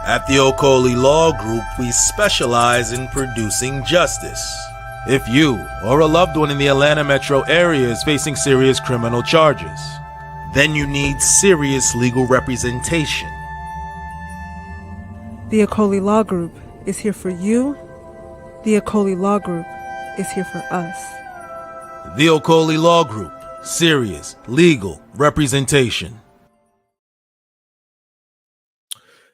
At the Okoli Law Group, we specialize in producing justice. If you or a loved one in the Atlanta metro area is facing serious criminal charges, then you need serious legal representation. The Okoli Law Group is here for you. The Okoli Law Group is here for us. The Okoli Law Group, serious legal representation.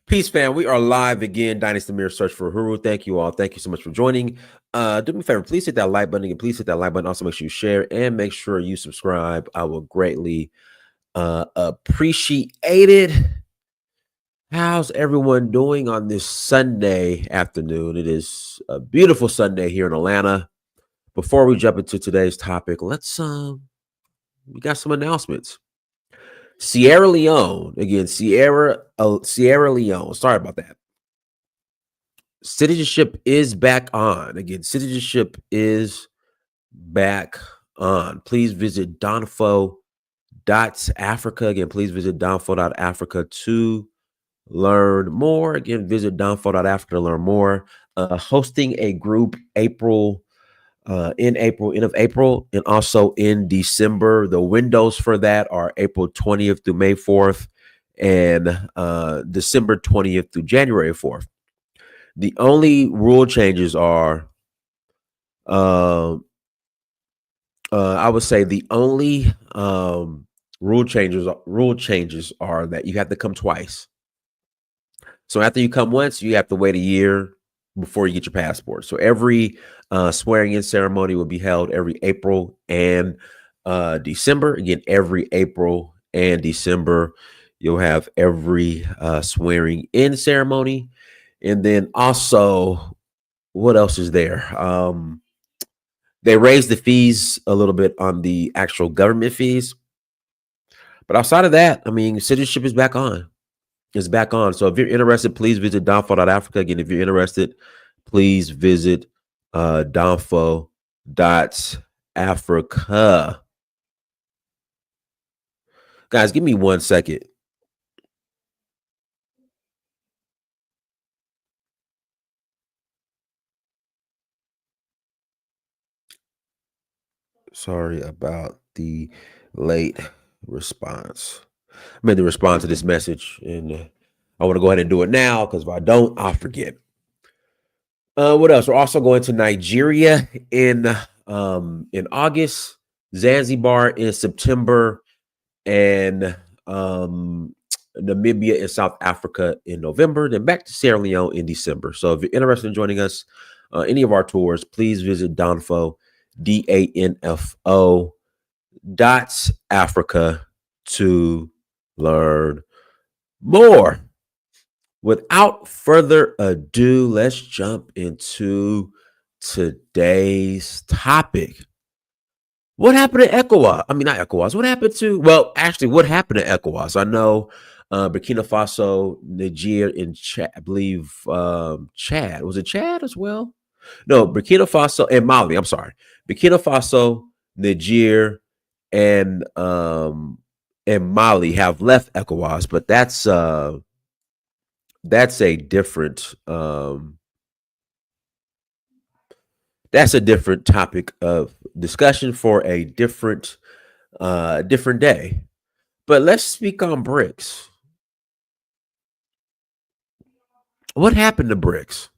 Peace, fam. We are live again. Dynasty Mirror Search for Huru. Thank you all. Thank you so much for joining. Do me a favor. Please hit that like button. And please hit that like button. Also, make sure you share and make sure you subscribe. I will greatly appreciate it. How's everyone doing on this Sunday afternoon? It is a beautiful Sunday here in Atlanta. Before we jump into today's topic, let's we got some announcements. Sierra Leone, again, Sierra Leone. Sorry about that. Citizenship is back on. Again, citizenship is back on. Please visit donfo.africa. Again, please visit donfo.africa to learn more. Again, visit donfo.africa to learn more. Hosting a group end of April, and also in December. The windows for that are April 20th through May 4th and December 20th through January 4th. The only rule changes are, I would say the only rule changes are that you have to come twice. So after you come once, you have to wait a year before you get your passport. So every swearing-in ceremony will be held every April and December. Again, every April and December, you'll have every swearing-in ceremony. And then also, what else is there? They raised the fees a little bit on the actual government fees. But outside of that, I mean, citizenship is back on. It's back on. So if you're interested, please visit donfo.africa. Again, if you're interested, please visit donfo.africa. Guys, give me 1 second. Sorry about the late response. I meant to respond to this message, and I want to go ahead and do it now because if I don't, I'll forget. What else? We're also going to Nigeria in August, Zanzibar in September, and Namibia and South Africa in November. Then back to Sierra Leone in December. So if you're interested in joining us, any of our tours, please visit Donfo, DANFO.Africa to learn more. Without further ado, let's jump into today's topic. What happened to ECOWAS? I mean, not ECOWAS. What happened to, what happened to ECOWAS? I know Burkina Faso, Niger, and Chad, I believe Chad. Was it Chad as well? No, Burkina Faso and Mali. I'm sorry. Burkina Faso, Niger, and Mali have left ECOWAS, but that's a different topic of discussion for a different day. But let's speak on BRICS. What happened to BRICS?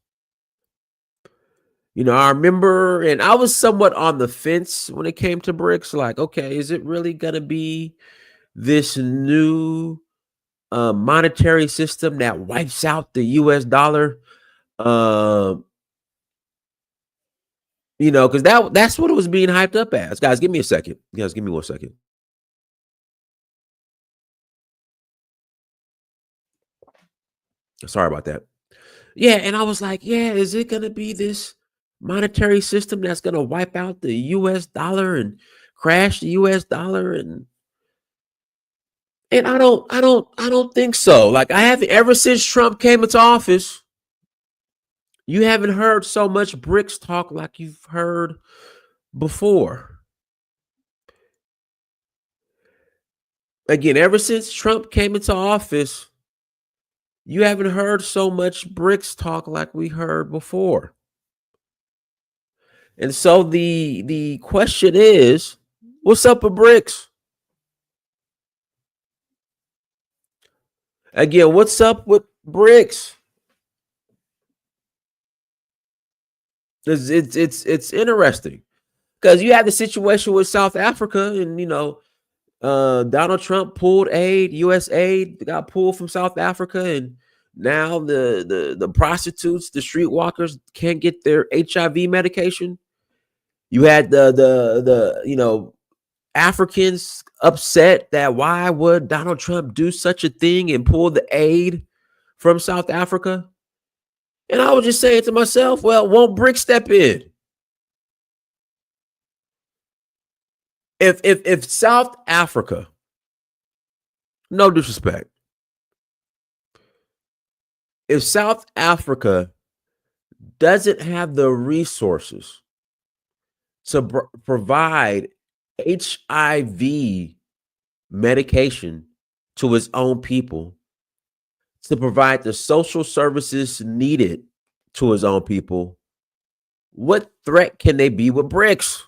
You know, I remember, and I was somewhat on the fence when it came to BRICS. Like, okay, is it really gonna be this new monetary system that wipes out the US dollar? You know, because that's what it was being hyped up as. Guys, give me a second. Guys, give me 1 second. Sorry about that. Yeah, and I was like, yeah, is it gonna be this monetary system that's gonna wipe out the US dollar and crash the US dollar? And I don't think so. Like, I haven't, ever since Trump came into office, you haven't heard so much BRICS talk like you've heard before. Again, ever since Trump came into office, You haven't heard so much BRICS talk like we heard before. And so the question is, what's up with BRICS? Again, what's up with BRICS? It's interesting because you had the situation with South Africa, and Donald Trump pulled aid, U.S. aid got pulled from South Africa, and now the prostitutes, the streetwalkers can't get their HIV medication. You had the Africans upset that why would Donald Trump do such a thing and pull the aid from South Africa? And I was just saying to myself, well, won't BRICS step in? If South Africa, no disrespect, if South Africa doesn't have the resources to provide HIV medication to its own people, to provide the social services needed to his own people, what threat can they be with BRICS?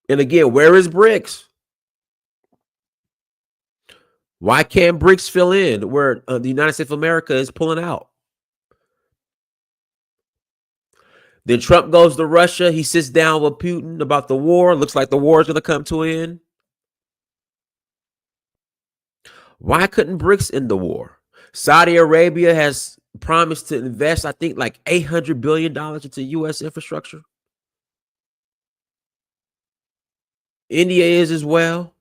And again, where is BRICS? Why can't BRICS fill in where the United States of America is pulling out? Then Trump goes to Russia. He sits down with Putin about the war. Looks like the war is going to come to an end. Why couldn't BRICS end the war? Saudi Arabia has promised to invest, I think, like $800 billion into U.S. infrastructure. India is as well.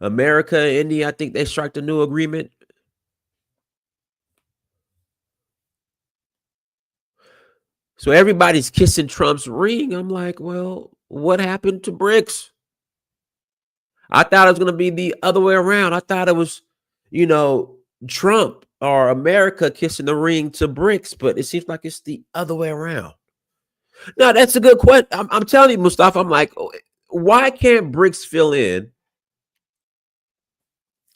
America and India, I think they struck a new agreement. So everybody's kissing Trump's ring. I'm like, well, what happened to BRICS? I thought it was going to be the other way around. I thought it was, Trump or America kissing the ring to BRICS, but it seems like it's the other way around. No, that's a good question. I'm telling you, Mustafa, I'm like, why can't BRICS fill in?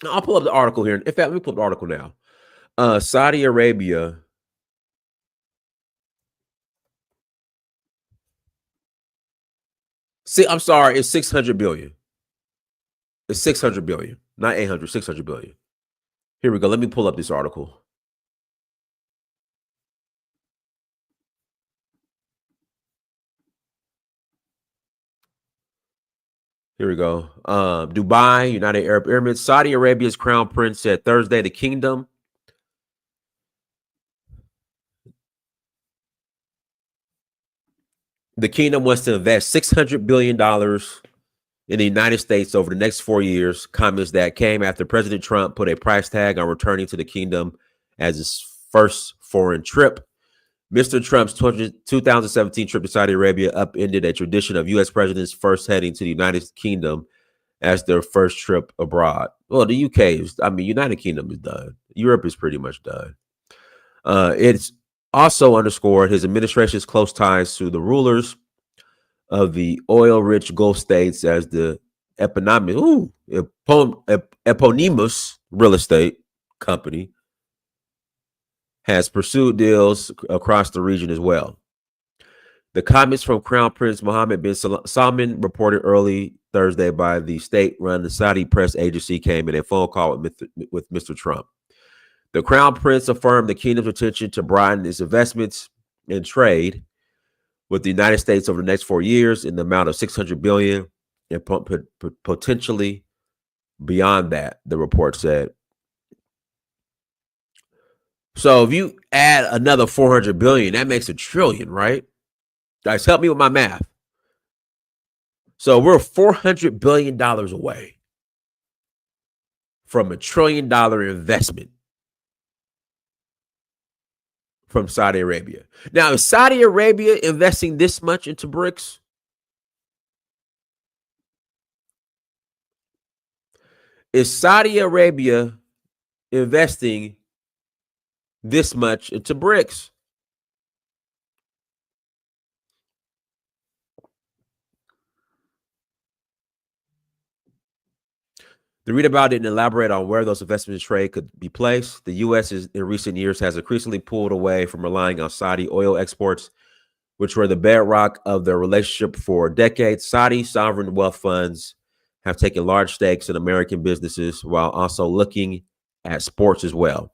I'll pull up the article here. In fact, let me pull up the article now. Saudi Arabia. See, I'm sorry, it's 600 billion. It's 600 billion, not 800, 600 billion. Here we go. Let me pull up this article. Here we go. Dubai, United Arab Emirates, Saudi Arabia's crown prince said Thursday the kingdom wants to invest $600 billion in the United States over the next 4 years. Comments that came after President Trump put a price tag on returning to the kingdom as his first foreign trip. Mr. Trump's 2017 trip to Saudi Arabia upended a tradition of U.S. presidents first heading to the United Kingdom as their first trip abroad. Well, the UK is, United Kingdom is done. Europe is pretty much done. It's also underscored his administration's close ties to the rulers of the oil-rich Gulf states as the eponymous real estate company has pursued deals across the region as well. The comments from Crown Prince Mohammed bin Salman, reported early Thursday by the state-run Saudi press agency, came in a phone call with Mr. Trump. The Crown Prince affirmed the kingdom's intention to broaden its investments and trade with the United States over the next 4 years in the amount of $600 billion and potentially beyond that, the report said. So if you add another $400 billion, that makes $1 trillion, right? Guys, help me with my math. So we're $400 billion away from $1 trillion investment from Saudi Arabia. Now, is Saudi Arabia investing this much into BRICS? Is Saudi Arabia investing this much into BRICS? To read about it and elaborate on where those investments in trade could be placed, the U.S. in recent years has increasingly pulled away from relying on Saudi oil exports, which were the bedrock of their relationship for decades. Saudi sovereign wealth funds have taken large stakes in American businesses while also looking at sports as well.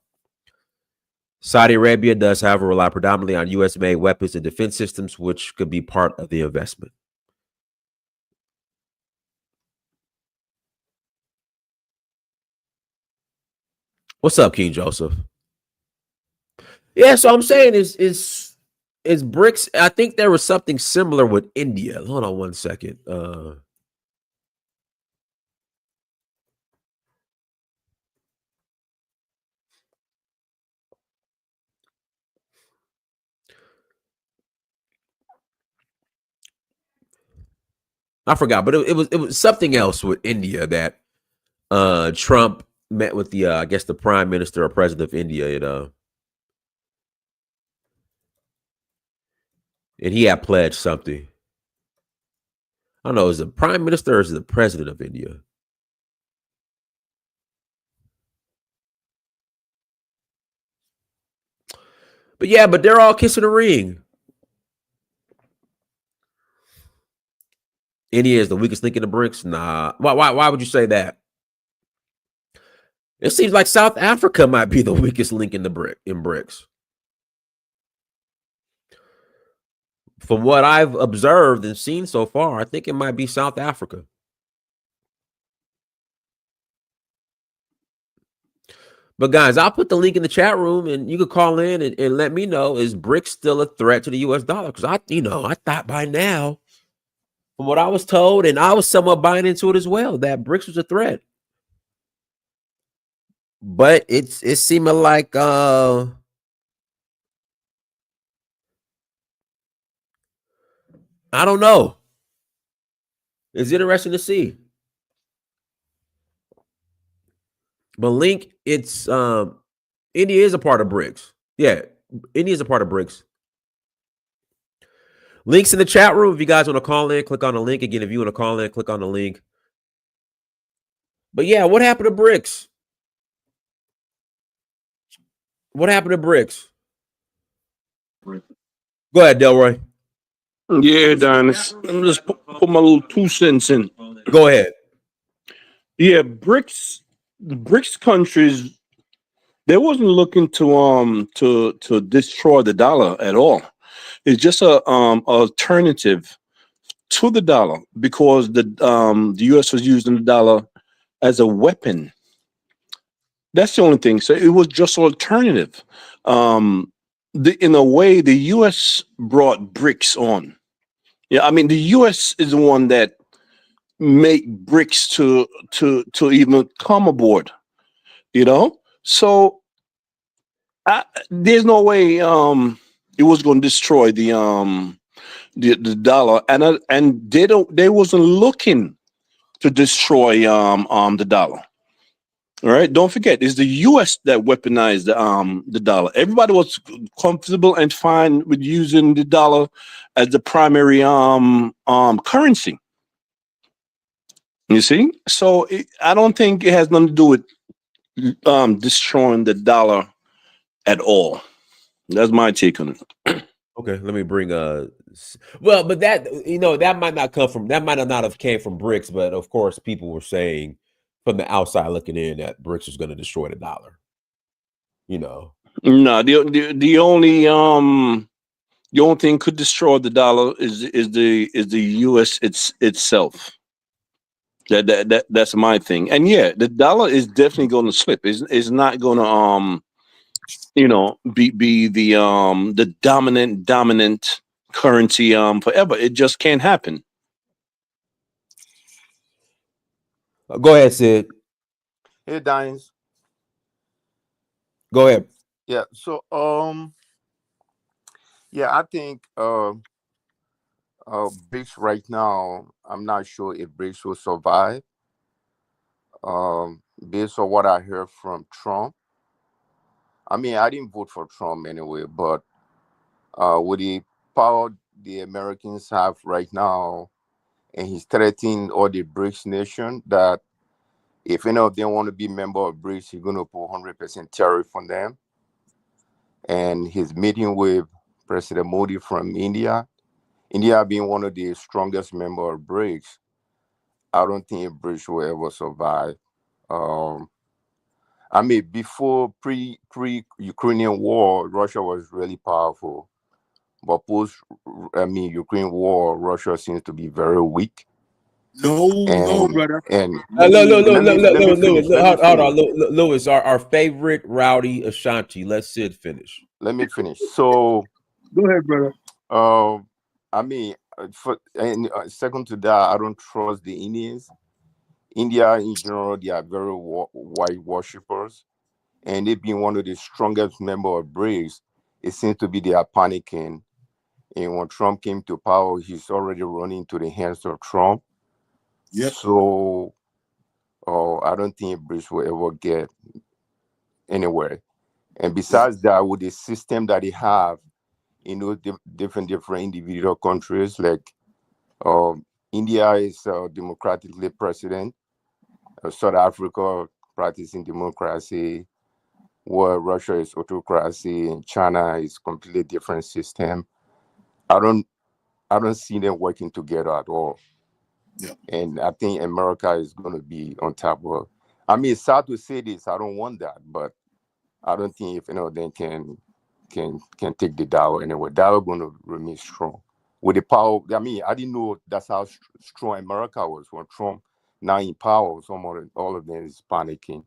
Saudi Arabia does, however, rely predominantly on U.S.-made weapons and defense systems, which could be part of the investment. What's up, King Joseph? Yeah, so I'm saying is BRICS. I think there was something similar with India. Hold on one second. I forgot, but it was something else with India that Trump met with the I guess the prime minister or president of India, and he had pledged something. I don't know, is it the prime minister or is it the president of India? But yeah, but they're all kissing a ring. India is the weakest link in the BRICS. Nah, why would you say that? It seems like South Africa might be the weakest link in BRICS. From what I've observed and seen so far, I think it might be South Africa. But guys, I'll put the link in the chat room and you can call in and let me know, is BRICS still a threat to the US dollar? Because I thought by now, from what I was told, and I was somewhat buying into it as well, that BRICS was a threat. But it seemed like I don't know. It's interesting to see. But Link, it's India is a part of BRICS. Yeah, India is a part of BRICS. Links in the chat room. If you guys want to call in, click on the link. Again, if you want to call in, click on the link. But yeah, what happened to BRICS? What happened to BRICS? Go ahead, Delroy. Yeah, Don. I'm just put my little 2 cents in. Go ahead. Yeah, BRICS countries, they wasn't looking to destroy the dollar at all. It's just a alternative to the dollar because the U.S. was using the dollar as a weapon. That's the only thing. So it was just alternative. In a way, the U.S. brought BRICS on. Yeah, I mean, the U.S. is the one that make BRICS to even come aboard. So there's no way it was going to destroy the dollar, and they wasn't looking to destroy the dollar. All right, don't forget, it's the U.S. that weaponized the dollar. Everybody was comfortable and fine with using the dollar as the primary currency. You see, so I don't think it has nothing to do with destroying the dollar at all. That's my take on it. Okay, let me bring well, but that that might not have came from BRICS, but of course people were saying from the outside looking in that BRICS was going to destroy the dollar. No, the only thing could destroy the dollar is the U.S. itself. That's my thing. And yeah, the dollar is definitely going to slip. It's not going to be the dominant currency forever. It just can't happen. Go ahead, Sid. Hey, Dines. Go ahead. Yeah. So, yeah, I think BRICS right now, I'm not sure if BRICS will survive. Based on what I heard from Trump. I mean, I didn't vote for Trump anyway, but with the power the Americans have right now, and he's threatening all the BRICS nation, that If any of them want to be member of BRICS, he's going to put 100% tariff on them. And his meeting with President Modi from India being one of the strongest member of BRICS, I don't think BRICS will ever survive. I mean, before pre-Ukrainian war, Russia was really powerful, but Ukraine war, Russia seems to be very weak. No, brother. And Hold on, finish. Lewis, our favorite rowdy Ashanti. Let Sid finish. Let me finish. So, Go ahead, brother. Second to that, I don't trust the Indians. India in general, they are very white worshippers, and they've been one of the strongest member of BRICS. It seems to be they are panicking, and when Trump came to power, he's already running to the hands of Trump. Yep. So, I don't think BRICS will ever get anywhere. And besides that, with the system that they have in those different individual countries, like India is democratically president, South Africa practicing democracy, where Russia is autocracy, and China is completely different system. I don't see them working together at all. Yeah. And I think America is going to be on top of. I mean, it's sad to say this. I don't want that, but I don't think if any of them can take the dollar anywhere. Dollar going to remain strong with the power. I mean, I didn't know that's how strong America was when Trump now in power. All of them is panicking,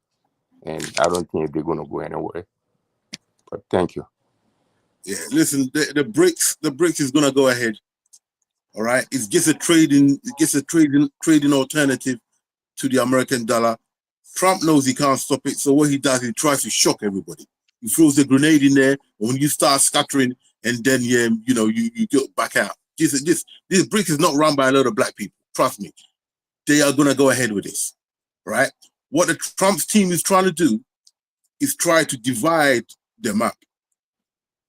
and I don't think they're going to go anywhere. But thank you. Yeah, listen, the BRICS is gonna go ahead. All right, it's just a trading alternative to the American dollar. Trump knows he can't stop it, so what he does, he tries to shock everybody. He throws a grenade in there, and when you start scattering, and then you get back out. This BRICS is not run by a lot of black people. Trust me, they are gonna go ahead with this. Right? What the Trump's team is trying to do is try to divide them up.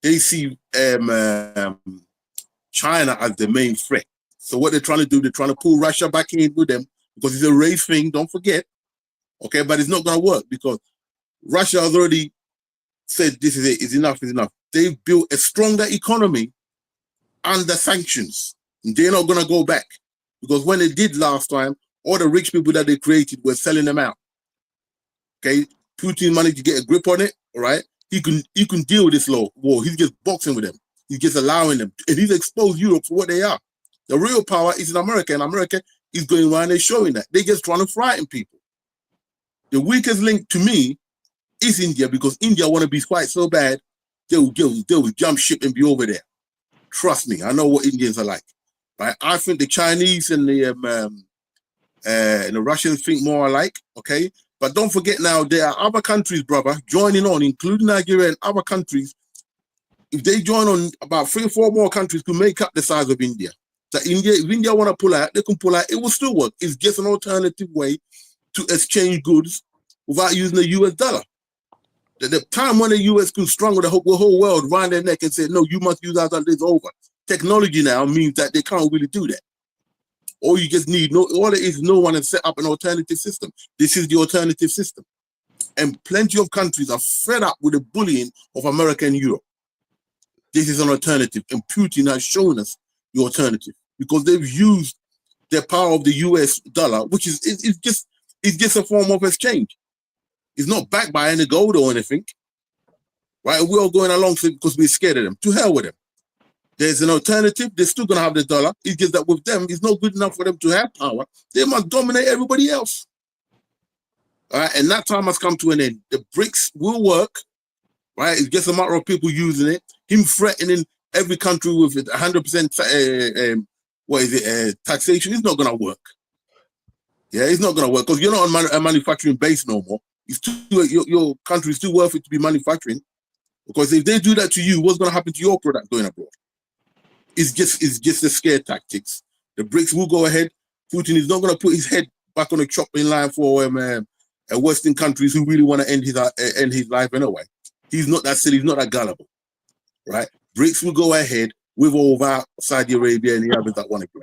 They see China as the main threat. So what they're trying to do, they're trying to pull Russia back in with them because it's a race thing, don't forget. Okay, but it's not going to work because Russia has already said this is it, it's enough. They've built a stronger economy under sanctions. And they're not going to go back because when they did last time, all the rich people that they created were selling them out. Okay, Putin managed to get a grip on it, all right? He can deal with this war. He's just boxing with them. He's just allowing them. And he's exposed Europe for what they are. The real power is in America, and America is going around and showing that. They're just trying to frighten people. The weakest link to me is India because India want to be fight so bad, they will jump ship and be over there. Trust me, I know what Indians are like. Right? I think the Chinese and the Russians think more alike, okay? But don't forget now, there are other countries, brother, joining on, including Nigeria and other countries. If they join on, about 3 or 4 more countries could make up the size of India. So if India want to pull out, they can pull out. It will still work. It's just an alternative way to exchange goods without using the US dollar. The time when the US can strangle the whole world around their neck and say, no, you must use our dollar, it's over. Technology now means that they can't really do that. All you just need, all it is, no one has set up an alternative system. This is the alternative system. And plenty of countries are fed up with the bullying of America and Europe. This is an alternative. And Putin has shown us the alternative because they've used the power of the US dollar, which is just a form of exchange. It's not backed by any gold or anything. Right? We're all going along because we're scared of them. To hell with them. There's an alternative. They're still going to have the dollar. It's just that with them, it's not good enough for them to have power. They must dominate everybody else. All right? And that time has come to an end. The BRICS will work. Right? It's just a matter of people using it. Him threatening every country with 100% taxation. It's not going to work. Yeah, it's not going to work because you're not on a manufacturing base no more. It's your country is too worth it to be manufacturing. Because if they do that to you, what's going to happen to your product going abroad? It's just the scare tactics. The BRICS will go ahead. Putin is not going to put his head back on the chopping line for Western countries who really want to end his life anyway. He's not that silly. He's not that gullible, right? BRICS will go ahead with over Saudi Arabia and the others that want to go.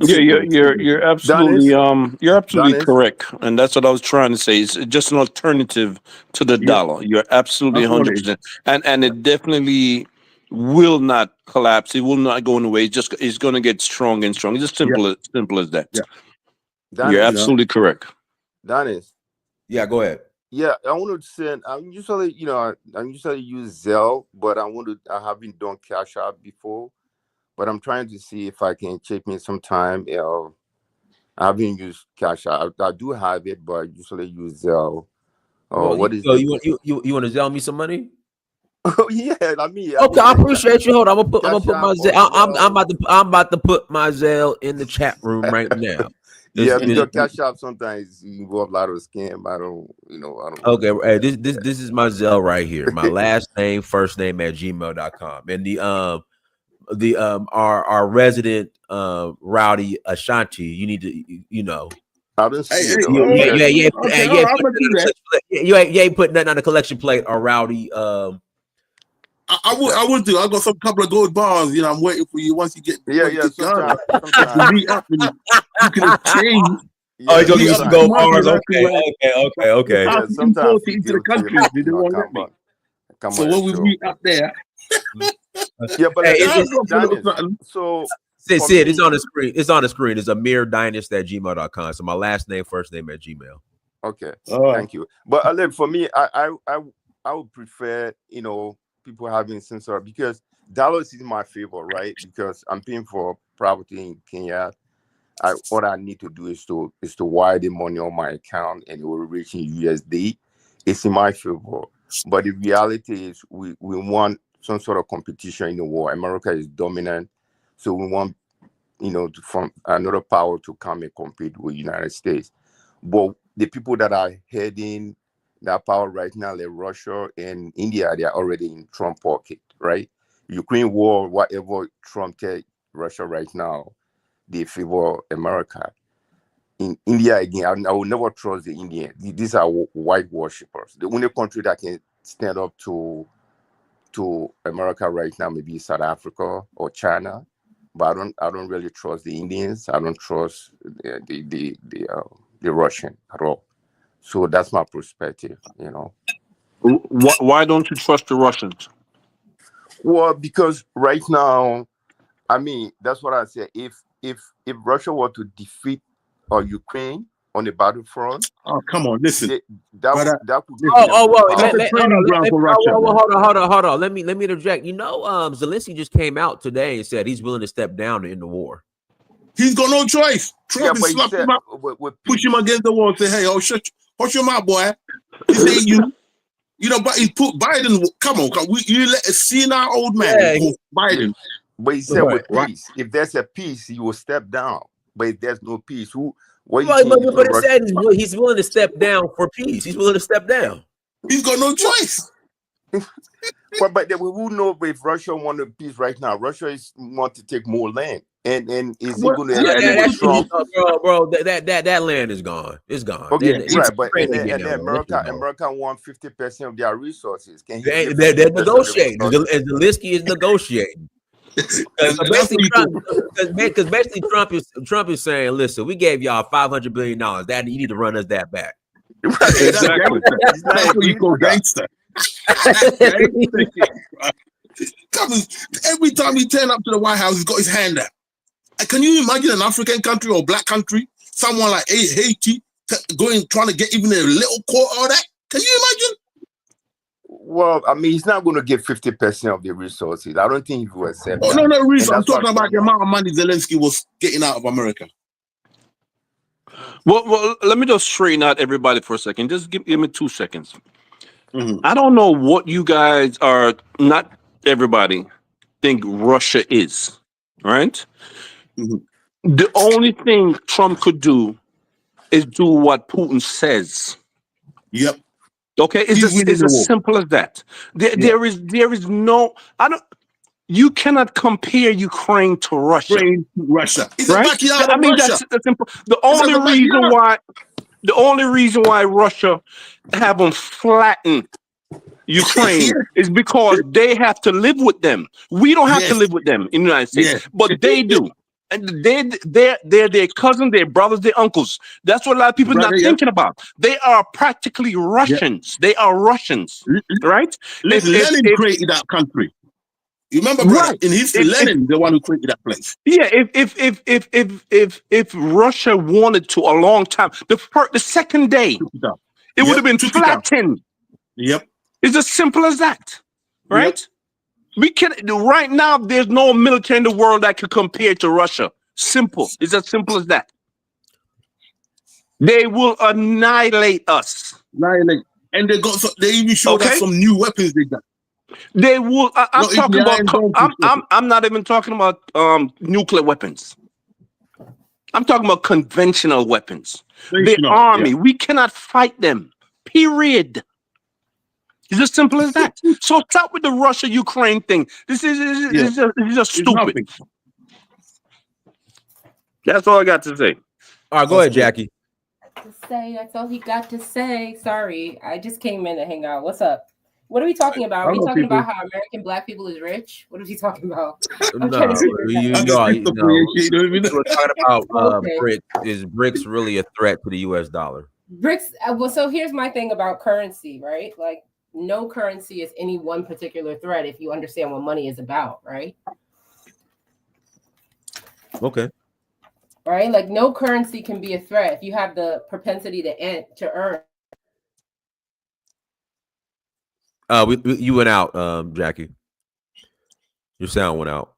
Yeah, you're absolutely Dennis, correct, and that's what I was trying to say. It's just an alternative to the Yeah, dollar. You're absolutely that's what it is. 100%, and it definitely will not collapse. It will not go away. It's going to get stronger and stronger. It's just Yeah, simple as that. yeah. You're You Dennis, know, absolutely correct. Dennis. Yeah, go ahead. Yeah, I want to send. I'm usually, I usually use Zelle, but I haven't done Cash App before, but I'm trying to see if I can take me some time. I haven't used Cash App. I do have it, but I usually use Zelle. Well, What is the? you want to sell me some money? Oh yeah, I mean, Okay, I appreciate you. Hold on, I'm gonna Cash put App my or Zelle. Zelle. I'm about to put my Zelle in the chat room right now. Yeah, because Cash App sometimes involve a lot of scam. I don't. Okay, hey, Yeah, this is my Zelle right here. My last name, first name at gmail.com. And our resident Rowdy Ashanti, you need to I don't see hey, it hey, though. all right. Okay, all right, I'm gonna do that. you ain't putting nothing on the collection plate or Rowdy. I will do. I got some couple of gold bars. I'm waiting for you once you get Yeah. going. Sometimes. Meet up and you can exchange. Oh, Yeah, he's gonna give Meet you up some this sometimes. gold month bars. and I can Okay. Yeah, pass sometimes import feel it into the guilty country. about They didn't want come me. back. Come So on the when we show. meet up there, Yeah, but Hey, I'll drop a little Dennis, something. so Sid, for it's me, on the screen. It's on the screen. It's amirdynast@gmail.com. So my last name, first name at Gmail. okay, All right. thank you. But look, for me, I would prefer people having sensor because dollars is my favor, right? Because I'm paying for property in Kenya. What I need to do is to wire the money on my account and it will reach in USD. It's in my favor. But the reality is we want some sort of competition in the war. America is dominant. So we want, from another power to come and compete with United States. But the people that are heading that power right now, like Russia and India, they are already in Trump pocket, right? Ukraine war, whatever Trump take Russia right now, they favor America. In India again, I will never trust the Indians. These are white worshippers. The only country that can stand up to America right now maybe South Africa or China, but I don't really trust the Indians. I don't trust the Russian at all. So that's my perspective. Why don't you trust the Russians? Well, because right now, I mean, that's what I said. If Russia were to defeat Ukraine on the battlefront, Oh, come on, listen, brother. that could give Listen, them the Whoa, that's power. a training ground for Russia, man. hold on. Let me interject. Zelensky just came out today and said he's willing to step down in the war. He's got no choice. Yeah, Trump but is he slapping said him up, with push him peace. against the wall, and say, "Hey, hush your mouth, boy. This ain't you." But he put Biden. Come on, you let a senile old man called Biden. But he said Right, with right. peace. If there's a peace, he will step down. But if there's no peace, what do you But think? it said he's willing to step down for peace. He's willing to step down. He's got no choice. But who know if Russia wanted peace right now? Russia want to take more land, and is he going to escalate Trump? Bro, that land is gone. It's gone. Okay, It's right, but crazy and again then now, bro. America want 50% of their resources. Can he They're get 50% of the negotiating. resources? Zelensky is negotiating. And that's what he Because basically Trump is saying, listen, we gave y'all $500 billion. That you need to run us that back. Right, Exactly. That's what you call gangster. Every time he turn up to the White House, he's got his hand out. Can you imagine an African country or black country, someone like Haiti, trying to get even a little court or that? Can you imagine? Well, I mean, he's not going to get 50% of the resources. I don't think he will accept that. No, reason. I'm that's what talking about the amount of money Zelensky was getting out of America. Well, let me just straighten out everybody for a second. Just give me 2 seconds. Mhm. I don't know what you guys are, not everybody, think Russia is, right? Mhm. The only thing Trump could do is do what Putin says. Yep. Okay, it's as simple as that. There is no, you cannot compare Ukraine to Russia. Russia. It's Right? a backyard I of mean, Russia. that's simple. The only reason why Russia have them flatten Ukraine is because they have to live with them. We don't have to live with them in the United States, but they do. And they're their cousins, their brothers, their uncles. That's what a lot of people are not thinking about. They are practically Russians. They are Russians, right? Listen, Lenin created that country. You remember, brother? In history, Lenin, the one who created that place. Yeah, if Russia wanted to a long time, the second day, it would have been flattened. Yep. It's as simple as that, right? Yep. We can right now. There's no military in the world that could compare to Russia. Simple. It's as simple as that. They will annihilate us. And they got. They even showed us some new weapons they got. They will. I'm talking about. I'm not even talking about nuclear weapons. I'm talking about conventional weapons. The army. We cannot fight them. Period. It's as simple as that. So stop with the Russia-Ukraine thing. This is just stupid. That's all I got to say. All right, go ahead, Jackie. That's all he got to say. Sorry, I just came in to hang out. What's up? What are we talking about? Are we talking about how American Black people is rich? What are we talking about? We're talking about BRICS. Is BRICS really a threat to the U.S. dollar? BRICS. Well, so here's my thing about currency, right? Like, no currency is any one particular threat if you understand what money is about, right? Okay. Right? Like, no currency can be a threat if you have the propensity to earn. You went out, Jackie. Your sound went out,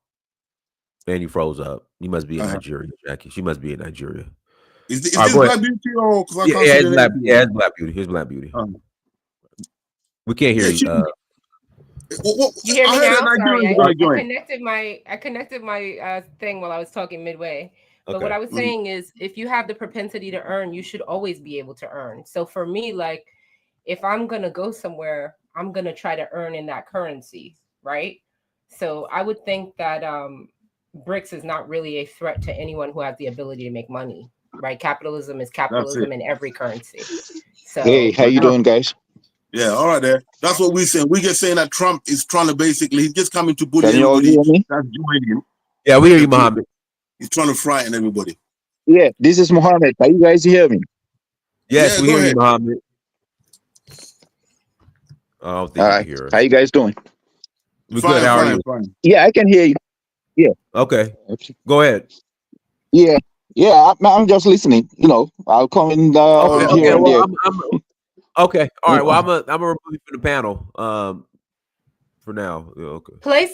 and you froze up. You must be in Nigeria, Jackie. She must be in Nigeria. Is this Black Beauty or? It's Black Beauty. Here's Black Beauty. We can't hear you. You hear me now? Sorry, I connected my thing while I was talking midway. But what I was saying is, if you have the propensity to earn, you should always be able to earn. So for me, like, if I'm gonna go somewhere, I'm gonna try to earn in that currency, right? So I would think that BRICS is not really a threat to anyone who has the ability to make money, right? Capitalism is capitalism in every currency. So hey, how you doing, guys? Yeah, all right there. That's what we're saying. We're just saying that Trump is trying to he's just coming to bully Can you all everybody hear me? that's joining. Yeah, we hear you, Mohammed. He's trying to frighten everybody. Yeah, this is Mohammed. Can you guys hear me? Yes, we hear you, Mohammed. I don't think you can hear us. How you guys doing? We good. How are you? Fine. Yeah, I can hear you. Yeah. Okay. Go ahead. Yeah. Yeah, I'm just listening. You know, I'll come in here and there. Okay. All right. Well, I'm gonna remove you from the panel. For now. Yeah, okay. Play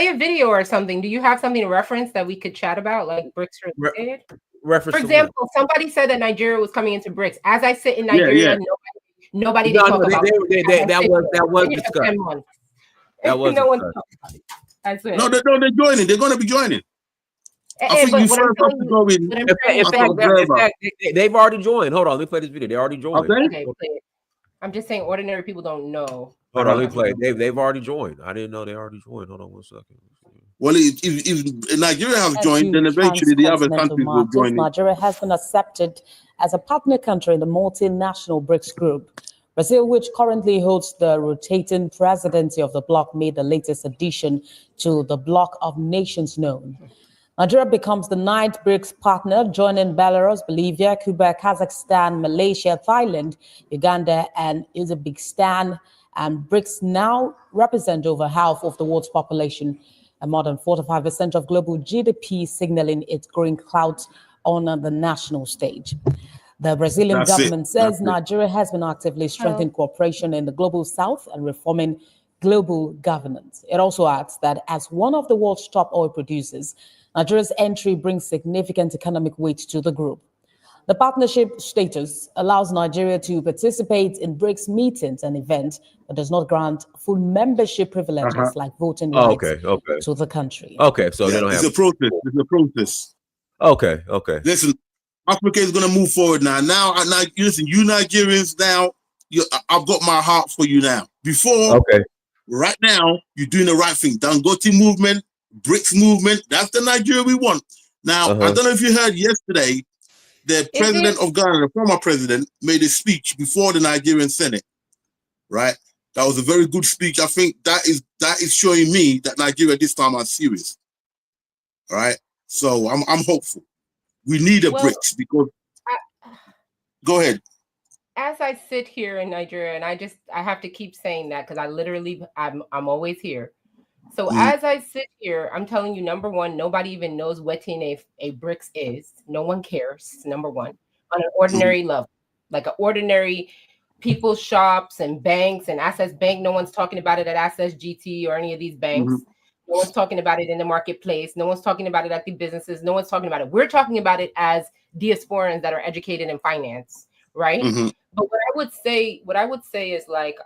a video or something. Do you have something to reference that we could chat about, like BRICS related? Reference. For example, somebody said that Nigeria was coming into BRICS. As I sit in Nigeria, nobody did talk about it. That was discussed. That was no one talked about it. That's it. No, they're joining. They're going to be joining. I think you first have to go in. In fact, they've already joined. Hold on, let me play this video. They already joined. Okay, play it. I'm just saying, ordinary people don't know. Hold on, let me play it. They've already joined. I didn't know they already joined. Hold on 1 second. Well, if Nigeria has joined, then eventually the other countries will join. Nigeria has been accepted as a partner country in the multinational BRICS group. Brazil, which currently holds the rotating presidency of the bloc, made the latest addition to the bloc of nations known. Nigeria becomes the 9th BRICS partner, joining Belarus, Bolivia, Cuba, Kazakhstan, Malaysia, Thailand, Uganda, and Uzbekistan. And BRICS now represent over half of the world's population and more than 45% of global GDP, signaling its growing clout on the national stage. The Brazilian government says Nigeria has been actively strengthening cooperation in the global south and reforming global governance. It also adds that as one of the world's top oil producers, Nigeria's entry brings significant economic weight to the group. The partnership status allows Nigeria to participate in BRICS meetings and events, but does not grant full membership privileges like voting rights to the country. Okay, so they don't have. It's a process. It's a process. Okay. Listen, Africa is going to move forward now. Now, listen, you Nigerians now, I've got my heart for you now. Before, right now, you're doing the right thing. Dangote movement, BRICS movement, that's the Nigeria we want. Now, I don't know if you heard yesterday, the president of Ghana, the former president, made a speech before the Nigerian Senate, right? That was a very good speech. I think that is showing me that Nigeria this time are serious, all right? So I'm hopeful. We need a BRICS because. Go ahead. As I sit here in Nigeria, and I have to keep saying that because I'm always here. So as I sit here, I'm telling you, number one, nobody even knows what a BRICS is. No one cares. Number one, on an ordinary level, like an ordinary people shops and banks and Access Bank. No one's talking about it at Access GT or any of these banks. No one's talking about it in the marketplace. No one's talking about it at the businesses. No one's talking about it. We're talking about it as diasporans that are educated in finance, right? But what I would say is like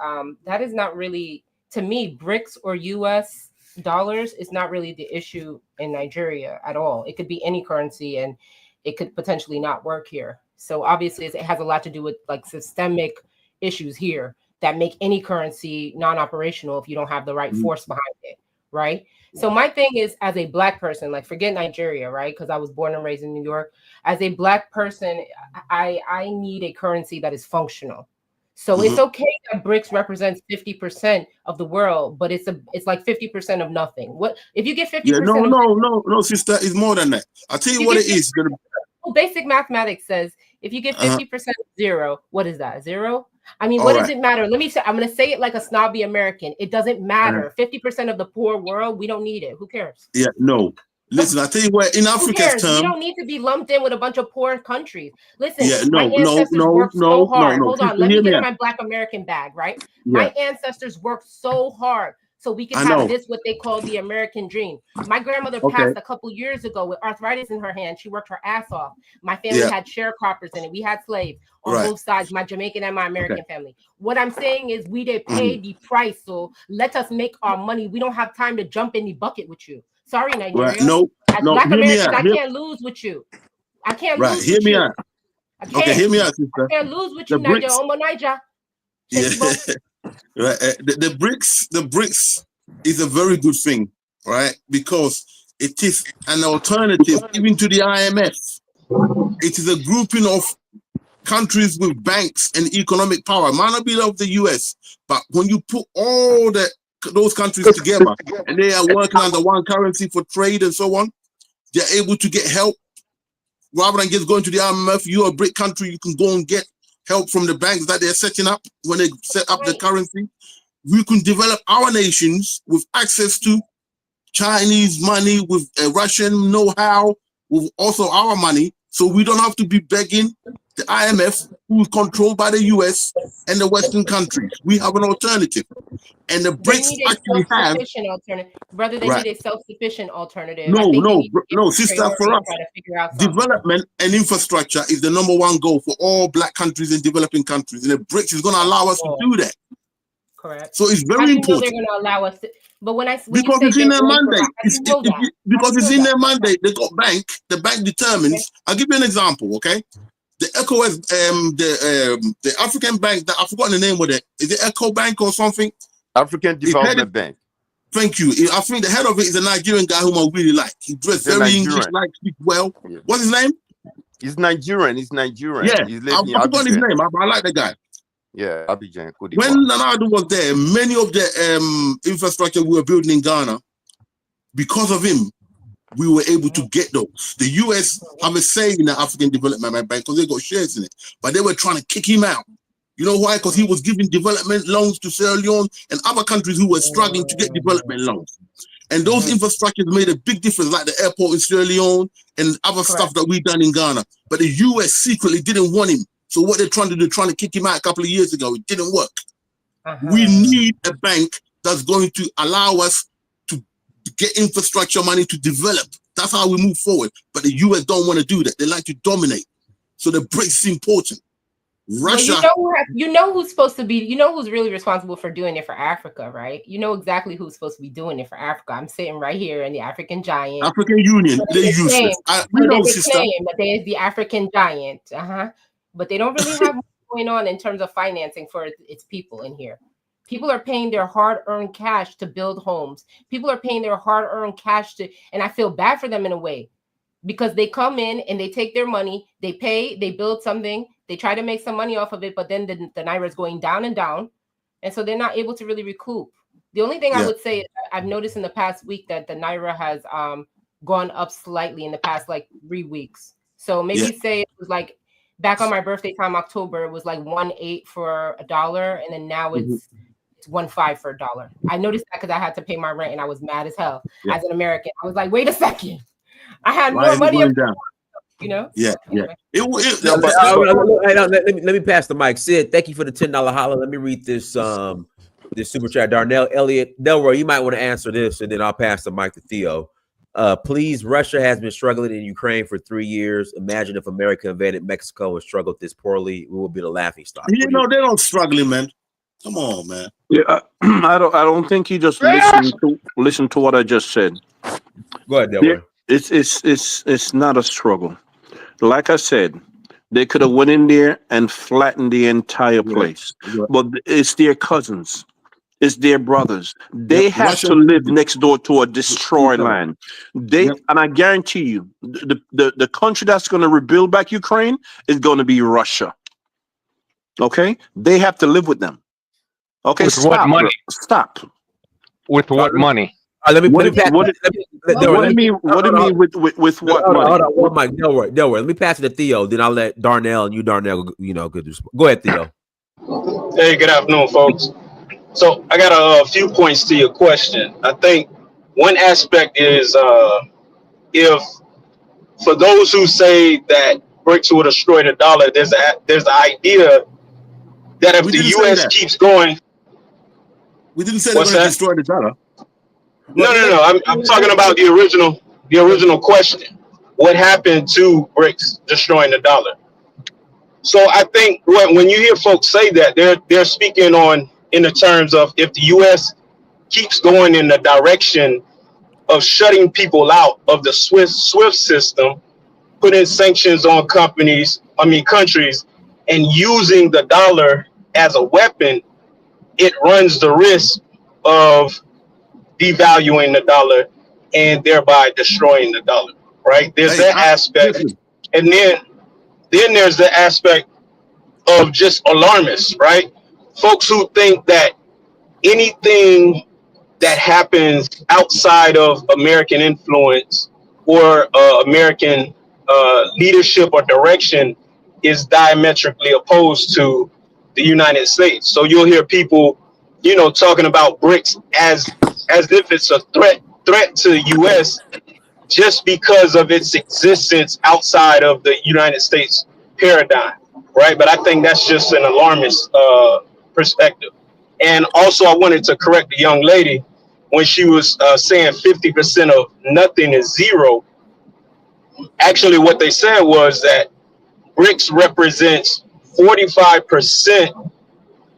that is not really, to me, BRICS or US dollars is not really the issue in Nigeria at all. It could be any currency and it could potentially not work here. So obviously it has a lot to do with like systemic issues here that make any currency non-operational if you don't have the right force behind it, right? So my thing is, as a Black person, like forget Nigeria, right? Because I was born and raised in New York. As a Black person, I need a currency that is functional. So it's okay that BRICS represents 50% of the world, but it's like 50% of nothing. What if you get 50%? Yeah, no, sister, it's more than that. I'll tell you what it is. Well, basic mathematics says if you get 50% of zero, what is that? Zero? I mean, what does it matter? Let me say, I'm going to say it like a snobby American. It doesn't matter. 50% of the poor world, we don't need it. Who cares? Yeah, no. Listen, I tell you what, in Africa's term, we don't need to be lumped in with a bunch of poor countries. Listen, my ancestors worked so hard. Hold on, let me get in my Black American bag, right? My ancestors worked so hard so we can have this, what they call the American dream. My grandmother passed a couple years ago with arthritis in her hand. She worked her ass off. My family had sharecroppers in it. We had slaves on both sides, my Jamaican and my American family. What I'm saying is we did pay the price, so let us make our money. We don't have time to jump in the bucket with you. Sorry, Nigeria. As Black Americans, I can't lose with you. I can't lose with you. I can't. Okay, hear me out, sister. I can't lose with you, Niger. Omo Niger. Right. The BRICS is a very good thing, right? Because it is an alternative even to the IMF. It is a grouping of countries with banks and economic power. It might not be of the US, but when you put all those countries together and they are working under one currency for trade and so on, they're able to get help rather than just going to the IMF. You're a BRIC country, you can go and get help from the banks that they're setting up when they set up the currency. We can develop our nations with access to Chinese money, with Russian know-how, with also our money, so we don't have to be begging the IMF, who is controlled by the US and the Western countries. We have an alternative. And the BRICS actually have alternative. Brother, they need a self-sufficient alternative. No, sister, for us, development and infrastructure is the #1 goal for all Black countries and developing countries. And the BRICS is going to allow us to do that. Correct. So it's very important. They're going to allow us to, but because it's in their mandate. Because it's in their mandate. They got bank. The bank determines. I'll give you an example, okay? The ECOWAS, the African bank that I've forgotten the name of it. Is it Eco Bank or something? African Development Bank. Thank you. I think the head of it is a Nigerian guy whom I really like. He dressed very English, like, speak well. Yeah. What's his name? He's Nigerian. Yeah, I've forgotten his name. I like the guy. Yeah, Abidjan. When Nana was there, many of the infrastructure we were building in Ghana, because of him, we were able to get those. The US have a say in the African Development Bank because they got shares in it, but they were trying to kick him out. You know why? Because he was giving development loans to Sierra Leone and other countries who were struggling to get development loans. And those infrastructures made a big difference, like the airport in Sierra Leone and other stuff that we done in Ghana. But the US secretly didn't want him. So what they're trying to do, trying to kick him out a couple of years ago, it didn't work. We need a bank that's going to allow us to get infrastructure money to develop. That's how we move forward. But the US don't want to do that. They like to dominate. So the BRICS is important. Russia. Well, you know who's supposed to be, you know who's really responsible for doing it for Africa, right? You know exactly who's supposed to be doing it for Africa. I'm sitting right here in the African giant. African Union, they're useless. We know, sister. But there's the African giant. But they don't really have much going on in terms of financing for its people in here. People are paying their hard-earned cash to build homes. People are paying their hard-earned cash to, and I feel bad for them in a way, because they come in and they take their money, they pay, they build something, they try to make some money off of it, but then the Naira is going down and down. And so they're not able to really recoup. The only thing I would say is I've noticed in the past week that the Naira has gone up slightly in the past like 3 weeks. So maybe say it was like back on my birthday time, October, it was like 1.8 for $1, and then now it's 1.5 for $1. I noticed that because I had to pay my rent and I was mad as hell as an American. I was like, wait a second, I had more money. You know? Yeah. Let me pass the mic. Sid, thank you for the $10 holler. Let me read this this super chat. Darnell Elliott, Delroy, you might want to answer this, and then I'll pass the mic to Theo. Please, Russia has been struggling in Ukraine for 3 years. Imagine if America invaded Mexico and struggled this poorly. We will be the laughing stock. You know, they don't struggling, man. Come on, man. Yeah, I don't think he just listened to what I just said. Go ahead, Delroy. It's not a struggle. Like I said, they could have went in there and flattened the entire place. But it's their cousins. It's their brothers. They have to live next door to a destroyed land. And I guarantee you, the country that's going to rebuild back Ukraine is going to be Russia. Okay? They have to live with them. Okay, with what money? Stop. With what money? What do you mean with what money? Hold on, Mike. Delroy. Let me pass it to Theo. Then I'll let Darnell and you, Darnell, go ahead, Theo. Hey, good afternoon, folks. So I got a few points to your question. I think one aspect is if for those who say that BRICS will destroy the dollar, there's the idea that if the U.S. keeps going, we didn't say they're going to destroy the dollar. No. I'm talking about the original question. What happened to BRICS destroying the dollar? So I think when you hear folks say that, they're speaking in the terms of if the U.S. keeps going in the direction of shutting people out of the SWIFT system, putting sanctions on countries, and using the dollar as a weapon, it runs the risk of devaluing the dollar and thereby destroying the dollar, right? There's that aspect. And then there's the aspect of just alarmists, right? Folks who think that anything that happens outside of American influence or American leadership or direction is diametrically opposed to the United States. So you'll hear people, talking about BRICS as if it's a threat to the U.S. just because of its existence outside of the United States paradigm, right? But I think that's just an alarmist perspective. And also, I wanted to correct the young lady when she was saying 50% of nothing is zero. Actually, what they said was that BRICS represents 45%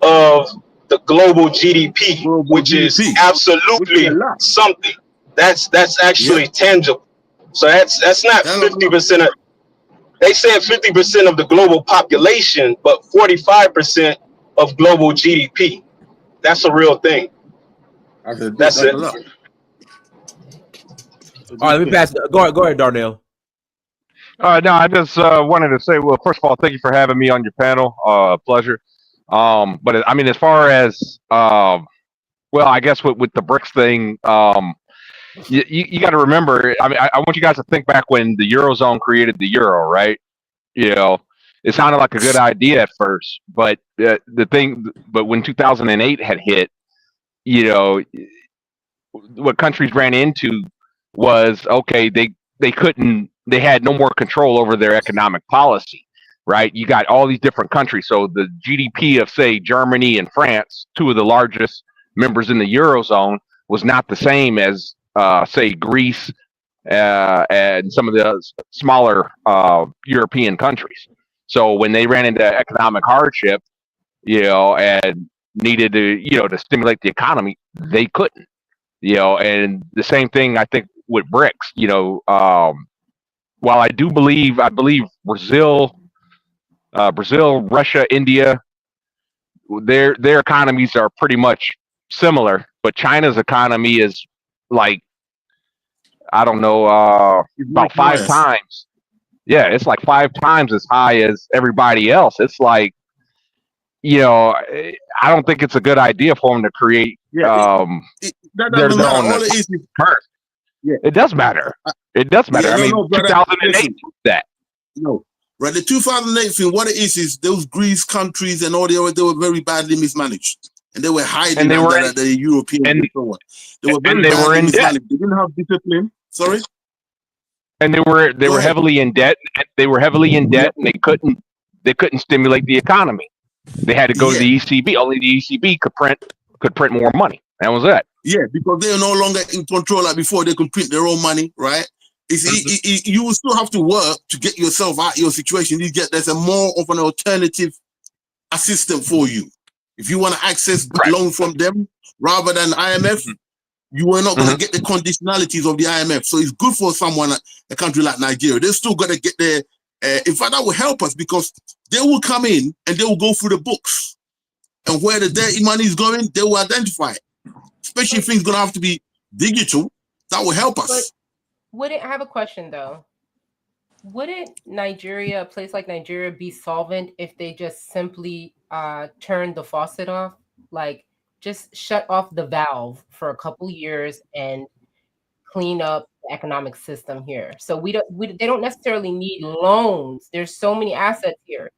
of the global GDP, which is absolutely something. That's actually tangible. So that's not 50% of. They said 50% of the global population, but 45% of global GDP. That's a real thing. That's it. All right, let me pass it. Go ahead, Darnell. No, I just wanted to say, well, first of all, thank you for having me on your panel. Pleasure. But I mean, as far as well, I guess with the BRICS thing, you got to remember. I mean, I want you guys to think back when the Eurozone created the euro, right? It sounded like a good idea at first, but but when 2008 had hit, what countries ran into was they had no more control over their economic policy, right? You got all these different countries. So the GDP of, say, Germany and France, two of the largest members in the Eurozone, was not the same as, say, Greece and some of the smaller European countries. So when they ran into economic hardship, and needed to stimulate the economy, they couldn't, and the same thing I think with BRICS, while I believe Brazil, Russia, India, their economies are pretty much similar, but China's economy is like, I don't know, about 5 times. Yeah, it's like 5 times as high as everybody else. It's like, I don't think it's a good idea for them to create their own curse. It does matter. It does matter. I mean, brother, 2008 listen, that. No. Right, the 2008 thing, what it is those Greece countries and all they were very badly mismanaged. And they were hiding And they were under the Europeans and so on. They were very and they were badly in debt. mismanaged. They didn't have discipline. Sorry? And they were heavily in debt. They were heavily in debt, and they couldn't stimulate the economy. They had to go to the ECB. Only the ECB could print more money. That was it. Yeah, because they are no longer in control like before. They could print their own money, right? You will still have to work to get yourself out of your situation. There's a more of an alternative assistant for you. If you want to access loan from them rather than IMF, you are not going to get the conditionalities of the IMF. So it's good for someone, a country like Nigeria. They're still going to get their. In fact, that will help us because they will come in and they will go through the books, and where the dirty money is going, they will identify it. Especially if things going to have to be digital, that will help us. I have a question though? Wouldn't Nigeria, a place like Nigeria, be solvent if they just simply turn the faucet off? Like, just shut off the valve for a couple years and clean up the economic system here. So they don't necessarily need loans. There's so many assets here,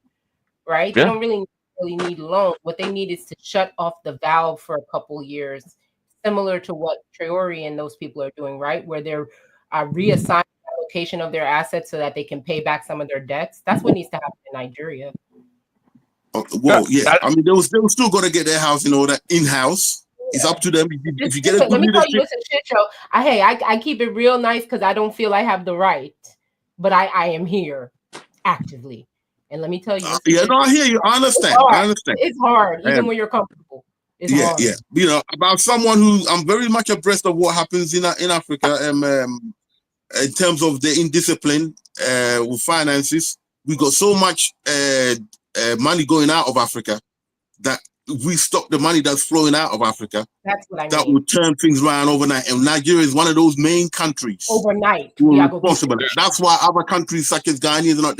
right? They don't really need loans. What they need is to shut off the valve for a couple years, similar to what Traore and those people are doing, right? Where they're reassigning the allocation of their assets so that they can pay back some of their debts. That's what needs to happen in Nigeria. Well, yeah. I mean, they were still going to get their house in order in-house. It's up to them. If you get a good let me tell you, leadership, it's a shit show. I keep it real nice because I don't feel I have the right, but I am here actively. And let me tell you, I hear you. I understand. It's hard, even when you're comfortable. It's hard. Yeah. You know, about someone who I'm very much abreast of what happens in Africa, in terms of the indiscipline with finances. We got so much money going out of Africa that if we stop the money that's flowing out of Africa, that's what I mean. That will turn things around overnight. And Nigeria is one of those main countries. Overnight. Responsible. That's why other countries such as Ghanaians and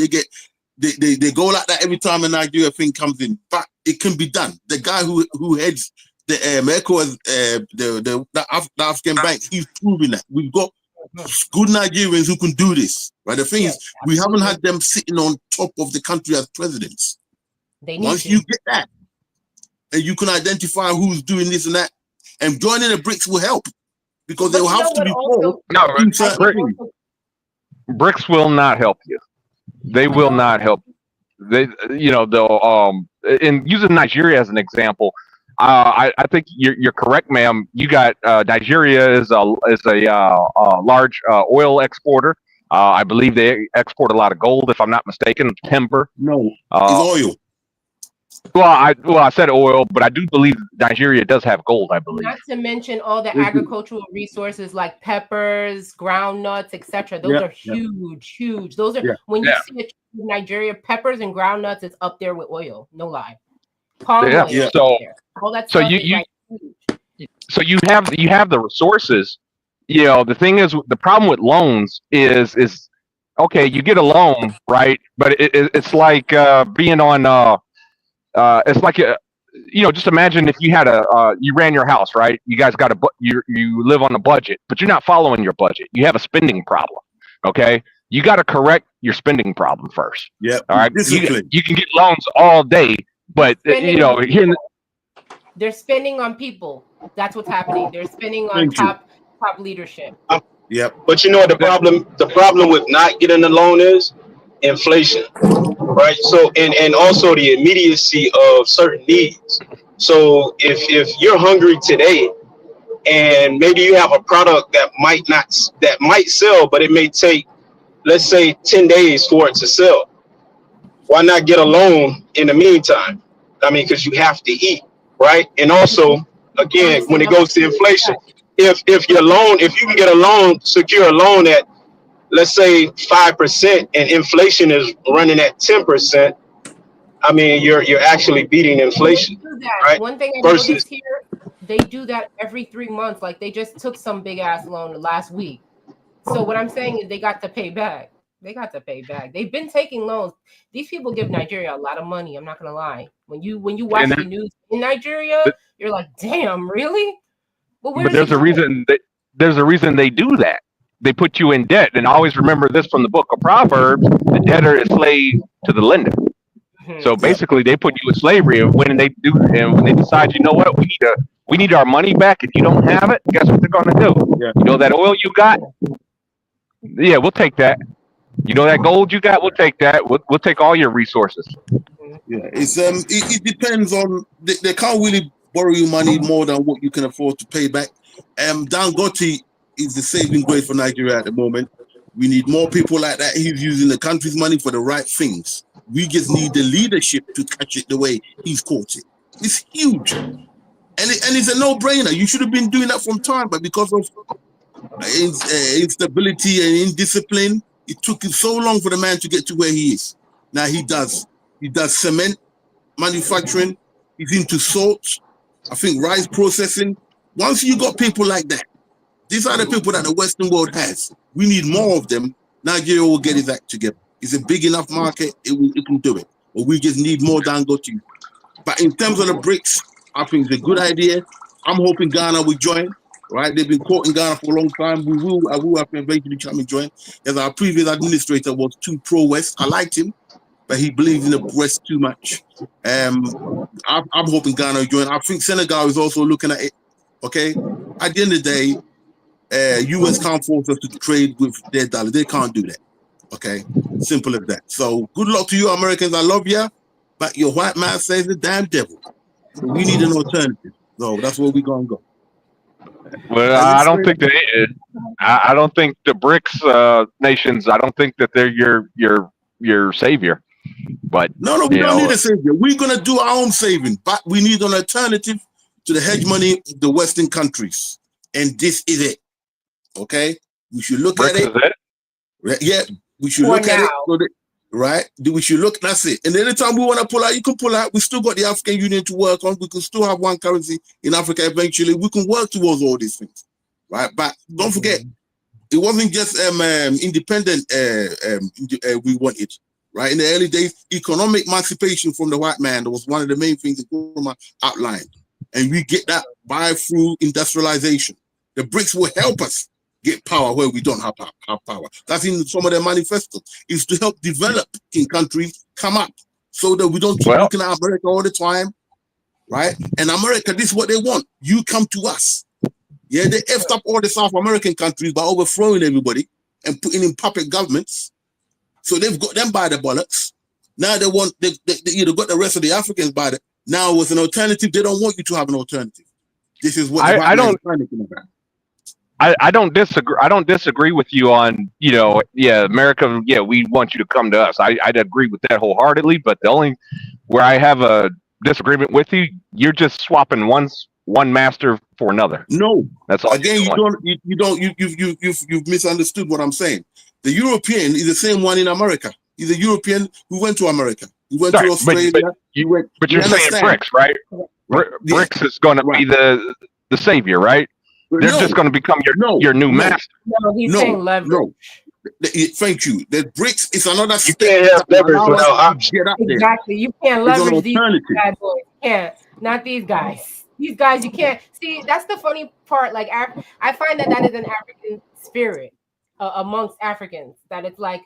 they go like that every time a Nigeria thing comes in. But it can be done. The guy who heads the ECOWAS, the African banks, he's proving that. We've got good Nigerians who can do this. Right? The thing is, we haven't had them sitting on top of the country as presidents. Once you get that, and you can identify who's doing this and that, and joining the BRICS will help because they will have to be told. BRICS will not help you. They will not help. They'll in using Nigeria as an example. I think you're correct, ma'am. You got Nigeria is a large oil exporter. I believe they export a lot of gold, if I'm not mistaken. Timber. No, it's oil. Well, I said oil, but I do believe Nigeria does have gold, I believe. Not to mention all the agricultural resources like peppers, groundnuts, etc. Those are huge. Those are when you see Nigeria, peppers and groundnuts is up there with oil. No lie. Palm oil. All that stuff so you have the resources. You know, the thing is, the problem with loans is okay, you get a loan, right? But it's like being on. It's like just imagine if you had you ran your house, right? You guys got you live on a budget, but you're not following your budget. You have a spending problem. Okay, you got to correct your spending problem first. Yeah. All right. You can get loans all day, but they're spending on people. That's what's happening. They're spending on top leadership. But you know what the problem with not getting a loan is? Inflation, right? So and also the immediacy of certain needs. So if you're hungry today and maybe you have a product that might sell, but it may take, let's say, 10 days for it to sell, why not get a loan in the meantime? I mean, because you have to eat, right? And also, again, when it goes to inflation, if you can get a loan, secure a loan at, let's say 5%, and inflation is running at 10%, I mean, you're actually beating inflation, right? One thing I noticed here, they do that every 3 months. Like they just took some big ass loan last week. So what I'm saying is they got to pay back. They've been taking loans. These people give Nigeria a lot of money. I'm not gonna lie. When you watch the news in Nigeria, you're like, damn, really? But there's a reason. There's a reason they do that. they put you in debt. And always remember this from the book of Proverbs: the debtor is slave to the lender. So basically, they put you in slavery, and when they decide, you know what, we need our money back, and you don't have it, guess what they're going to do? Yeah. You know that oil you got? Yeah, we'll take that. You know that gold you got? We'll take that. We'll take all your resources. Yeah, it depends on they can't really borrow you money more than what you can afford to pay back. Dangote is the saving grace for Nigeria at the moment. We need more people like that. He's using the country's money for the right things. We just need the leadership to catch it the way he's caught it. It's huge, and it's a no-brainer. You should have been doing that from time, but because of instability and indiscipline, it took him so long for the man to get to where he is. Now he does cement manufacturing. He's into salt. I think rice processing. Once you got people like that, these are the people that the Western world has. We need more of them. Nigeria will get his act together. It's a big enough market. It can do it. But we just need more Dangote. But in terms of the BRICS, I think it's a good idea. I'm hoping Ghana will join. Right? They've been caught in Ghana for a long time. I will have to eventually come and join. As our previous administrator was too pro-West. I liked him, but he believes in the West too much. I'm hoping Ghana will join. I think Senegal is also looking at it. Okay? At the end of the day, US can't force us to trade with their dollar. They can't do that. Okay? Simple as that. So good luck to you, Americans. I love you, but your white man says the damn devil. So we need an alternative. So that's where we're going to go. Well, I don't think I don't think the BRICS nations. I don't think that they're your savior. But no, we don't need a savior. We're gonna do our own saving, but we need an alternative to the hegemony of the Western countries, and this is it. Okay, we should look at it. Yeah, we should look at it. So right? We should look. That's it. And anytime we want to pull out, you can pull out. We still got the African Union to work on. We can still have one currency in Africa eventually. We can work towards all these things, right? But don't forget, it wasn't just independent we wanted, right? In the early days, economic emancipation from the white man was one of the main things that Nkrumah outlined, and we get that through industrialization. The BRICS will help us get power where we don't have power. That's in some of their manifestos, is to help developing countries come up so that we don't keep looking at America all the time, right? And America, this is what they want. You come to us. Yeah, they effed up all the South American countries by overthrowing everybody and putting in puppet governments. So they've got them by the bollocks. Now they want, they got the rest of the Africans by the, now with an alternative, they don't want you to have an alternative. This is what I don't. I don't disagree. I don't disagree with you on, America. Yeah, we want you to come to us. I'd agree with that wholeheartedly. But the only where I have a disagreement with you, you're just swapping one master for another. No, that's all. Again, you've misunderstood what I'm saying. The European is the same one in America. He's a European who went to America. He went to Australia. But you're saying BRICS, right? BRICS is going to be the savior, right? They're just going to become your new master. No, he's saying leverage. No. Thank you. The BRICS is another step. You can't have leverage without options. Exactly. You can't leverage these bad boys. You can't. Not these guys. These guys, you can't. See, that's the funny part. Like, I find that is an African spirit amongst Africans. That it's like,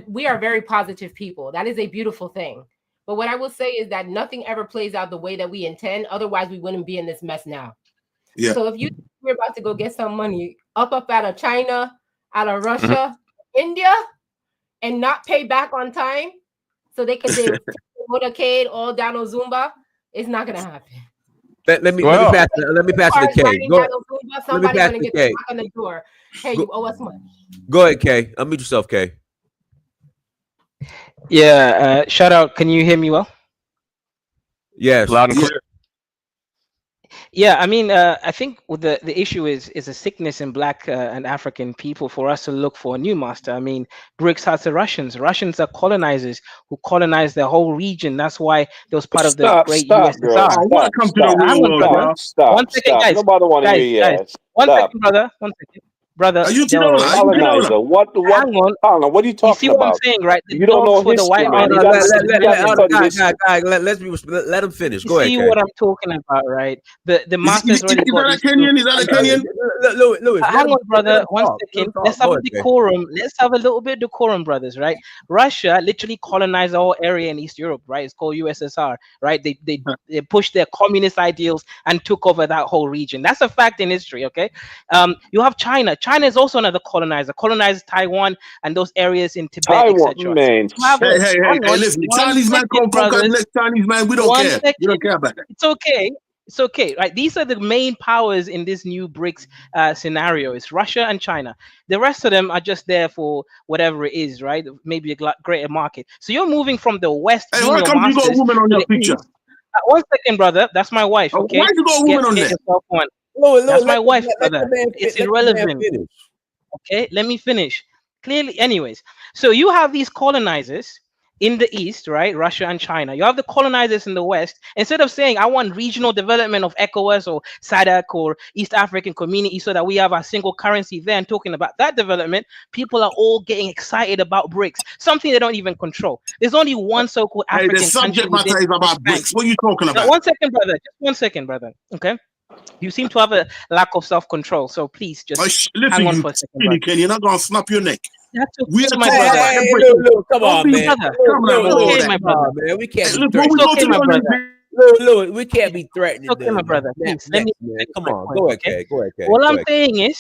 we are very positive people. That is a beautiful thing. But what I will say is that nothing ever plays out the way that we intend. Otherwise, we wouldn't be in this mess now. Yeah. So if we're about to go get some money up out of China, out of Russia, India, and not pay back on time, so they could do motorcade all down on Zumba, it's not gonna happen. Let me pass it to Kay. Somebody's gonna get the knock on the door. Hey, you owe us money. Go ahead, Kay. Unmute yourself, Kay. Yeah, shout out. Can you hear me well? Yes, loud and clear. Yeah, I mean, I think with the issue is a sickness in Black and African people for us to look for a new master. I mean, BRICS has the Russians. Russians are colonizers who colonized the whole region. That's why they was part of the great USSR. Stop. One second, guys. Nobody want to hear you. One second, brother. One second. brother. Are you Delroy, Are you Colonizer. What hang on. Colin, what are you You talking see what I'm about? saying, right? The You don't dogs know for the history, white man. man You are gotta for the German. study history. Let him finish. You Go ahead, see Kay. what I'm talking about, right? The master's already is got that a these Kenyan? Is that a Kenyan? Louis, hang on, brother. One let second. him talk. Let's have Go a ahead, Kay. decorum. Let's have a little bit of decorum, brothers, right? Russia literally colonized the whole area in East Europe, right? It's called USSR, right? They pushed their communist ideals and took over that whole region. That's a fact in history, okay? You have China. China is also another colonizer. Colonized Taiwan and those areas in Tibet, Taiwan, etc. man. Hey, listen, Chinese man come conquer the next Chinese man. We don't care. We don't care about that. It's okay. It's okay, right? These are the main powers in this new BRICS scenario. It's Russia and China. The rest of them are just there for whatever it is, right? Maybe a greater market. So you're moving from the West. Hey, why come you got a woman on your picture? One second, brother. That's my wife. Okay. Why you got a woman on there? That's my wife, brother. It's irrelevant. Okay, let me finish. Clearly, anyways. So you have these colonizers in the East, right? Russia and China. You have the colonizers in the West. Instead of saying, I want regional development of ECOWAS or SADC or East African community so that we have a single currency there and talking about that development, people are all getting excited about BRICS, something they don't even control. There's only one so-called African the subject matter is about BRICS. What are you talking about? Now, 1 second, brother. Just 1 second, brother. Okay. You seem to have a lack of self-control, so please just hang on for a second. You're not going to snap your neck. That's okay, we are my brother. Hey, come on, man. Okay, my brother. Man, we can't be threatened. Okay, my brother. Louis, we can't be threatened. Okay, my brother. Please, let me. Come on, go ahead, Kay. Go ahead, Kay. What I'm saying is,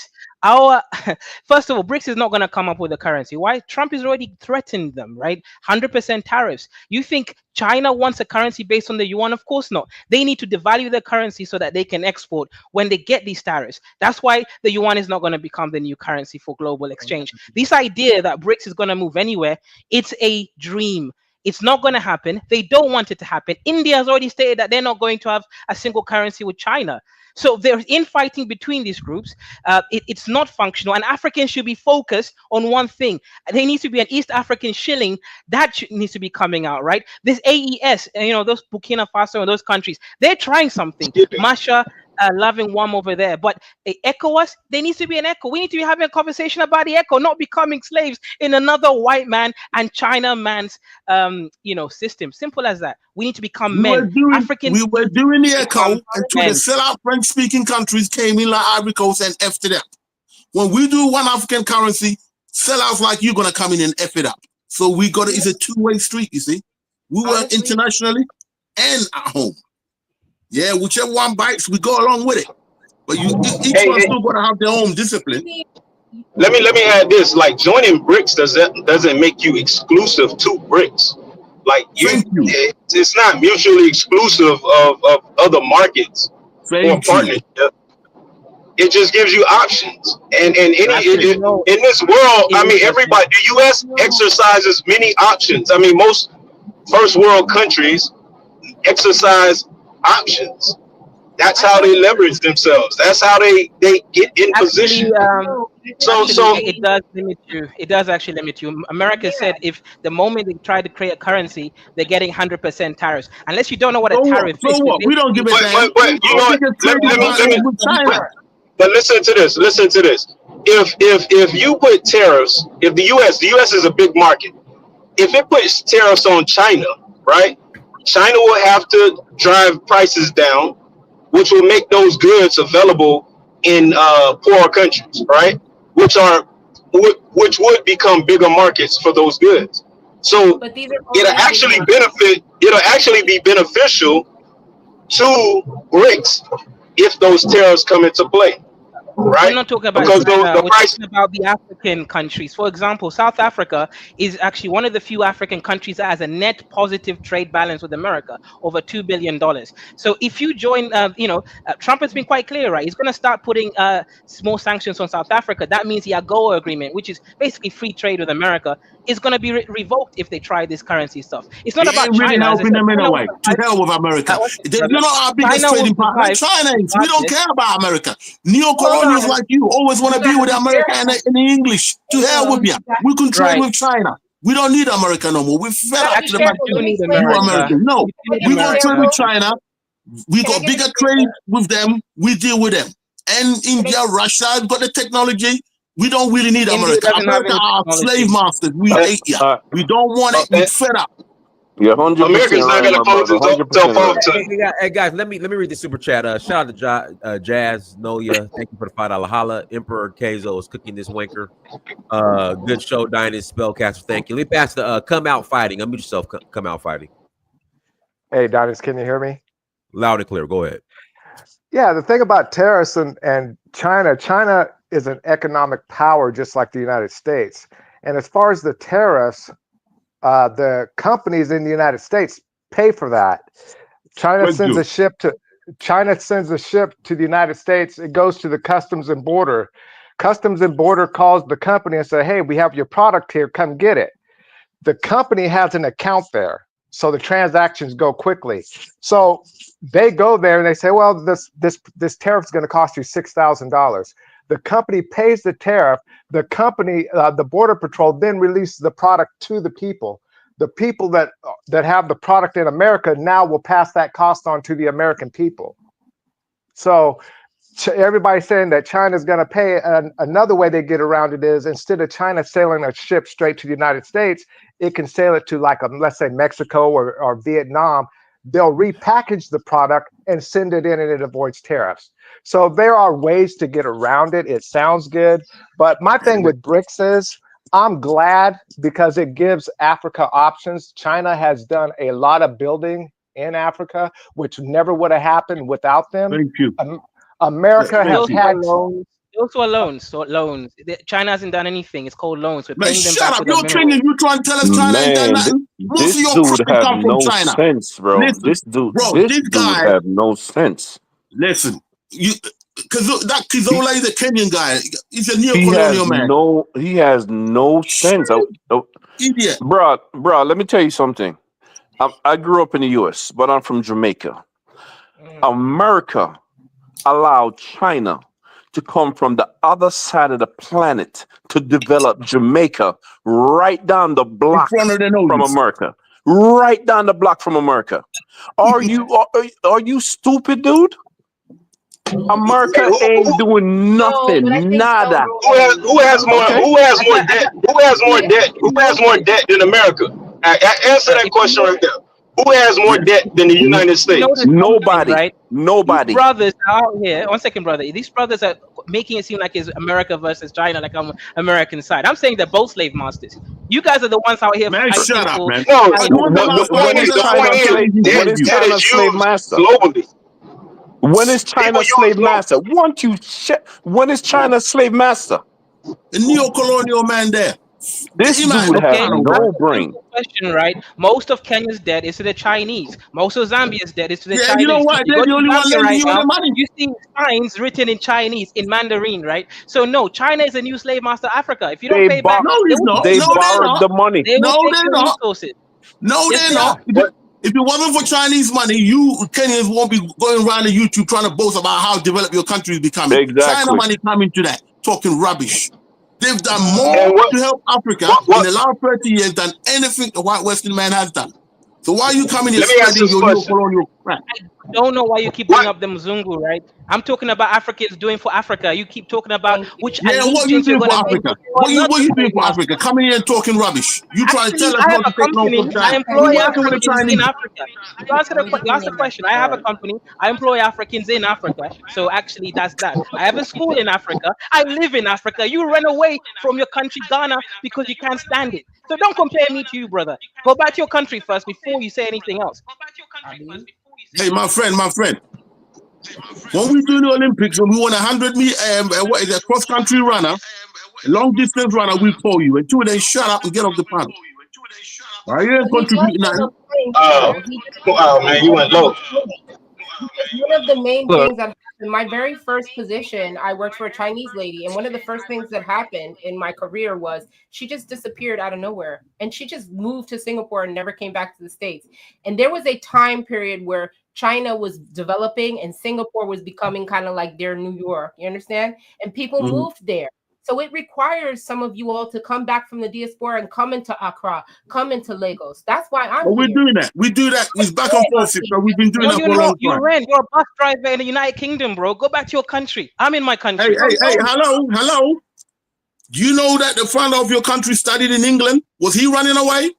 first of all, BRICS is not going to come up with a currency. Why? Trump has already threatened them, right? 100% tariffs. You think China wants a currency based on the yuan? Of course not. They need to devalue their currency so that they can export when they get these tariffs. That's why the yuan is not going to become the new currency for global exchange. This idea that BRICS is going to move anywhere, it's a dream. It's not going to happen. They don't want it to happen. India has already stated that they're not going to have a single currency with China. So there's infighting between these groups. It's not functional, and Africans should be focused on one thing. There needs to be an East African shilling that needs to be coming out, right? This AES, those Burkina Faso and those countries, they're trying something. Masha, loving one over there, but ECOWAS, there needs to be an ECO. We need to be having a conversation about the ECO, not becoming slaves in another white man and man's system. Simple as that. We need to become men. We were doing the ECO until the sellout French-speaking countries came in like Ivory Coast and effed it up. When we do one African currency, sellouts like you're gonna come in and F it up. So we got it's a two-way street, you see. We work internationally and at home. Yeah, whichever one bites, we go along with it. But each one's still gonna have their own discipline. Let me add this: like joining BRICS doesn't make you exclusive to BRICS. Like it's not mutually exclusive of other markets or partnerships. It just gives you options. And in this world, I mean, everybody, the U.S. exercises many options. I mean, most first world countries exercise options. That's how they leverage themselves. That's how they get in position. So it does limit you. It does actually limit you. America said if the moment they try to create a currency, they're getting 100% tariffs. Unless you don't know what a tariff is. So what? We don't give a damn. But you know what? But listen to this. If you put tariffs, if the U.S. is a big market. If it puts tariffs on China, right? China will have to drive prices down, which will make those goods available in poorer countries, right? Which would become bigger markets for those goods. So it'll actually be beneficial to BRICS if those tariffs come into play. Right? We're not talking about China, we're talking about the African countries. For example, South Africa is actually one of the few African countries that has a net positive trade balance with America, over $2 billion. So if you join, Trump has been quite clear, right? He's going to start putting small sanctions on South Africa. That means the AGOA agreement, which is basically free trade with America, is going to be revoked if they try this currency stuff. It's not about China. Really helping them anyway. To hell with America. They're not our biggest trading partner. China is. We don't care about America. Neo-colonials like you always want to be with America and the English. To hell with you. We can trade with China. We don't need America no more. We're fed up to the fact you American. No, we want to trade with China. We got bigger trade with them. We deal with them. And India, Russia got the technology. We don't really need India America. doesn't have America any are technology. slave masters. We hate you. We don't want it. We're fed up. You're 100% America's not right, going to my close brother. itself 100% off right. to. Hey guys, let me read the super chat. Shout out to Jazz Noya. Thank you for the $5 holla. Emperor Kazo is cooking this wanker. Good show, Dynast Spellcaster. Thank you. Let me pass the come out fighting. Unmute yourself. Come out fighting. Hey, Dynast, can you hear me? Loud and clear. Go ahead. Yeah, the thing about tariffs and China is an economic power just like the United States. And as far as the tariffs, the companies in the United States pay for that. China sends a ship to the United States. It goes to the Customs and Border. Customs and Border calls the company and say, "Hey, we have your product here. Come get it." The company has an account there, so the transactions go quickly. So they go there and they say, "Well, this tariff is going to cost you $6,000." The company pays the tariff. The company, the Border Patrol, then releases the product to the people. The people that have the product in America now will pass that cost on to the American people. So everybody's saying that China's going to pay. Another way they get around it is instead of China sailing a ship straight to the United States, it can sail it to let's say Mexico or Vietnam. They'll repackage the product and send it in, and it avoids tariffs. So there are ways to get around it. It sounds good. But my thing with BRICS is I'm glad because it gives Africa options. China has done a lot of building in Africa, which never would have happened without them. Thank you. America has had loans. Those were loans. So loans. China hasn't done anything. It's called loans. We're paying them shut back up. with You're Kenyan. You trying to tell us China ain't done nothing? Most of your Dude crime have come from no China. sense, bro. Listen, this dude guy have no sense. Listen, that Kizola is a Kenyan guy. He's a He neo-colonial man. He has no sense. Idiot. Bro, let me tell you something. I grew up in the U.S., but I'm from Jamaica. America allowed China to come from the other side of the planet to develop Jamaica right down the block from America. Right down the block from America. Are you stupid, dude? America ain't doing nothing. Nada. Who has more debt? Who has more debt than America? Answer that question right there. Who has more debt than the United States? Nobody. Right? Nobody. These brothers out here. 1 second, brother. These brothers are making it seem like it's America versus China, like I'm American side. I'm saying they're both slave masters. You guys are the ones out here fighting shut up, for. man. No, the point is China slave master globally. When is China slave master? When is China slave master? The neo-colonial man there. This dude has no brain. Question, right? Most of Kenya's debt is to the Chinese. Most of Zambia's debt is to the Chinese. You know what? They're the only one lending you the money. You see signs written in Chinese, in Mandarin, right? So no, China is a new slave master Africa. If you don't pay back, they borrowed the money. No, they're not. No, they're not. If it wasn't for Chinese money, you Kenyans won't be going around on YouTube trying to boast about how developed your country is becoming. Exactly. China money coming to that, talking rubbish. They've done more to help Africa in the last 30 years than anything the white Western man has done. So why are you coming here spreading your neo-colonial crap? I don't know why you keep bringing up the Mzungu, right? I'm talking about Africans doing for Africa. You keep talking about which what are you doing for Africa? What are you doing for Africa? Coming here and talking rubbish. You trying to tell us what to take notes from China. I employ You're working with the Africans Chinese. in Africa. You asked a question. I have a company. I employ Africans in Africa. So actually, that's that. I have a school in Africa. I live in Africa. You run away from your country, Ghana, because you can't stand it. So don't compare me to you, brother. Go back to your country first before you say anything else. Hey, my friend. When we do the Olympics, when we won 100 what is a cross-country runner, a long-distance runner, we call you. Until then, shut up and get off the panel. Why you ain't contributing nothing? Oh, man, you went low. One of the main things that in my very first position, I worked for a Chinese lady, and one of the first things that happened in my career was she just disappeared out of nowhere, and she just moved to Singapore and never came back to the States. And there was a time period where China was developing and Singapore was becoming kind of like their New York, you understand? And people moved there. So it requires some of you all to come back from the diaspora and come into Accra, come into Lagos. That's why I'm Well, we're doing that. We do that. It's back and forth. So we've been doing that for a long time. You're a bus driver in the United Kingdom, bro. Go back to your country. I'm in my country. Hey, hello. Do you know that the founder of your country studied in England? Was he running away?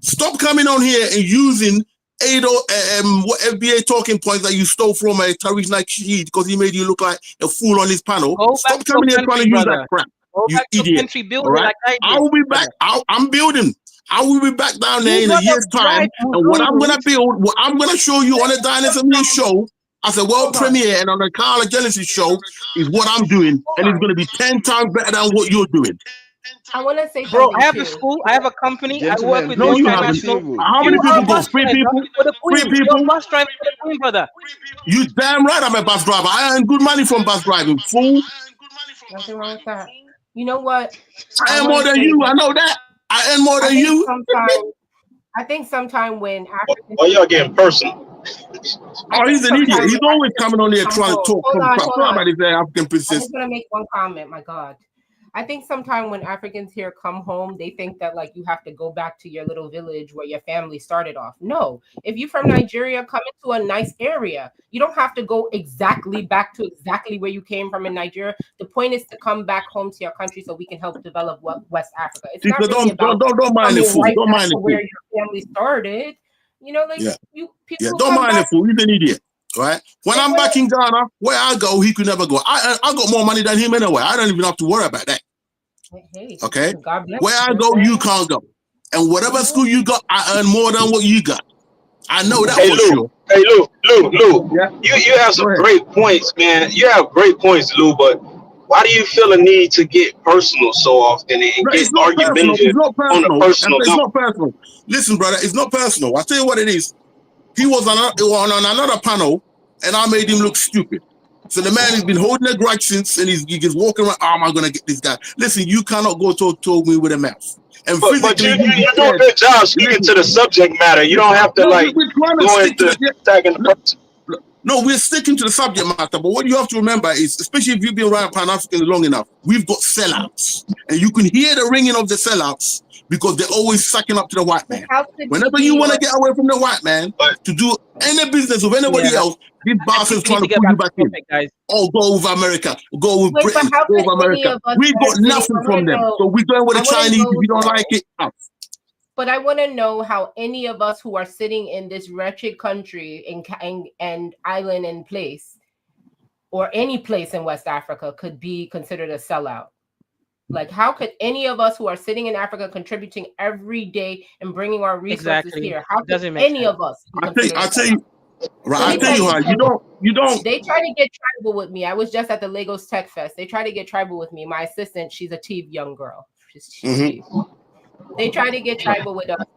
Stop coming on here and using FBA talking points that you stole from Tariq Nasheed because he made you look like a fool on his panel. Stop coming here trying to use that crap. You idiot. All right? I will be back. I'm building. I will be back down there in a year's time. And what I'm going to build, what I'm going to show you on a Dynasty News show as a world premiere and on a Carla Genesis show is what I'm doing. And it's going to be 10 times better than what you're doing. I want to say, bro, I have a school, I have a company, I work with multinational. How many people go? 3 people? 3 people? You're a bus driver for the Queen, brother. You damn right I'm a bus driver. I earn good money from bus driving, fool. Nothing wrong with that. You know what? I earn more than you. I know that. I earn more than you. I think sometime when Africans... Oh, y'all getting personal. Oh, he's an idiot. He's always coming on here trying to talk about his African princess. I'm just going to make one comment, my God. I think sometime when Africans here come home, they think that like you have to go back to your little village where your family started off. No, if you're from Nigeria, come into a nice area. You don't have to go exactly back to exactly where you came from in Nigeria. The point is to come back home to your country so we can help develop West Africa. It's not really about don't mind the fool. Don't mind the fool. Where your family started. You know, like people don't mind the fool. He's an idiot. Right? When I'm back in Ghana, where I go, he could never go. I got more money than him anyway. I don't even have to worry about that. Okay? Where I go, you can't go. And whatever school you got, I earn more than what you got. I know that for sure. Hey, Lou. Yeah. You have some great points, man. You have great points, Lou, but why do you feel a need to get personal so often and get argumentative on a personal It's not personal. Listen, brother, it's not personal. I'll tell you what it is. He was on another panel, and I made him look stupid. So the man has been holding a grudge since, and he's just walking around. How am I going to get this guy? Listen, you cannot go to me with a mouth. And but you do a good job speaking to the subject matter. You don't have to go into tagging the person. No, we're sticking to the subject matter. But what you have to remember is, especially if you've been around Pan-African long enough, we've got sellouts, and you can hear the ringing of the sellouts because they're always sucking up to the white man. Whenever you want to get away from the white man to do any business with anybody else, these bastards trying to pull you back in. Oh, go with America, go with Britain, go with America. We've got nothing from them. So we're going with the Chinese. If you don't like it, but I want to know how any of us who are sitting in this wretched country and island and place, or any place in West Africa, could be considered a sellout. Like, how could any of us who are sitting in Africa contributing every day and bringing our resources here? How could any of us? I tell you, how you don't. They try to get tribal with me. I was just at the Lagos Tech Fest. They try to get tribal with me. My assistant, she's a TEEV young girl. She's They try to get tribal with us.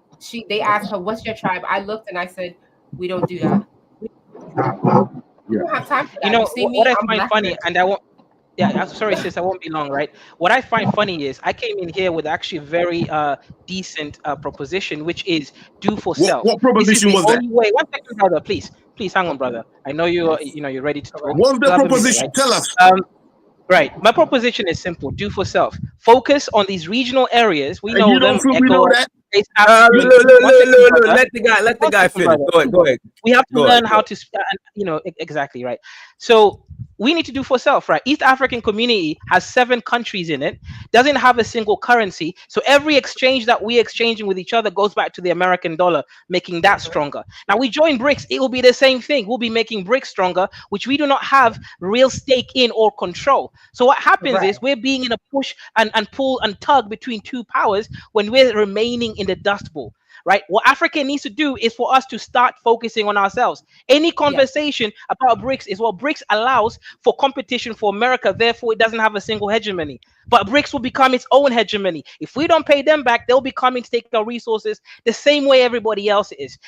They asked her, "What's your tribe?" I looked and I said, "We don't do that. We don't have time for that." You know what I find funny, and I won't. Yeah, I'm sorry, sis. I won't be long, right? What I find funny is I came in here with actually a very decent proposition, which is do for self. What proposition was that? Wait, 1 second, brother, please hang on, brother. I know you're ready to talk. What's the proposition? Right? Tell us. Right. My proposition is simple. Do for self. Focus on these regional areas. We know them. Let the guy finish. Go ahead. We have to learn how to, exactly right. So we need to do for self, right? East African community has 7 countries in it, doesn't have a single currency. So every exchange that we're exchanging with each other goes back to the American dollar, making that stronger. Now we join BRICS, it will be the same thing. We'll be making BRICS stronger, which we do not have real stake in or control. So what happens is we're being in a push and pull and tug between 2 powers when we're remaining in the Dust Bowl. Right? What Africa needs to do is for us to start focusing on ourselves. Any conversation about BRICS is what BRICS allows for competition for America. Therefore, it doesn't have a single hegemony. But BRICS will become its own hegemony. If we don't pay them back, they'll be coming to take our resources the same way everybody else is.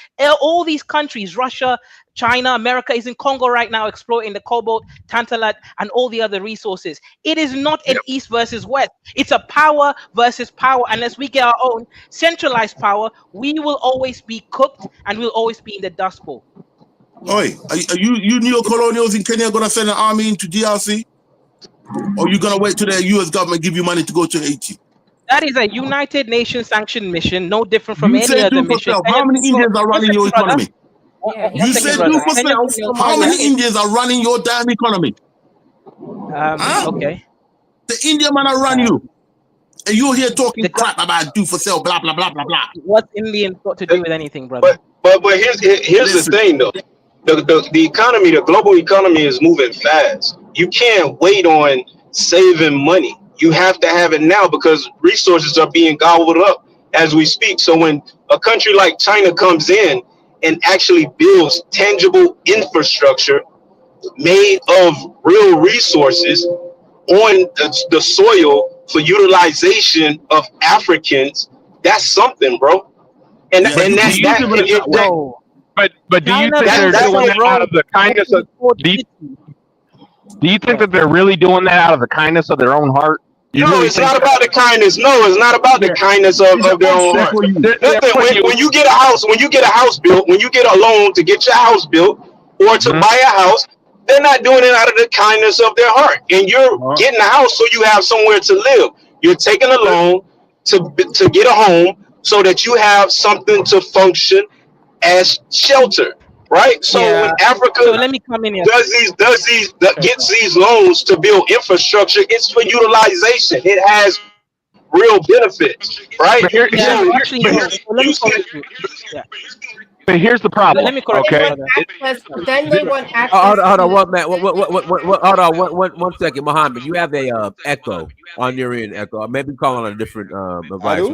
All these countries, Russia, China, America is in Congo right now exploiting the cobalt, tantalite, and all the other resources. It is not an East versus West. It's a power versus power. Unless we get our own centralized power, we will always be cooked and we'll always be in the Dust Bowl. Oi, are you neo-colonials in Kenya going to send an army into DRC? Or are you going to wait till the U.S. government give you money to go to Haiti? That is a United Nations sanctioned mission, no different from any other mission. How many Indians are running your economy? You said do for self. How many Indians are running your damn economy? Okay. The Indian man will run you. And you're here talking crap about do for sale, blah, blah, blah, blah, blah. What's Indians got to do with anything, brother? But here's the thing, though. The economy, the global economy is moving fast. You can't wait on saving money. You have to have it now because resources are being gobbled up as we speak. So when a country like China comes in and actually builds tangible infrastructure made of real resources on the soil for utilization of Africans, that's something, bro. And But do you think they're doing that out of the kindness of? Do you think that they're really doing that out of the kindness of their own heart? No, it's not about the kindness. No, it's not about the kindness of their own heart. When you get a house, built, when you get a loan to get your house built or to buy a house, they're not doing it out of the kindness of their heart. And you're getting a house so you have somewhere to live. You're taking a loan to get a home so that you have something to function as shelter. Right, so when Africa gets these loans to build infrastructure, it's for utilization. It has real benefits, right? But here's the problem. Then they want access. Hold on, hold on, one second, Muhammad. You have a echo on your end. Echo. Maybe calling on a different device.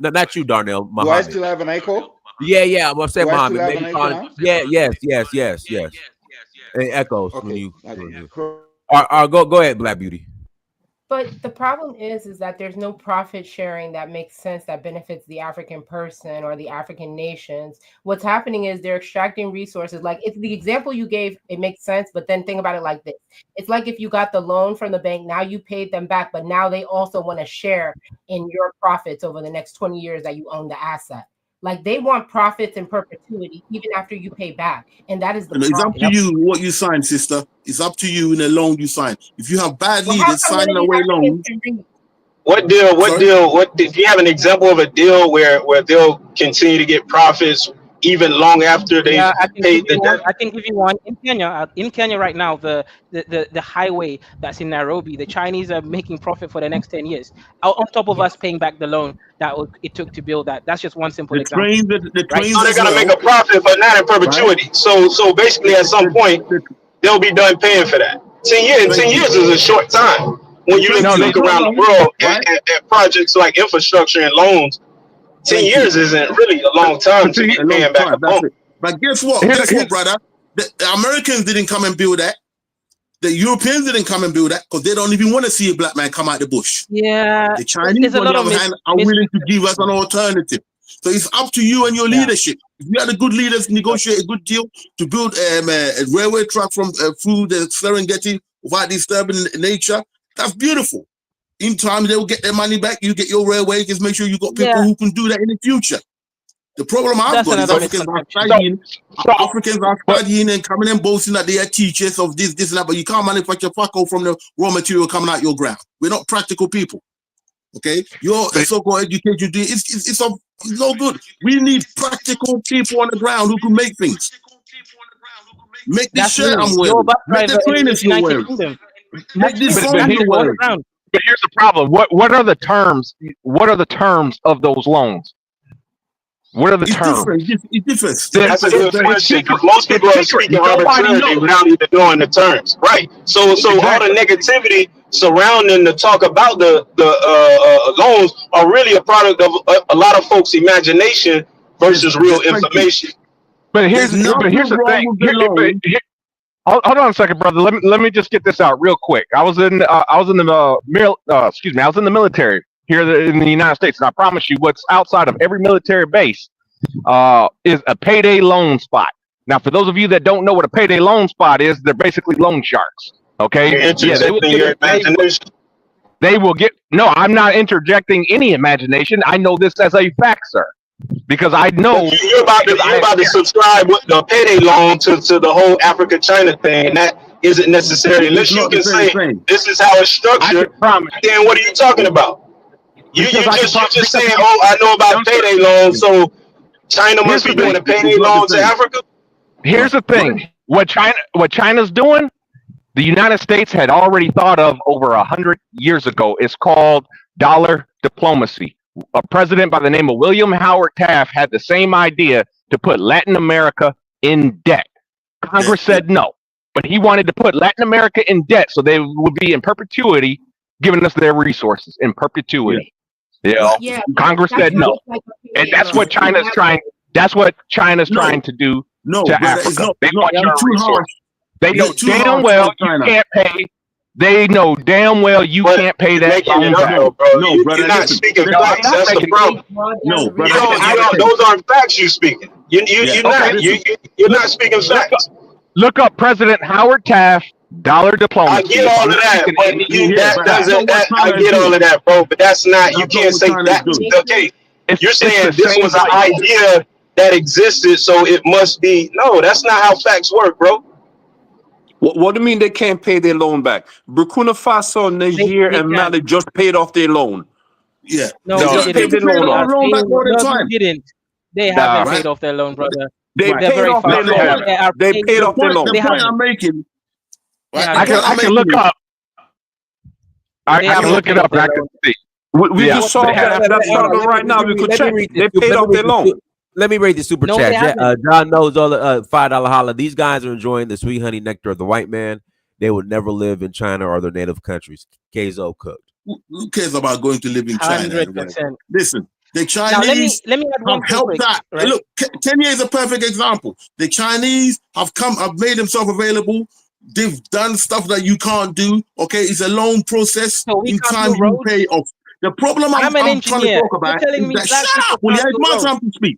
No, not you, Darnell. Muhammad. Do I still have an echo? Yeah. I'm gonna say Muhammad. Maybe calling. Yes. It echoes when you. Go ahead, Black Beauty. But the problem is that there's no profit sharing that makes sense, that benefits the African person or the African nations. What's happening is they're extracting resources. Like, it's the example you gave, it makes sense, but then think about it like this. It's like if you got the loan from the bank, now you paid them back, but now they also want to share in your profits over the next 20 years that you own the asset. Like, they want profits in perpetuity even after you pay back, and that is the problem. It's up to you what you sign, sister. It's up to you in the loan you sign. If you have bad leaders signing away loans. What deal? Do you have an example of a deal where they'll continue to get profits even long after they paid the debt? I can give you one in Kenya. In Kenya right now, the highway that's in Nairobi, the Chinese are making profit for the next 10 years. On top of us paying back the loan that it took to build that. That's just one simple example. So they're gonna make a profit, but not in perpetuity. Right. So basically, at some point, they'll be done paying for that. 10 years is a short time. When you look around the world at projects like infrastructure and loans, 10 years isn't really a long time to be paying back a loan. But guess what? Brother? The Americans didn't come and build that. The Europeans didn't come and build that because they don't even want to see a black man come out the bush. Yeah. The Chinese, on the other hand, are willing to give us an alternative. So it's up to you and your leadership. If you had a good leaders negotiate a good deal to build a railway track from through the Serengeti without disturbing nature, that's beautiful. In time, they will get their money back. You get your railway. Just make sure you got people who can do that in the future. The problem I've got is Africans are studying and coming and boasting that they are teachers of this and that, but you can't manufacture fuck-all from the raw material coming out your ground. We're not practical people. Okay? Your so-called education, it's no good. We need practical people on the ground who can make things. Make this shirt I'm wearing. Make the trainers you're wearing. Make this song you're wearing. But here's the problem. What are the terms? What are the terms of those loans? What are the terms? It differs. That's a good question. Most people are speaking arbitrarily without even knowing the terms, right? So all the negativity surrounding the talk about the loans are really a product of a lot of folks' imagination versus real information. But here's the thing. Hold on a second, brother. Let me just get this out real quick. I was in the military here in the United States, and I promise you, what's outside of every military base is a payday loan spot. Now, for those of you that don't know what a payday loan spot is, they're basically loan sharks. Okay? They will get. No, I'm not interjecting any imagination. I know this as a fact, sir. Because I know you're about to subscribe with the payday loan to the whole Africa-China thing, and that isn't necessary unless you can say this is how it's structured. Then what are you talking about? You just saying, oh, I know about payday loans, so China must be doing a payday loan to Africa. Here's the thing: what China's doing, the United States had already thought of over 100 years ago. It's called dollar diplomacy. A president by the name of William Howard Taft had the same idea to put Latin America in debt. Congress said no, but he wanted to put Latin America in debt so they would be in perpetuity, giving us their resources in perpetuity. Yeah, Congress said no, and that's what China's trying. That's what China's trying to do to Africa. They want your resources. They know damn well you can't pay. They know damn well you can't pay that loan back. No, brother, you're not speaking facts. That's the problem. No, brother. Those aren't facts you're speaking. You're not speaking facts. Look up President Howard Taft, dollar diplomacy. I get all of that, but I get all of that, bro. But that's not. You can't say that's the case. You're saying this was an idea that existed, so it must be. No, that's not how facts work, bro. What do you mean they can't pay their loan back? Burkina Faso, Niger, and Mali just paid off their loan. Yeah. No, they just paid their loan back all the time. They haven't paid off their loan, brother. They paid off their loan. They paid off their loan. The point I'm making. I can look up. I can look it up. And I can see. We just saw that. That's right now. We could check. They paid off their loan. Let me read the super chat. John knows all the $5 holla. These guys are enjoying the sweet honey nectar of the white man. They would never live in China or their native countries. Keizo cooked. Who cares about going to live in China? 100%. Listen, the Chinese let me add one have helped that. Right? Look, Kenya is a perfect example. The Chinese have made themselves available. They've done stuff that you can't do. Okay, it's a long process. So in time you pay off. The problem I'm trying to talk about is that shut up. Will you have my time to speak?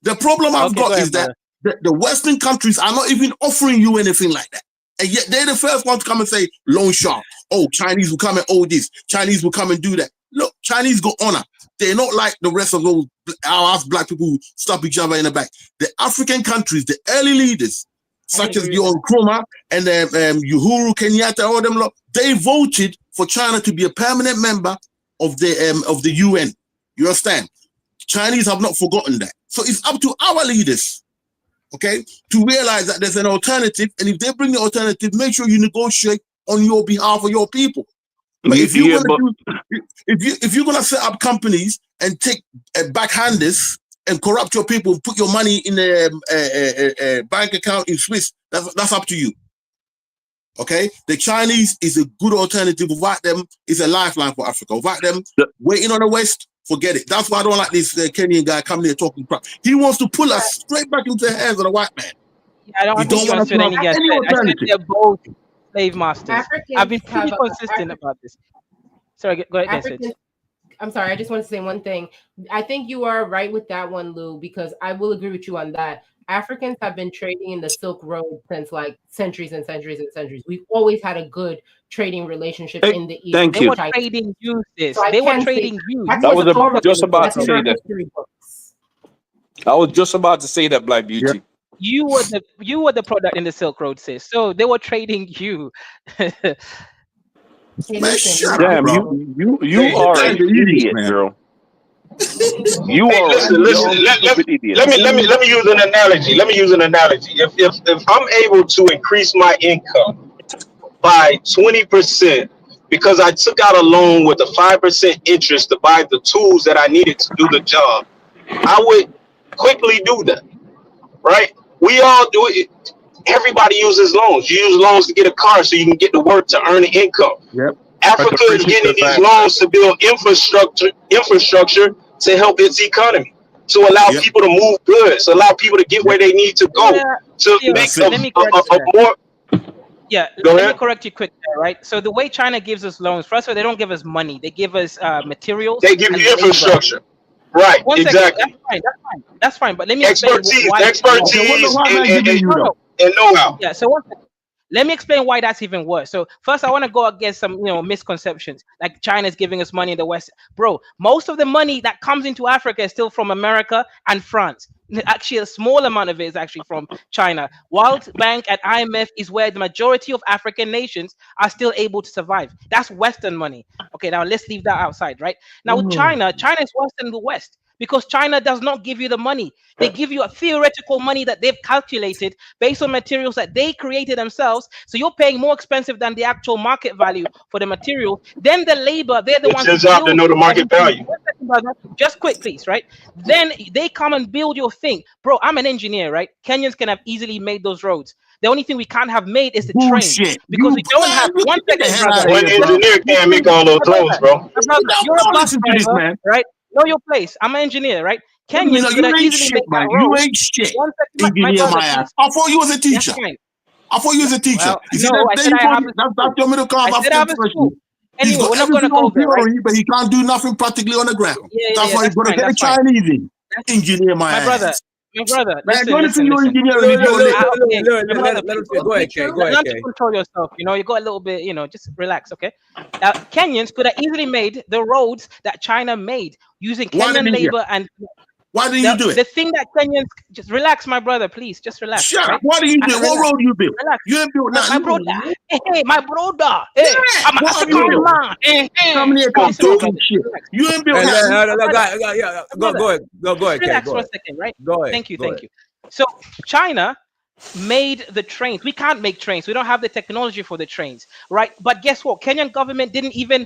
The problem I've got is that the Western countries are not even offering you anything like that. And yet they're the first ones to come and say, loan shark. Oh, Chinese will come and owe this. Chinese will come and do that. Look, Chinese got honor. They're not like the rest of those our black people who stab each other in the back. The African countries, the early leaders, such as John Nkrumah and Uhuru Kenyatta, all them lot, they voted for China to be a permanent member of the UN. You understand? Chinese have not forgotten that. So it's up to our leaders, okay, to realize that there's an alternative, and if they bring the alternative, make sure you negotiate on your behalf of your people. But if you're gonna set up companies and take backhanders and corrupt your people and put your money in a bank account in Swiss, that's up to you. Okay, the Chinese is a good alternative. Without them, is a lifeline for Africa. Without them, waiting on the West, forget it. That's why I don't like this Kenyan guy coming here talking crap. He wants to pull us straight back into the hands of the white man. I don't want to any guess. I said they're both slave masters. I've been pretty consistent about this. Sorry, go ahead. I'm sorry, I just want to say one thing. I think you are right with that one, Lou, because I will agree with you on that. Africans have been trading in the Silk Road since like centuries and centuries and centuries. We've always had a good trading relationship in the East. They were trading you, sis. They were trading you. I was just about to say that. I was just about to say that, Black Beauty. You were the product in the Silk Road, sis. So they were trading you. Damn, you are an idiot, girl. You are. Listen. Let me use an analogy. If I'm able to increase my income by 20% because I took out a loan with a 5% interest to buy the tools that I needed to do the job, I would quickly do that. Right? We all do it. Everybody uses loans. You use loans to get a car so you can get to work to earn an income. Yep. Africa is getting these loans to build infrastructure to help its economy, to allow people to move goods, allow people to get where they need to go, to make a more. Yeah, let me correct you quick there, right? So the way China gives us loans, first of all, they don't give us money. They give us materials. They give you infrastructure. Right, exactly. That's fine. But let me expertise and know-how. Yeah, so let me explain why that's even worse. So first, I want to go against some, misconceptions. Like China's giving us money in the West. Bro, most of the money that comes into Africa is still from America and France. Actually, a small amount of it is actually from China. World Bank and IMF is where the majority of African nations are still able to survive. That's Western money. Okay, now let's leave that outside, right? Now with China is worse than the West because China does not give you the money. They give you a theoretical money that they've calculated based on materials that they created themselves. So you're paying more expensive than the actual market value for the material. Then the labor, they're the It's ones who your job to build know the market everything. value. 1 second, brother. Just quick, please, right? Then they come and build your thing. Bro, I'm an engineer, right? Kenyans can have easily made those roads. The only thing we can't have made is the train, because we don't have. 1 second, brother. One engineer can't make all those roads, bro. You're a bus driver, right? Know your place. I'm an engineer, right? Kenyans could have easily made that road. You ain't shit. 1 second, my Engineer brother, my ass. please. I thought you was a teacher. I thought you was a teacher. Well, You see, no, I said I have a that's your middle class I said I have a school. Anyway, we're not gonna go there, right? But he can't do nothing practically on the ground. Yeah, That's why he's gonna get a Chinese in. Engineer my ass. My brother, Man, listen. Let him go ahead, Kay. Go ahead, Kay. Control yourself. You got a little bit. Just relax, okay? Kenyans could have easily made the roads that China made using Kenyan labor and. Why didn't you do it? The thing that Kenyans, just relax, my brother, please, just relax. Shut up. What do you do? What road you build? Relax. You ain't built nothing. My brother. Hey, my brother. Hey, I'm a common man. Come here, come talking shit. You ain't built nothing. Go ahead, Kay. Relax for a second, right? Go ahead. Thank you. So China made the trains. We can't make trains. We don't have the technology for the trains, right? But guess what? Kenyan government didn't even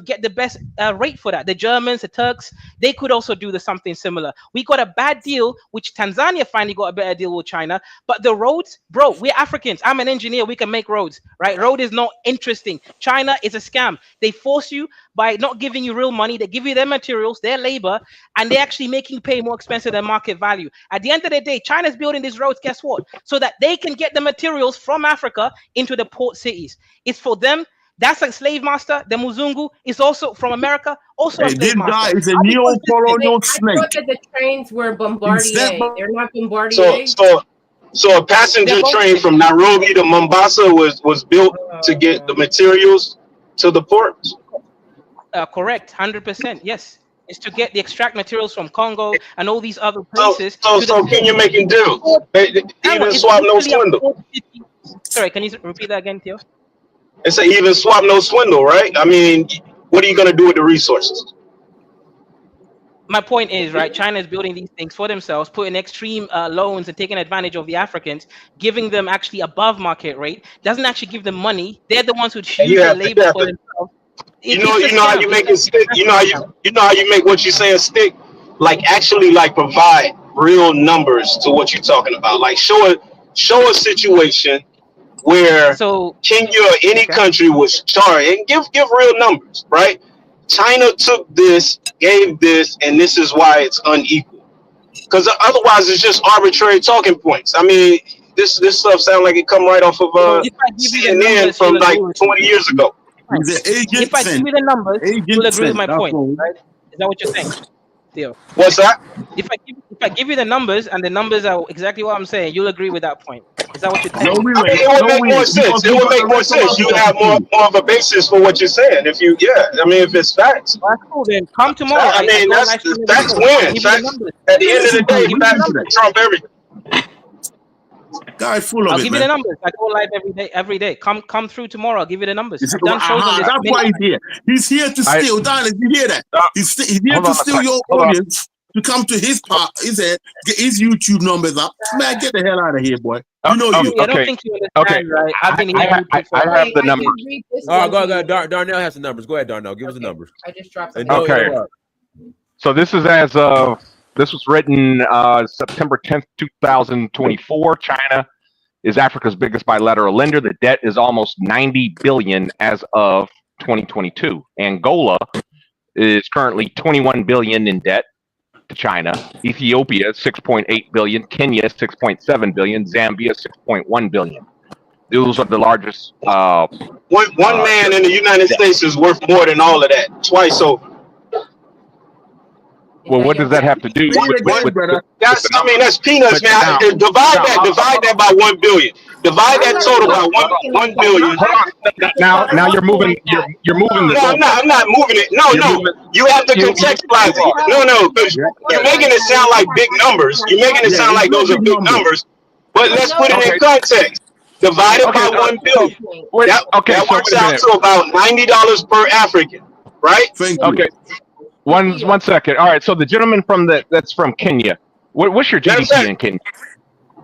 get the best rate for that. The Germans, the Turks, they could also do something similar. We got a bad deal, which Tanzania finally got a better deal with China. But the roads, bro, we're Africans. I'm an engineer. We can make roads, right? Road is not interesting. China is a scam. They force you by not giving you real money. They give you their materials, their labor, and they're actually making you pay more expensive than market value. At the end of the day, China's building these roads, guess what? So that they can get the materials from Africa into the port cities. It's for them. That's a slave master. The Muzungu is also from America, also a slave master. This guy is a neo-colonial snake. I thought that the trains were Bombardier. They're not Bombardier. So a passenger train from Nairobi to Mombasa was built to get the materials to the ports. Correct, 100%. Yes, it's to get the extract materials from Congo and all these other places. So can you making deals? Even swap no swindle. Sorry, can you repeat that again, Theo? It's an even swap no swindle, right? I mean, what are you going to do with the resources? My point is, right, China is building these things for themselves, putting extreme loans and taking advantage of the Africans, giving them actually above market rate, doesn't actually give them money. They're the ones who choose the labor for themselves. You know how you make it stick. You know how you make what you're saying stick. Like actually, like provide real numbers to what you're talking about. Like show a situation where Kenya or any country was charged, and give real numbers, right? China took this, gave this, and this is why it's unequal. Because otherwise, it's just arbitrary talking points. I mean, this stuff sounds like it come right off of CNN from like 20 years ago. If I give you the numbers, you'll agree with my point, right? Is that what you're saying, Theo? What's that? If I give you the numbers, and the numbers are exactly what I'm saying, you'll agree with that point. Is that what you're saying? It would make more sense. It would make more sense. You would have more of a basis for what you're saying. If it's facts. Well, that's cool. Then come tomorrow. I mean, that's win. At the end of the day, facts trump everything. Guy full of I'll it, give you the numbers. I go live every day. Come through tomorrow. I'll give you the numbers. That's why he's here. He's here to steal. Darling, you hear that? He's here to steal your audience, to come to his part, get his YouTube numbers up. Man, get the hell out of here, boy. You know you. I don't think you understand, right? I've been here. I have the numbers. All right, go ahead. Darnell has the numbers. Go ahead, Darnell. Give us the numbers. I just dropped them. Okay. So this is this was written September 10th, 2024. China is Africa's biggest bilateral lender. The debt is almost 90 billion as of 2022. Angola is currently 21 billion in debt to China. Ethiopia 6.8 billion. Kenya 6.7 billion. Zambia 6.1 billion. Those are the largest. One man in the United States is worth more than all of that, twice over. Well, what does that have to do with that's peanuts, man. Divide that by 1 billion. Divide that total by 1 billion. Now you're moving. You're moving the. No, I'm not moving it. No. You have to contextualize it. No, because you're making it sound like big numbers. You're making it sound like those are big numbers. But let's put it in context. Divided by 1 billion. That works out to about $90 per African, right? Thank you. Okay. One second. All right. So the gentleman that's from Kenya. What's your GDP in Kenya?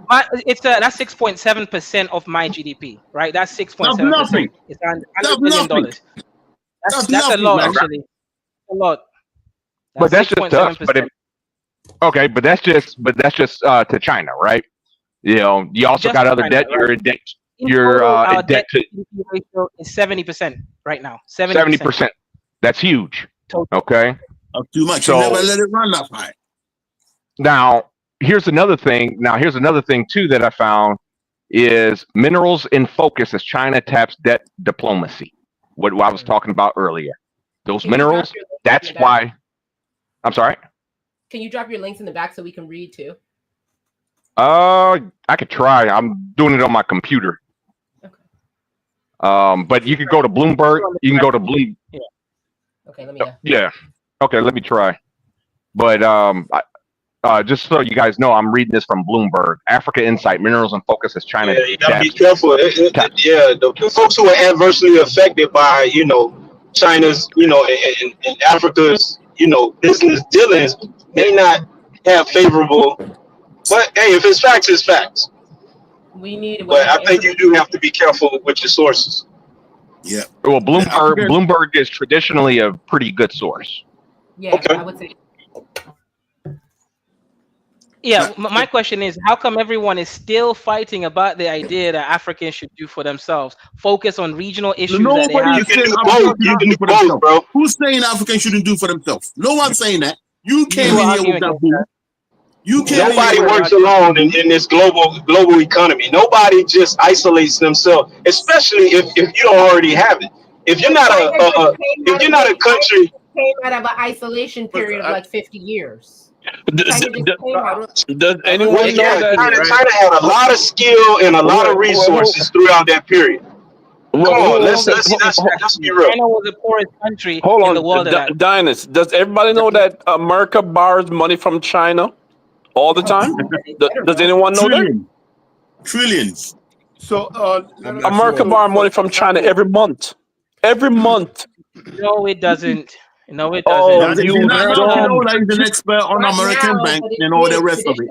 That's 6.7% of my GDP, right? That's 6.7%. It's $100 billion. That's a lot, actually. A lot. But that's just us. Okay, but that's just to China, right? You know, you also Just got other China, debt. right? You're in debt. Our In debt to GDP ratio is 70% right now. 70%. That's huge. Okay. Too much. So, you never let it run that high. Now, here's another thing. Here's another thing too that I found is minerals in focus as China taps debt diplomacy. What I was talking about earlier. Those minerals. That's why. I'm sorry. Can you drop your links in the back so we can read too? I could try. I'm doing it on my computer. Okay. But you could go to Bloomberg. You can go to Bloomberg. Yeah. Okay, let me. Yeah. Okay, let me try. But just so you guys know, I'm reading this from Bloomberg. Africa Insight: Minerals in Focus as China. Yeah, you gotta be careful. The folks who are adversely affected by China's and Africa's business dealings may not have favorable. But hey, if it's facts, it's facts. We need. But I think you do have to be careful with your sources. Yeah. Well, Bloomberg is traditionally a pretty good source. Yeah, okay. I would say. Yeah, my question is, how come everyone is still fighting about the idea that Africans should do for themselves? Focus on regional issues that they have. You can do both. You can do both, bro. Who's saying Africans shouldn't do for themselves? No one's saying that. You came in here with that boom. Nobody works alone in this global economy. Nobody just isolates themselves, especially if you don't already have it. If you're not a country, came out of an isolation period of like 50 years. Does anyone know that China had a lot of skill and a lot of resources throughout that period? Come on, let's be real. China was the poorest country in the world. Dinas, does everybody know that America borrows money from China all the time? Does anyone know that? Trillions. So America borrows money from China every month. Every month. No, it doesn't. No, it Oh, doesn't. You know that he's an expert on American bank and all the rest of it.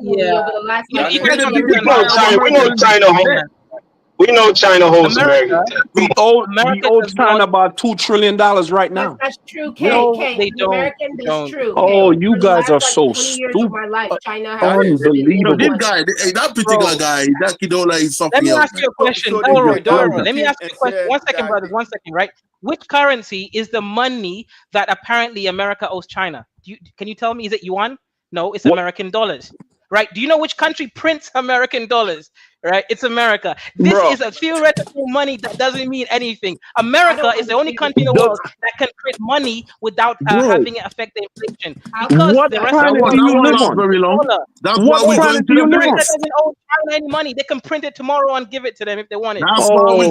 We know China holds America. We owe China about $2 trillion right now. That's true, No, Kay. they don't. American, that's true. Oh, you guys are so 20 years of my life, China has unbelievable. This guy, that particular guy, that Kidola is something else. Let me else. ask you a question. Let me ask you a question. 1 second, brothers. 1 second, right? Which currency is the money that apparently America owes China? Can you tell me? Is it yuan? No, it's American dollars. Right? Do you know which country prints American dollars? Right? It's America. This is a theoretical money that doesn't mean anything. America is the only country in the world that can print money without having it affect the inflation. Because the rest of the world That's why we're going to the America doesn't owe China any money. They can print it tomorrow and give it to them if they want it. Oh my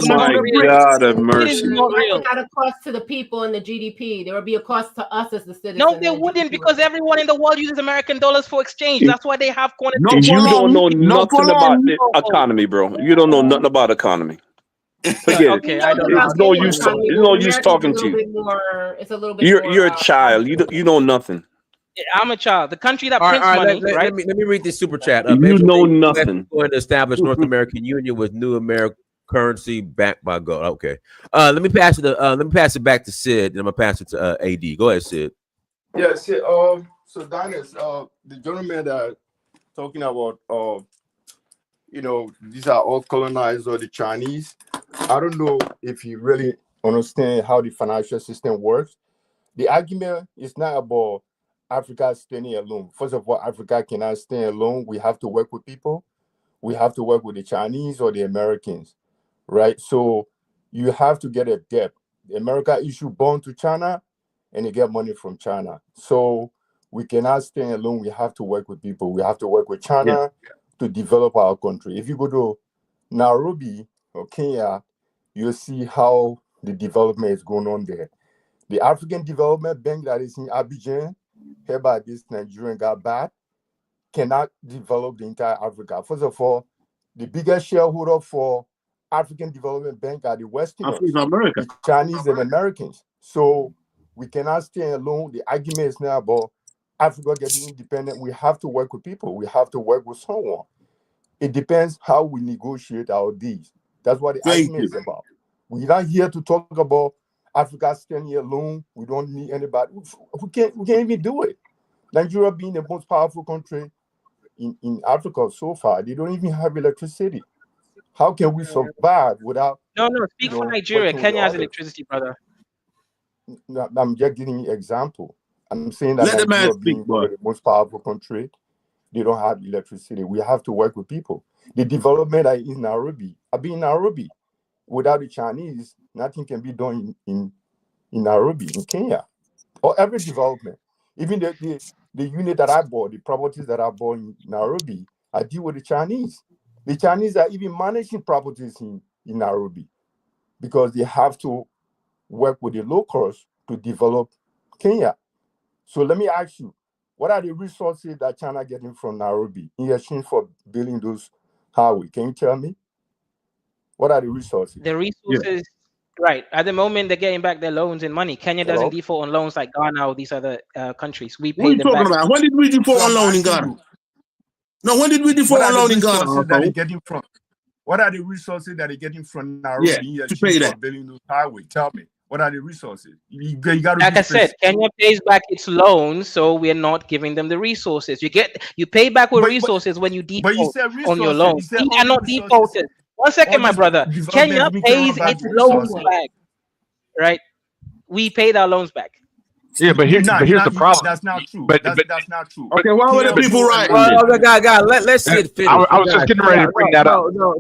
God of mercy. It is not real. Not a cost to the people and the GDP. There would be a cost to us as the citizens. No, there wouldn't, because everyone in the world uses American dollars for exchange. That's why they have quantity. You don't know nothing about the economy, bro. You don't know nothing about economy. Forget it. It's no use. It's no use talking to you. It's a little bit. You're a child. You know nothing. I'm a child. The country that prints money, right? Let me read this super chat. You know nothing. Going to establish North American Union with new American currency backed by gold. Okay. Let me pass it back to Sid, and I'm gonna pass it to AD. Go ahead, Sid. Yeah, Sid. So Dennis, the gentleman that talking about these are all colonized or the Chinese. I don't know if you really understand how the financial system works. The argument is not about Africa standing alone. First of all, Africa cannot stand alone. We have to work with people. We have to work with the Chinese or the Americans, right? So you have to get a debt. America issue bond to China, and they get money from China. So we cannot stand alone. We have to work with people. We have to work with China to develop our country. If you go to Nairobi or Kenya, you'll see how the development is going on there. The African Development Bank that is in Abidjan, hereby this Nigerian got bad, cannot develop the entire Africa. First of all, the biggest shareholder for African Development Bank are the Westerners, the Chinese and Americans. So We cannot stay alone. The argument is now about Africa getting independent. We have to work with people. We have to work with someone. It depends how we negotiate our deals. That's what the argument is about. We're not here to talk about Africa standing alone. We don't need anybody. We can't even do it. Nigeria being the most powerful country in Africa so far, they don't even have electricity. How can we survive without? No, speak for Nigeria. Kenya has electricity, brother. No, I'm just giving you an example. I'm saying that Nigeria being one of the most powerful country, they don't have electricity. We have to work with people. The development in Nairobi, I've been in Nairobi. Without the Chinese, nothing can be done in Nairobi, in Kenya. Or every development. Even the unit that I bought, the properties that I bought in Nairobi, I deal with the Chinese. The Chinese are even managing properties in Nairobi because they have to work with the locals to develop Kenya. So let me ask you, what are the resources that China getting from Nairobi in exchange for building those highways? Can you tell me? What are the resources? The resources, right. At the moment, they're getting back their loans and money. Kenya doesn't default on loans like Ghana or these other countries. We pay them back. What are you talking about? When did we default on loan in Ghana? No, when did we default on loan in Ghana? What are the resources that they're getting from Nairobi in exchange for building those highways? Tell me. What are the resources? You got to like I said, Kenya pays back its loans, so we're not giving them the resources. You pay back with resources when you default on your loans. We are not defaulters. 1 second, my brother. Kenya pays its loans back, right? We paid our loans back. Yeah, but here's the problem. That's not true. But that's not true. Okay, why were the people right? Well, guy, let's see it finish. I was just getting ready to bring that up. No.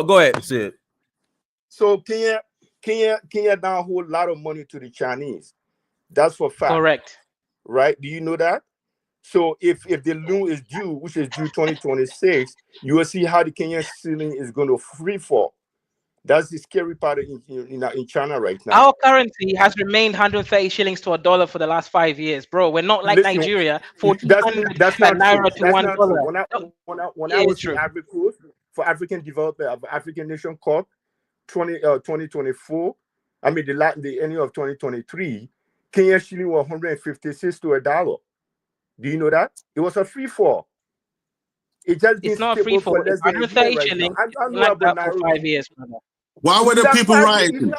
Go ahead, Sid. So Kenya now hold a lot of money to the Chinese. That's for fact. Correct. Right? Do you know that? So if the loan is due, which is due 2026, you will see how the Kenyan ceiling is going to free fall. That's the scary part in China right now. Our currency has remained 130 shillings to $1 for the last 5 years, bro. We're not like Nigeria, 1,400 naira to $1. When I was in Ivory Coast for African Development of African Nation Corp, 2024, I mean the ending of 2023, Kenyan shilling was 156 to $1. Do you know that? It was a free fall. It's not a free fall. It's 130 shillings. Like that for 5 years, brother. Why were the people rioting?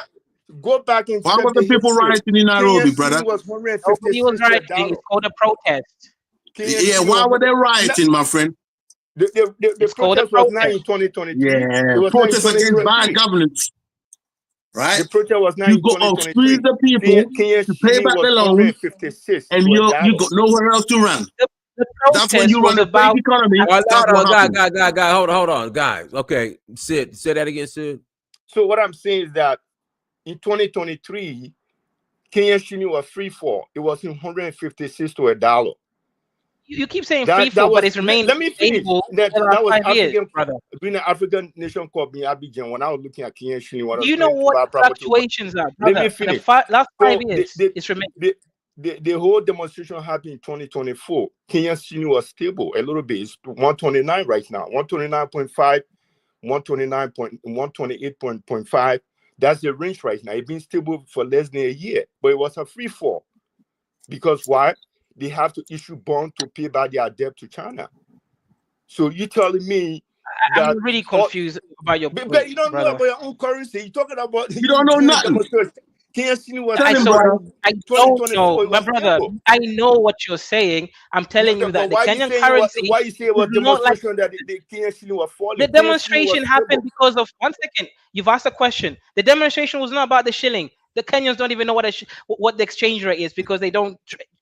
Go back and why were the people rioting in Nairobi, brother? Nobody was rioting. It's called a protest. Yeah, why were they rioting, my friend? The protest was not in 2023. Yeah, protest against bad governance. Right? The protest was not in 2023. Squeeze the people to pay back the loans, and you got nowhere else to run. That's when you run a big economy. Guy, hold on, guys. Okay, Sid, say that again, Sid. So what I'm saying is that in 2023, Kenyan shilling was free fall. It was in 156 to $1. You keep saying free fall, but it's remained stable. That was African, brother. Being an African Nation Corp in Abidjan, when I was looking at Kenyan shilling, do you know what fluctuations are, brother? Let me finish. The last 5 years, it's remained. The whole demonstration happened in 2024. Kenyan shilling was stable a little bit. It's 129 right now, 129.5. 128.5. That's the range right now. It's been stable for less than a year, but it was a free fall. Because why? They have to issue bond to pay back their debt to China. So you telling me that I'm really confused about your point, but you don't brother. know about your own currency. You're talking about you don't know nothing. I don't know, my brother. I know what you're saying. I'm telling you that the Kenyan currency. Why you say it was demonstration that the Kenyan shilling was falling? The demonstration happened because of 1 second. You've asked a question. The demonstration was not about the shilling. The Kenyans don't even know what the exchange rate is because they don't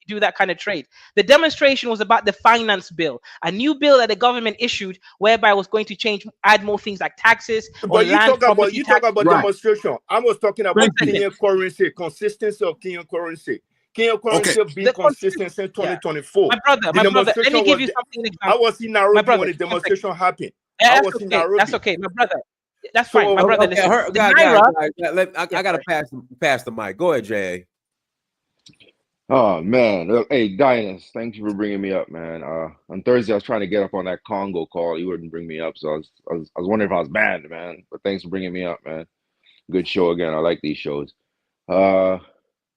do that kind of trade. The demonstration was about the finance bill, a new bill that the government issued, whereby it was going to add more things like taxes. But you talk about demonstration. I was talking about Kenyan currency, consistency of Kenyan currency. Kenyan currency being consistent since 2024. My brother, let me give you something. I was in Nairobi when the demonstration happened. I was in Nairobi. That's okay, my brother. That's fine, my brother. Okay, I gotta pass the mic. Go ahead, Jay. Oh man, hey Dinas, thank you for bringing me up, man. On Thursday I was trying to get up on that Congo call. You wouldn't bring me up, so I was wondering if I was banned, man. But thanks for bringing me up, man. Good show again. I like these shows.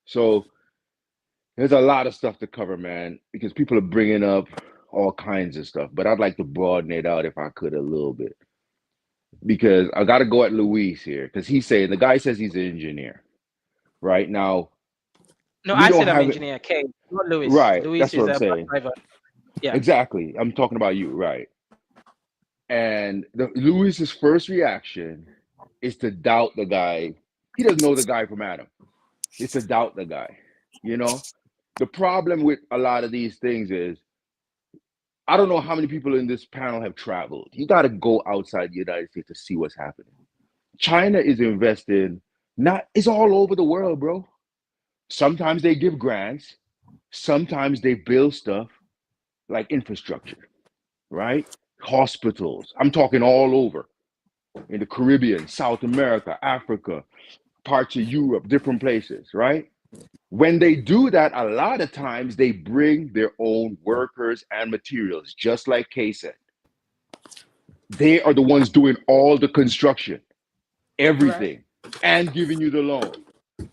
So there's a lot of stuff to cover, man, because people are bringing up all kinds of stuff. But I'd like to broaden it out if I could a little bit, because I got to go at Luis here, because the guy says he's an engineer, right? Now, No, we I don't said I'm have it. engineer K, not Lewis. Right. Lewis That's what is I'm a bus saying. driver. Yeah. Exactly. I'm talking about you, right? And Lewis's first reaction is to doubt the guy. He doesn't know the guy from Adam. It's to doubt the guy. You know, the problem with a lot of these things is, I don't know how many people in this panel have traveled. You got to go outside the United States to see what's happening. China is investing, it's all over the world, bro. Sometimes they give grants, sometimes they build stuff like infrastructure, right? Hospitals. I'm talking all over in the Caribbean, South America, Africa, parts of Europe, different places, right? When they do that, a lot of times they bring their own workers and materials, just like Kay said. They are the ones doing all the construction, everything, and giving you the loan.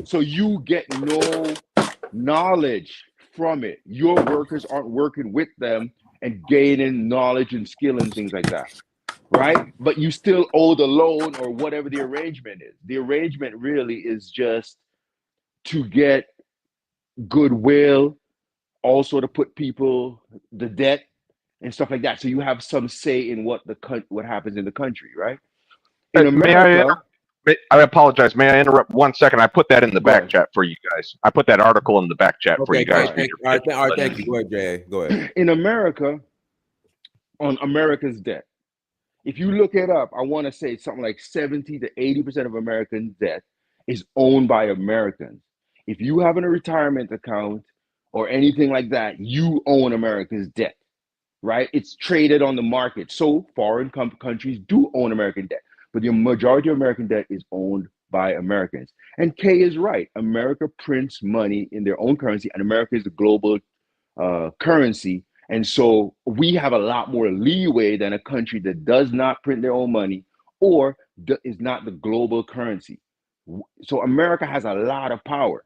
So you get no knowledge from it. Your workers aren't working with them and gaining knowledge and skill and things like that, right? But you still owe the loan or whatever the arrangement is. The arrangement really is just to get goodwill, also to put people, the debt and stuff like that. So you have some say in what happens in the country, right? In America, I apologize. May I interrupt 1 second? I put that in the back chat for you guys. I put that article in the back chat for you guys. All right, thank you. Go ahead, Jay. Go ahead. In America, on America's debt, if you look it up, I want to say something like 70 to 80% of American debt is owned by Americans. If you have a retirement account or anything like that, you own America's debt, right? It's traded on the market. So foreign countries do own American debt, but the majority of American debt is owned by Americans. And Kay is right. America prints money in their own currency, and America is the global currency. And so we have a lot more leeway than a country that does not print their own money or is not the global currency. So America has a lot of power.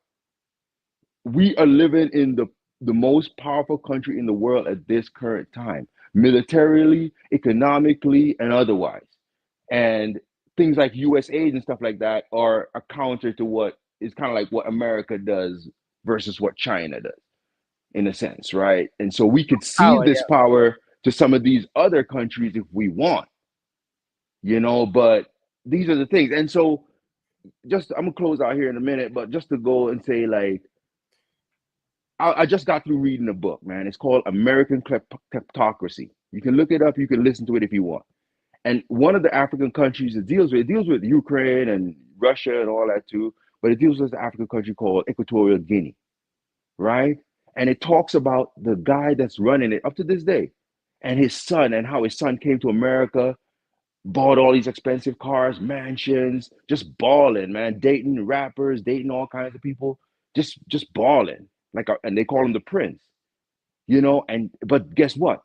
We are living in the most powerful country in the world at this current time, militarily, economically, and otherwise. And things like USAID and stuff like that are a counter to what is kind of like what America does versus what China does, in a sense, right? And so we could cede this power to some of these other countries if we want, but these are the things. And so I'm gonna close out here in a minute, but just to go and say, like, I just got through reading a book, man. It's called American Kleptocracy. You can look it up, you can listen to it if you want. And one of the African countries it deals with Ukraine and Russia and all that too, but it deals with an African country called Equatorial Guinea, right? And it talks about the guy that's running it up to this day and his son, and how his son came to America, bought all these expensive cars, mansions, just balling, man, dating rappers, dating all kinds of people, just balling, and they call him the prince, but guess what?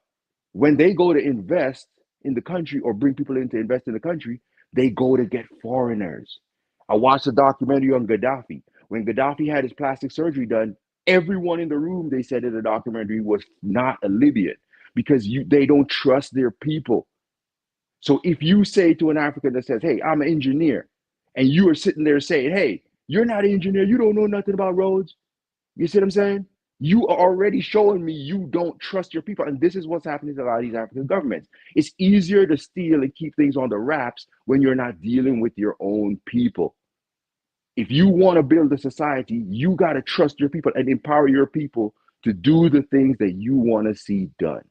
When they go to invest in the country or bring people in to invest in the country, they go to get foreigners. I watched a documentary on Gaddafi. When Gaddafi had his plastic surgery done, everyone in the room, they said in the documentary, was not a Libyan, because they don't trust their people. So if you say to an African that says, hey, I'm an engineer, and you are sitting there saying, hey, you're not an engineer, you don't know nothing about roads. You see what I'm saying? You are already showing me you don't trust your people. And this is what's happening to a lot of these African governments. It's easier to steal and keep things on the wraps when you're not dealing with your own people. If you want to build a society, you got to trust your people and empower your people to do the things that you want to see done.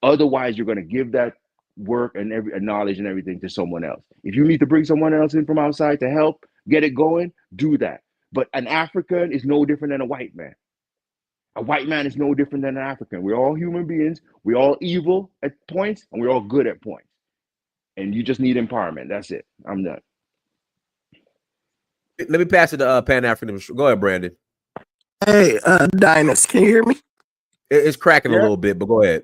Otherwise, you're going to give that work and knowledge and everything to someone else. If you need to bring someone else in from outside to help get it going, do that. But an African is no different than a white man. A white man is no different than an African. We're all human beings. We're all evil at points, and we're all good at points. And you just need empowerment. That's it. I'm done. Let me pass it to Pan-African. Go ahead, Brandon. Hey, Dinus, can you hear me? It's cracking a little bit, but go ahead.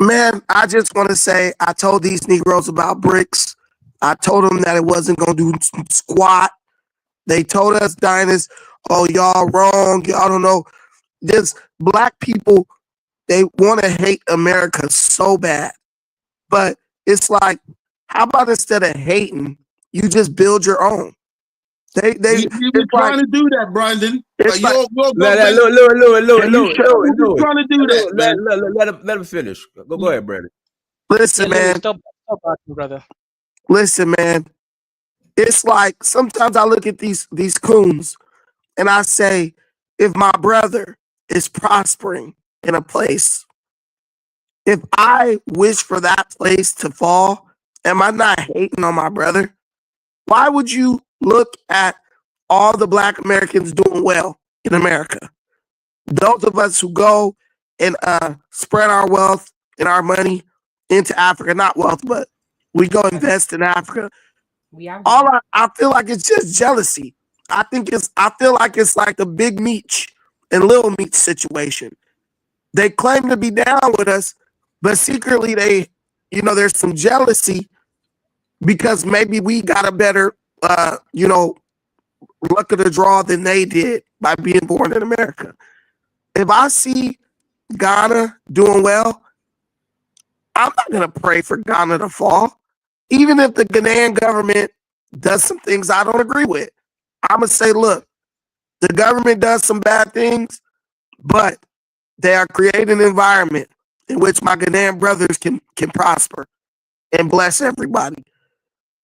Man, I just want to say I told these Negroes about BRICS. I told them that it wasn't going to do squat. They told us, Dinus, oh, y'all wrong. Y'all don't know. There's black people, they want to hate America so bad. But it's like, how about instead of hating, you just build your own? We It's trying like, to do that, Brandon. it's But like, your Let government, Louis. trying to do that, man. Let him finish. Go ahead, Brandon. listen, Louis, man. stop asking, brother. Listen, man. It's like sometimes I look at these coons and I say, if my brother is prospering in a place, if I wish for that place to fall, am I not hating on my brother? Why would you look at all the black Americans doing well in America? Those of us who go and spread our wealth and our money into Africa, not wealth, but we go invest in Africa. I feel like it's just jealousy. I feel like it's like the Big Meech and Little Meech situation. They claim to be down with us, but secretly there's some jealousy because maybe we got a better luck of the draw than they did by being born in America. If I see Ghana doing well, I'm not gonna pray for Ghana to fall. Even if the Ghanaian government does some things I don't agree with, I'm gonna say, look, the government does some bad things, but they are creating an environment in which my Ghanaian brothers can prosper and bless everybody.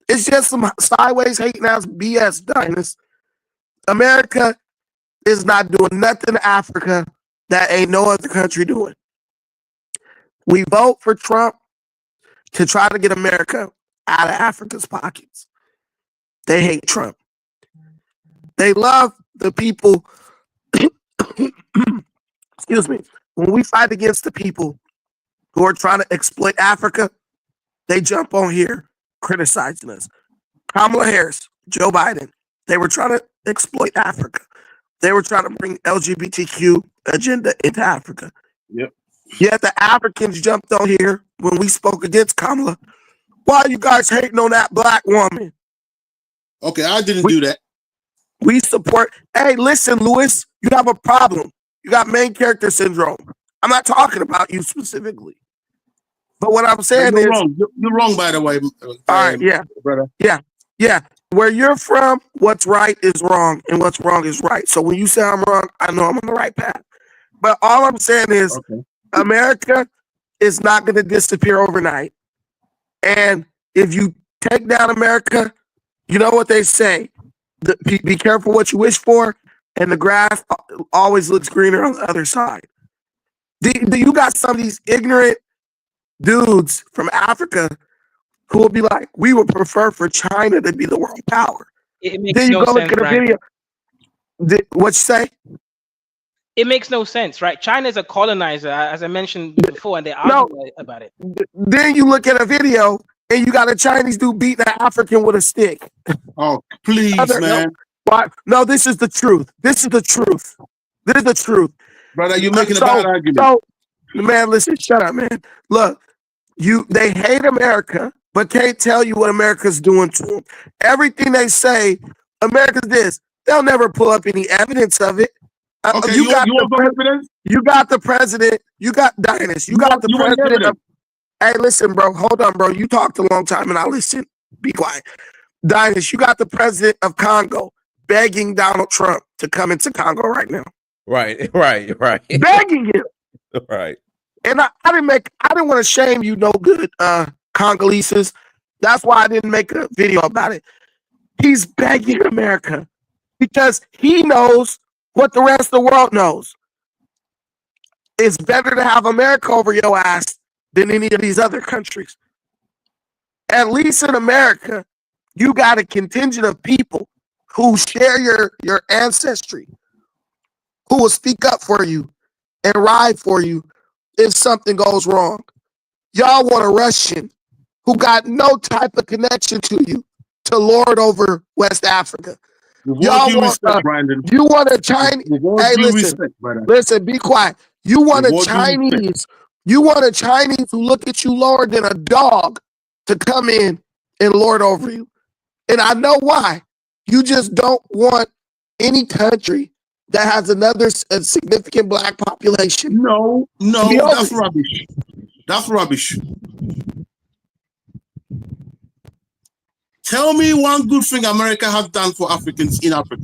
It's just some sideways hating ass BS, Dinus. America is not doing nothing in Africa that ain't no other country doing. We vote for Trump to try to get America out of Africa's pockets. They hate Trump. They love the people. Excuse me. When we fight against the people who are trying to exploit Africa, they jump on here criticizing us. Kamala Harris, Joe Biden, they were trying to exploit Africa. They were trying to bring LGBTQ agenda into Africa. Yep. Yet the Africans jumped on here when we spoke against Kamala. Why are you guys hating on that black woman? Okay, I didn't do that. We support. Hey, listen, Louis, you have a problem. You got main character syndrome. I'm not talking about you specifically. But what I'm saying is, wrong. You're wrong, by the way. All right, yeah, brother. Yeah. Where you're from, what's right is wrong, and what's wrong is right. So when you say I'm wrong, I know I'm on the right path. But all I'm saying is, America is not going to disappear overnight. And if you take down America, you know what they say: be careful what you wish for, and the grass always looks greener on the other side. You got some of these ignorant dudes from Africa who will be like, we would prefer for China to be the world power. It makes then you no go sense, look at a Brandon. video. What you say? It makes no sense, right? China is a colonizer, as I mentioned before, and they argue about it. Then you look at a video and you got a Chinese dude beating an African with a stick. Oh, please, man. No, this is the truth. This is the truth. Brother, you're making a bad argument. So, man, listen, shut up, man. Look, they hate America, but can't tell you what America's doing to them. Everything they say, America's this. They'll never pull up any evidence of it. Okay, you want some evidence? You got the president. You got Dinus. You got the president. Hey, listen, bro. Hold on, bro. You talked a long time, and I listen. Be quiet. Dinus, you got the president of Congo begging Donald Trump to come into Congo right now. Right. Begging him. Right. And I didn't want to shame you, no good Congoleses. That's why I didn't make a video about it. He's begging America because he knows what the rest of the world knows. It's better to have America over your ass than any of these other countries. At least in America, you got a contingent of people who share your ancestry, who will speak up for you and ride for you if something goes wrong. Y'all want a Russian who got no type of connection to you to lord over West Africa. Y'all want Brandon. You want a Chinese. Hey, listen, be quiet. You want a Chinese. You want a Chinese who look at you lower than a dog to come in and lord over you. And I know why. You just don't want any country that has another significant black population. No, that's rubbish. That's rubbish. Tell me one good thing America has done for Africans in Africa,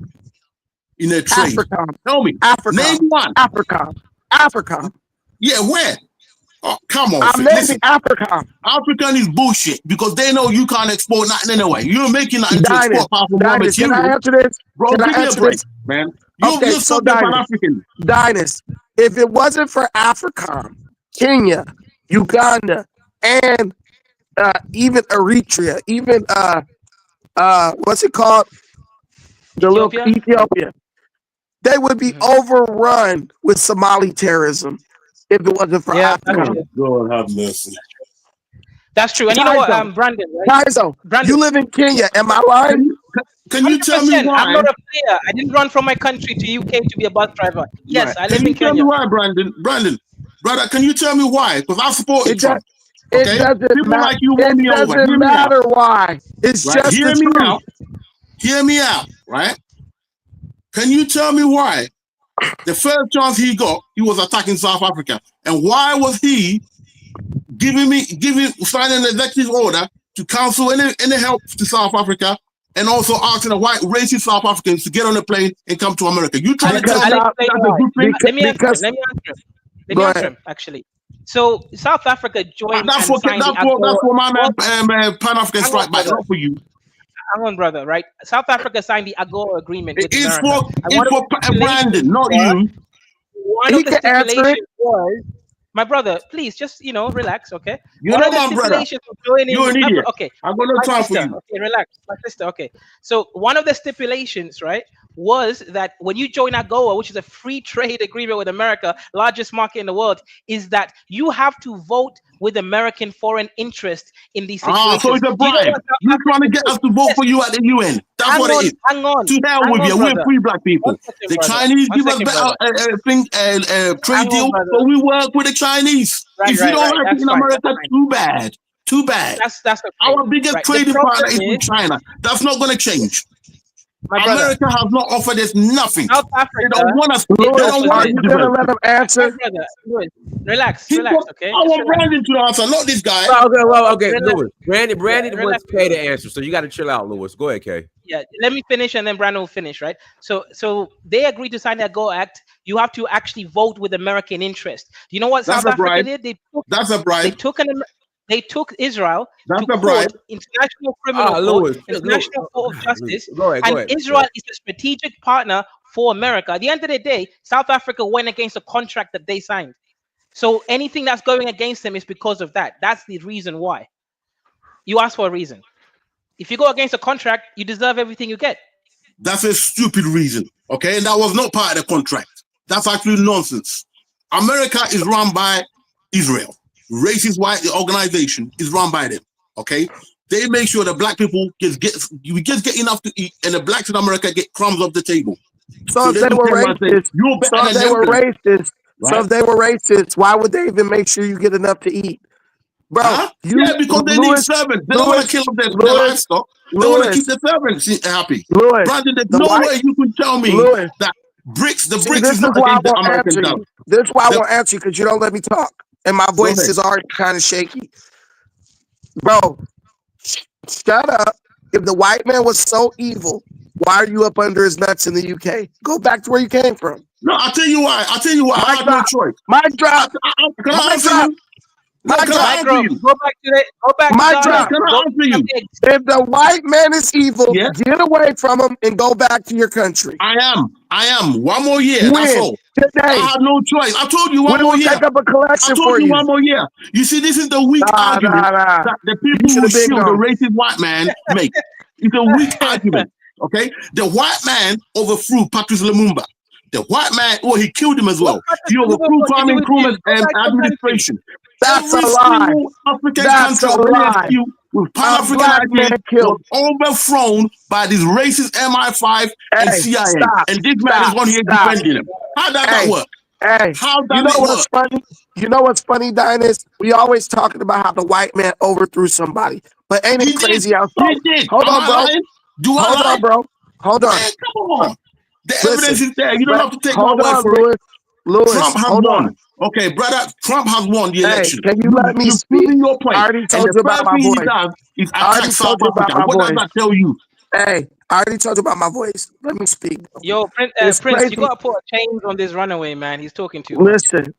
in their trade. Africa. Tell me. Africa. Name one. Africa. Yeah, where? Oh, come on. I'm naming Africa. African is bullshit because they know you can't export nothing anyway. You're making nothing to export apart from raw material. Can I answer this? Bro, give me a break, man. You're so Pan-African. Dynas, if it wasn't for Africa, Kenya, Uganda, and even Eritrea, even what's it called? Ethiopia. They would be overrun with Somali terrorism if it wasn't for Africa. God have mercy. That's true. And you know what, Brandon, right? Brandon, you live in Kenya. Am I lying? Can you tell me why? I'm not a player. I didn't run from my country to UK to be a bus driver. Yes, I live in Kenya. Can you tell me why, Brandon? Brother, can you tell me why? Because I support Trump. Okay? People like you won me over. It doesn't matter why. It's just Hear the me truth. out. Hear me out, right? Can you tell me why the first chance he got, he was attacking South Africa? And why was he signing an executive order to cancel any help to South Africa and also asking the white racist South Africans to get on a plane and come to America? You trying to tell me that's a good thing? Let me answer him, actually. So South Africa joined that's for my man Pan-African strike back, not for you. Hang on, brother, right? South Africa signed the AGOA agreement with it's America. It's for Brandon, not you. One of the stipulations was, my brother, please just, relax, okay? You're not my brother. You're an idiot. Okay. I'm going to talk for you. Okay, relax. My sister, okay. So one of the stipulations, right, was that when you join AGOA, which is a free trade agreement with America, largest market in the world, is that you have to vote with American foreign interest in these situations. So it's a bribe. You're trying to get us to vote for you at the UN. That's what it is. Hang on. To hell with you. We're free black people. The Chinese give us better trade deal, so we work with the Chinese. If you don't like it in America, too bad. Too bad. That's our biggest trading partner is with China. That's not going to change. America has not offered us nothing. South Africa, they don't want us. They don't want us to do it. Let them answer. Relax, okay? I want Brandon to answer, not this guy. Okay, Lewis. Brandon wants Kay to answer, so you got to chill out, Lewis. Go ahead, Kay. Yeah, let me finish, and then Brandon will finish, right? So they agreed to sign the AGOA Act. You have to actually vote with American interest. You know what South Africa did? That's a bribe. They took Israel to court, International Criminal Court, International Court of Justice, and Israel is a strategic partner for America. At the end of the day, South Africa went against a contract that they signed. So anything that's going against them is because of that. That's the reason why. You ask for a reason. If you go against a contract, you deserve everything you get. That's a stupid reason, okay? And that was not part of the contract. That's actually nonsense. America is run by Israel. Racist white organization is run by them. Okay, they make sure that black people just get enough to eat, and the blacks in America get crumbs off the table. So if they were racist, so if they were racist, why would they even make sure you get enough to eat, bro? Because they need servants. They don't want to kill their livestock. They want to keep the servants happy. Brandon, there's no way you can tell me that BRICS is not against the American dollar. This is why I won't answer you, because you don't let me talk. And my voice is already kind of shaky. Bro, shut up. If the white man was so evil, why are you up under his nuts in the UK? Go back to where you came from. No, I'll tell you why. I have no choice. Mic drop. Can I answer you? Go back to mic drop. Can I answer you? If the white man is evil, get away from him and go back to your country. I am. One more year. That's all. Today. I have no choice. I told you one more year. Take up a collection I told you one more year. You see, this is the weak argument that the people who shield the racist white man make. It's a weak argument. Okay? The white man overthrew Patrice Lumumba. The white man, he killed him as well. He overthrew Kwame Nkrumah's administration. That's a lie. African country with Pan-African ideas was overthrown by this racist MI5 and CIA. And this man is on here defending him. How does that work? How does it work? Funny? You know what's funny, Dynas? We always talking about how the white man overthrew somebody. But ain't it crazy how he did. Hold on, bro. Hold on. Man, come on. The evidence is there. You don't have to take my hold word on, for Louis. it. Louis, Trump has hold won. on. Okay, brother, Trump has won the Hey, election. can you let me You've speak? proven your point. I already And told the you about first my thing he voice. does is I already attack South told you about Africa. my What does voice. that tell you? Hey, I already told you about my voice. Let me speak. Yo, It's Prince, you crazy. gotta put a chains on this runaway, man. He's talking too Listen.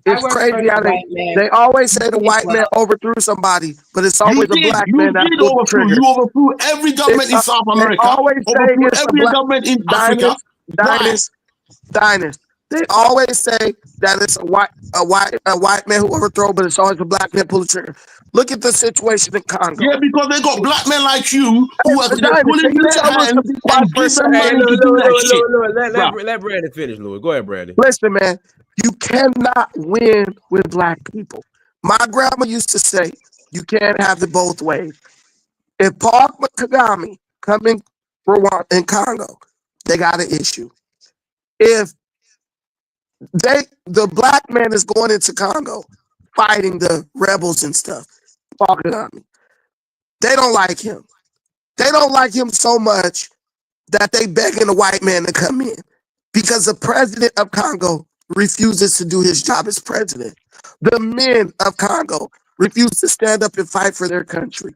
I It's work for crazy the how white man. they always say the Please white man well. overthrew somebody, but it's You always a did. black You man that did pulled the overthrew. trigger. You overthrew every government in South They America. always say Overthrew it's a every black government in Africa. Why? Diners. They always say that it's a white man who overthrow, but it's always a black man pull the trigger. Look at the situation in Congo. Yeah, because they got black men like you who are Diners, pulling can you their tell us to hand be quiet and for a give them second? Hey, money look, to do look, that look, shit. look, Bruh. let Brandon finish, Louis. Go ahead, Brandon. Listen, man, you cannot win with black people. My grandma used to say, you can't have it both ways. If Paul Kagame coming in Congo, they got an issue. If the black man is going into Congo fighting the rebels and stuff, Paul Kagame, they don't like him. They don't like him so much that they begging the white man to come in because the president of Congo refuses to do his job as president. The men of Congo refuse to stand up and fight for their country.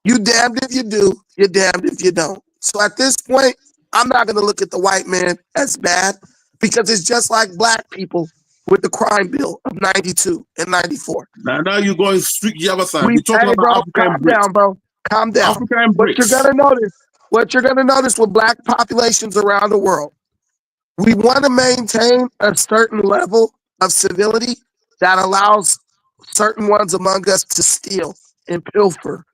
You damned if you do, you're damned if you don't. So at this point, I'm not going to look at the white man as bad because it's just like black people with the crime bill of 92 and 94. Now you're going straight the other side. We're talking Hey, about bro, Africa and calm BRICS. down, bro. Calm down. Africa and What you're BRICS. gonna notice with black populations around the world, we want to maintain a certain level of civility that allows certain ones among us to steal and pilfer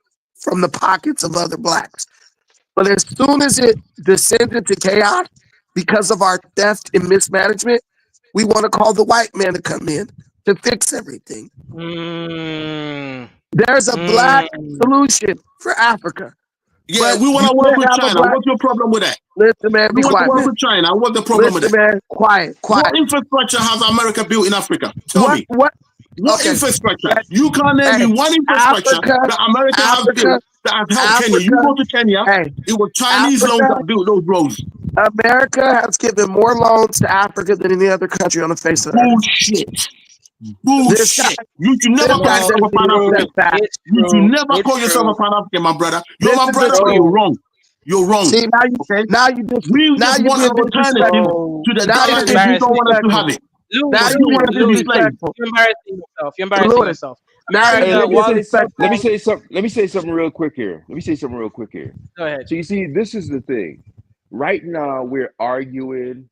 from the pockets of other blacks. But as soon as it descends into chaos because of our theft and mismanagement, we want to call the white man to come in to fix everything. There's a black solution for Africa. Yeah, But we want you to work can't with have a China. black. What's your problem with that? Listen, man, We be want to quiet, work man. with China. What's the problem with Listen, that? man, quiet. What infrastructure has America built in Africa? Tell me. What What infrastructure? You can't name me one infrastructure Africa, that America has built that has helped Kenya. You Africa, go to Kenya, it was Chinese loans that built those roads. America has given more loans to Africa than any other country on the face of the earth. Bullshit. Bullshit. You should never call yourself a Pan-African. You should never call yourself a Pan-African, my brother. You're my brother, but you're wrong. You're wrong. See, now you we just want an alternative to the dollar if you don't want us to have it. Louis, you want us to be slaves. You're embarrassing yourself. You're embarrassing yourself. Hey, let me While- say something real quick here. Go ahead. So you see, this is the thing. Right now, we're arguing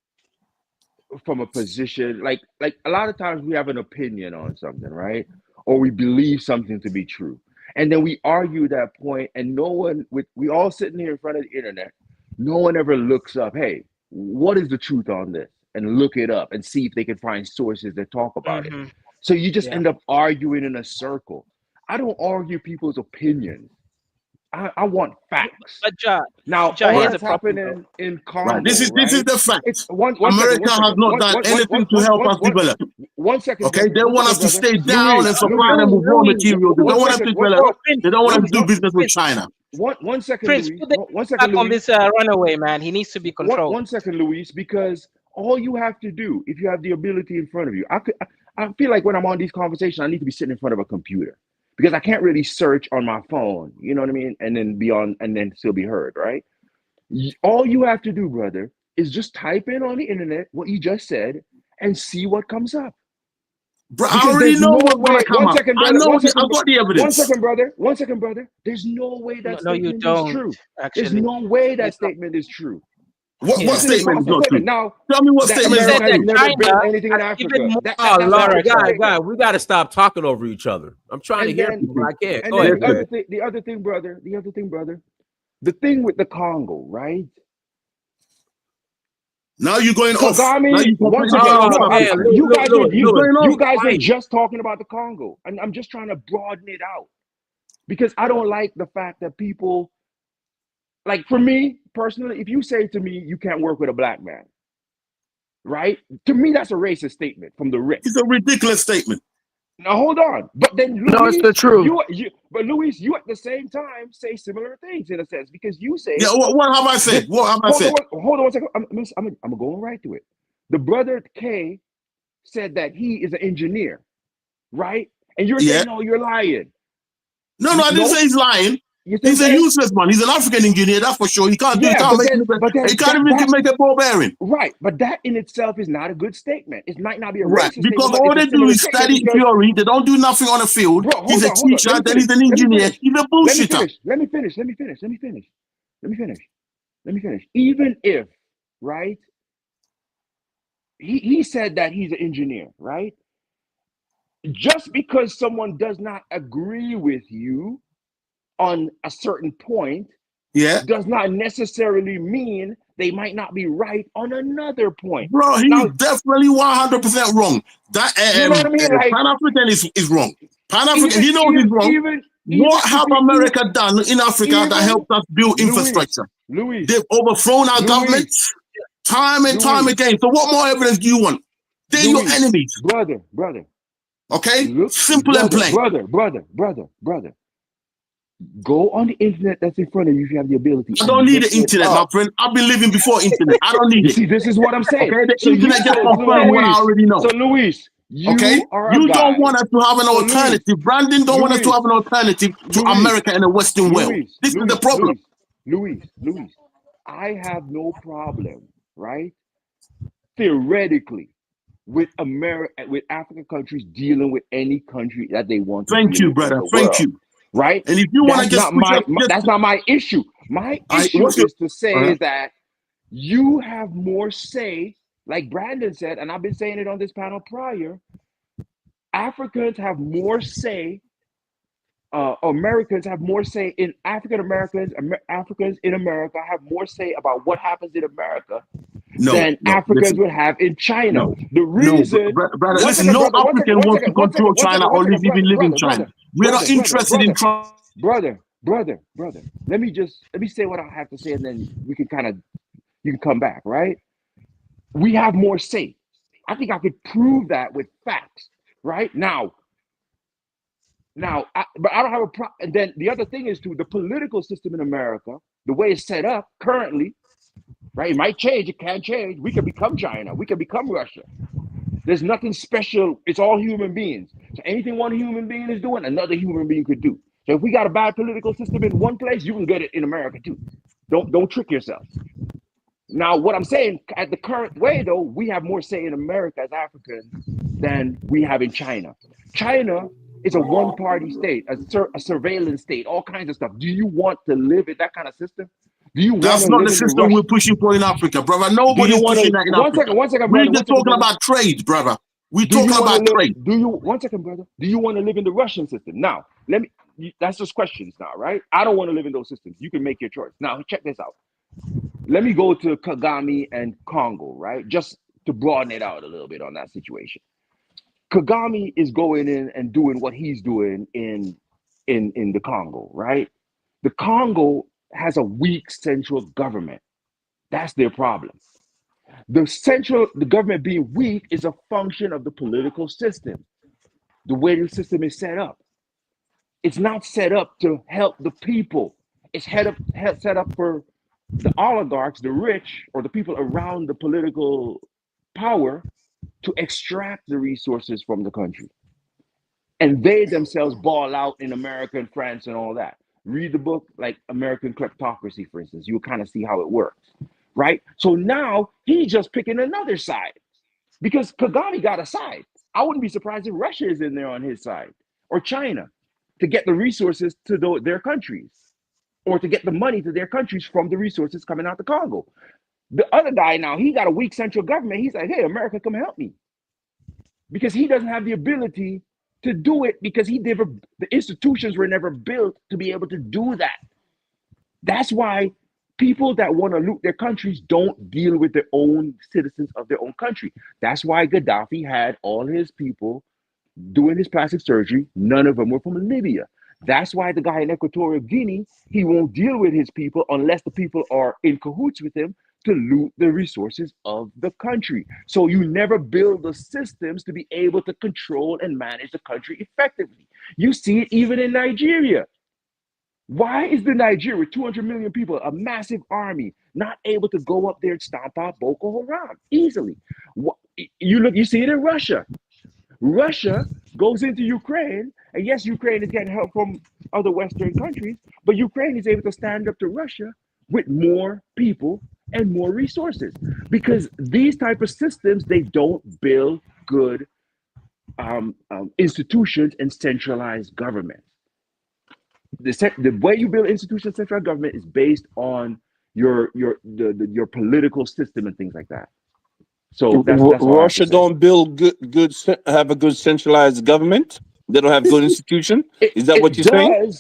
from a position like a lot of times we have an opinion on something, right? Or we believe something to be true, and then we argue that point, and no one we all sitting here in front of the internet. No one ever looks up, hey, what is the truth on this, and look it up and see if they can find sources that talk about it. So you just end up arguing in a circle. I don't argue people's opinions. I want facts. But John, now John, all here's that's the problem, happening in Congo. Right. This is the fact. It's one America second, has not done anything to help us develop. 1 second. Okay, they want us to stay down and supply Louis, them with raw materials. They don't want us to develop. They don't want us to do Louis, business with China. One second, Prince, Louis. put the 1 second, back on Louis. this runaway, man. He needs to be controlled. 1 second, Louis, because all you have to do, if you have the ability in front of you, I feel like when I'm on these conversations, I need to be sitting in front of a computer because I can't really search on my phone. You know what I mean? And then be on, and then still be heard, right? All you have to do, brother, is just type in on the internet what you just said and see what comes up. Bro, I already know what's gonna come up. I know. I've got the evidence. 1 second, brother. There's no way that statement is true. Actually, there's no way that statement is true. What statement is not true? Now, tell me what statement is not true. Never built anything in Africa. Lord, guys, we got to stop talking over each other. I'm trying to hear people, but I can't. And Go ahead. the other thing, brother. The thing with the Congo, right? Now you're going off. Kagame, once again, you guys were just talking about the Congo, and I'm just trying to broaden it out because I don't like the fact that people, like for me personally, if you say to me you can't work with a black man, right? To me, that's a racist statement from the rich. It's a ridiculous statement. Now hold on, but then Luis, No, it's the truth. But Luis, you at the same time say similar things in a sense because you say, Yeah, what have I said? What have I said? Hold on 1 second. I'm going right to it. The brother K said that he is an engineer, right? And you're saying, no, you're lying. No, I didn't say he's lying. He's a useless man. He's an African engineer, that's for sure. He can't make a ball bearing. Right, but that in itself is not a good statement. It might not be a right racist because statement, all they do is study theory. They don't do nothing on the field. He's a teacher, then he's an engineer. He's a bullshitter. Let me finish. Even if, right, he said that he's an engineer, right? Just because someone does not agree with you on a certain point, does not necessarily mean they might not be right on another point. Bro, he's definitely 100% wrong. That you know what I mean? Like, Pan-African is wrong. Pan-African, he knows he's wrong. What have America done in Africa that helped us build infrastructure? They've overthrown our governments time and time again. So what more evidence do you want? They're your enemies. Brother. Okay? Simple and plain. Brother. Go on the internet that's in front of you if you have the ability. I don't need the internet, my friend. I've been living before internet. I don't need it. See, this is what I'm saying. Okay, the internet just confirms what I already know. So, Luis, you don't want us to have an alternative. Brandon don't want us to have an alternative to America and the Western world. This is the problem. Luis, I have no problem, right? Theoretically, with African countries dealing with any country that they want to. Thank you, brother. Thank you. Right? And if you want to that's not my issue. My issue is to say that you have more say, like Brandon said, and I've been saying it on this panel prior. Africans have more say. Americans have more say in Africans in America have more say about what happens in America than Africans would have in China. The reason, brother, listen, no African wants to control China or even live in China. We're not interested in Trump. Brother. Let me say what I have to say, and then we can you can come back, right? We have more say. I think I could prove that with facts, right? Now, but I don't have a problem. And then the other thing is the political system in America, the way it's set up currently, right? It might change. It can change. We can become China. We can become Russia. There's nothing special. It's all human beings. So anything one human being is doing, another human being could do. So if we got a bad political system in one place, you can get it in America too. Don't trick yourself. Now, what I'm saying, at the current way, though, we have more say in America as Africans than we have in China. China is a one-party state, a surveillance state, all kinds of stuff. Do you want to live in that kind of system? That's not the system we're pushing for in Africa, brother. Nobody's pushing that in Africa. One second, brother. We're just talking about trade, brother. We're talking about trade. One second, brother. Do you want to live in the Russian system? Now, that's just questions now, right? I don't want to live in those systems. You can make your choice. Now, check this out. Let me go to Kagame and Congo, right? Just to broaden it out a little bit on that situation. Kagame is going in and doing what he's doing in the Congo, right? The Congo has a weak central government. That's their problem. The government being weak is a function of the political system, the way the system is set up. It's not set up to help the people. It's set up for the oligarchs, the rich, or the people around the political power to extract the resources from the country. And they themselves ball out in America and France and all that. Read the book like American Kleptocracy, for instance. You'll kind of see how it works, right? So now he's just picking another side because Kagame got a side. I wouldn't be surprised if Russia is in there on his side or China to get the resources to their countries or to get the money to their countries from the resources coming out the Congo. The other guy now, he got a weak central government. He's like, hey, America, come help me. Because he doesn't have the ability to do it because the institutions were never built to be able to do that. That's why people that want to loot their countries don't deal with their own citizens of their own country. That's why Gaddafi had all his people doing his plastic surgery. None of them were from Libya. That's why the guy in Equatorial Guinea, he won't deal with his people unless the people are in cahoots with him to loot the resources of the country. So you never build the systems to be able to control and manage the country effectively. You see it even in Nigeria. Why is the Nigeria, 200 million people, a massive army, not able to go up there and stomp out Boko Haram easily? You see it in Russia. Russia goes into Ukraine, and yes, Ukraine is getting help from other Western countries, but Ukraine is able to stand up to Russia with more people and more resources, because these type of systems, they don't build good institutions and centralized government. The way you build institutions, centralized government, is based on your political system and things like that. So that's Russia don't build have a good centralized government. They don't have good institution. Is that what you're saying?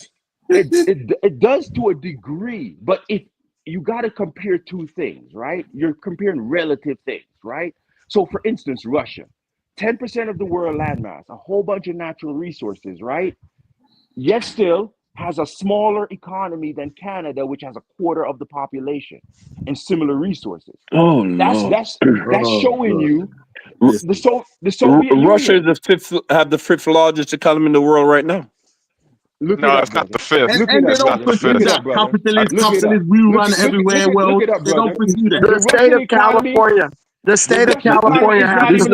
It does to a degree, but if you got to compare two things, right? You're comparing relative things, right? So, for instance, Russia, 10% of the world landmass, a whole bunch of natural resources, right? Yet still has a smaller economy than Canada, which has a quarter of the population and similar resources. Oh, that's showing you the Soviet Russia Union. is the fifth largest economy in the world right now. Look it up, it's not brother. the fifth. And they don't pursue that capitalist we run everywhere world. They don't pursue that. The state of California. The state of California has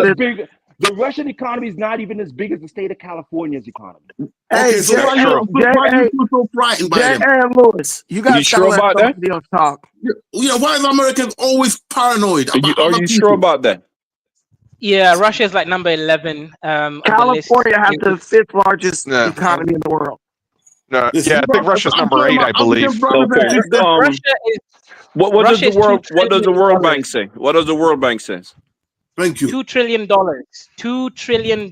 the Russian economy is not even as big as the state of California's economy. Okay, so why do you feel so frightened by them? J.A. Lewis, you got to sure about that? Talk. Why is Americans always paranoid about Are you sure about that? Yeah, Russia is like number 11. California has the fifth largest economy in the world. No, yeah, I think Russia's number 8, I believe. Okay. Russia is. What does the World Bank say? What does the World Bank say? Thank you. $2 trillion. $2 trillion,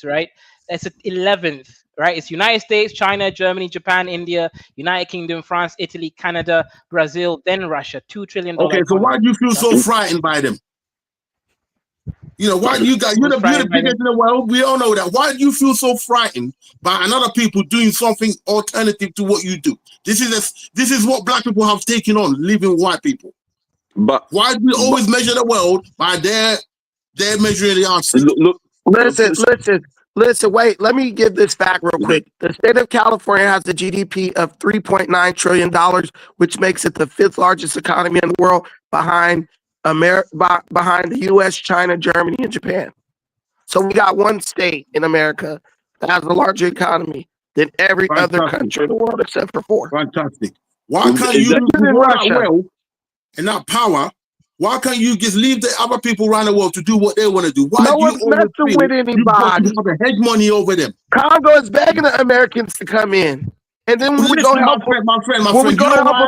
right? That's 11th, right? It's United States, China, Germany, Japan, India, United Kingdom, France, Italy, Canada, Brazil, then Russia. $2 trillion. Okay, so why do you feel so frightened by them? You know, why you're the biggest in the world. We all know that. Why do you feel so frightened by another people doing something alternative to what you do? This is what black people have taken on, leaving white people. But why do we always measure the world by their measuring the answer? Listen, wait, let me give this fact real quick. The state of California has a GDP of $3.9 trillion, which makes it the fifth largest economy in the world behind behind the US, China, Germany, and Japan. So we got one state in America that has a larger economy than every other country in the world except for 4. Fantastic. Why can't you do that well and that power? Why can't you just leave the other people around the world to do what they want to do? Why no do you one's messing with anybody? You have a hegemony over them. Congo is begging the Americans to come in. And then when we go help them, my friend,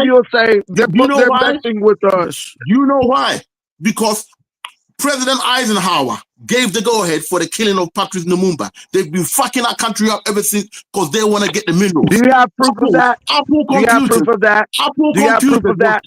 you'll say they're messing with us. You know why? Because President Eisenhower gave the go-ahead for the killing of Patrice Lumumba. They've been fucking our country up ever since because they want to get the minerals. Do you have proof of that? Apple Do you have proof of that? Apple Do you have proof of that?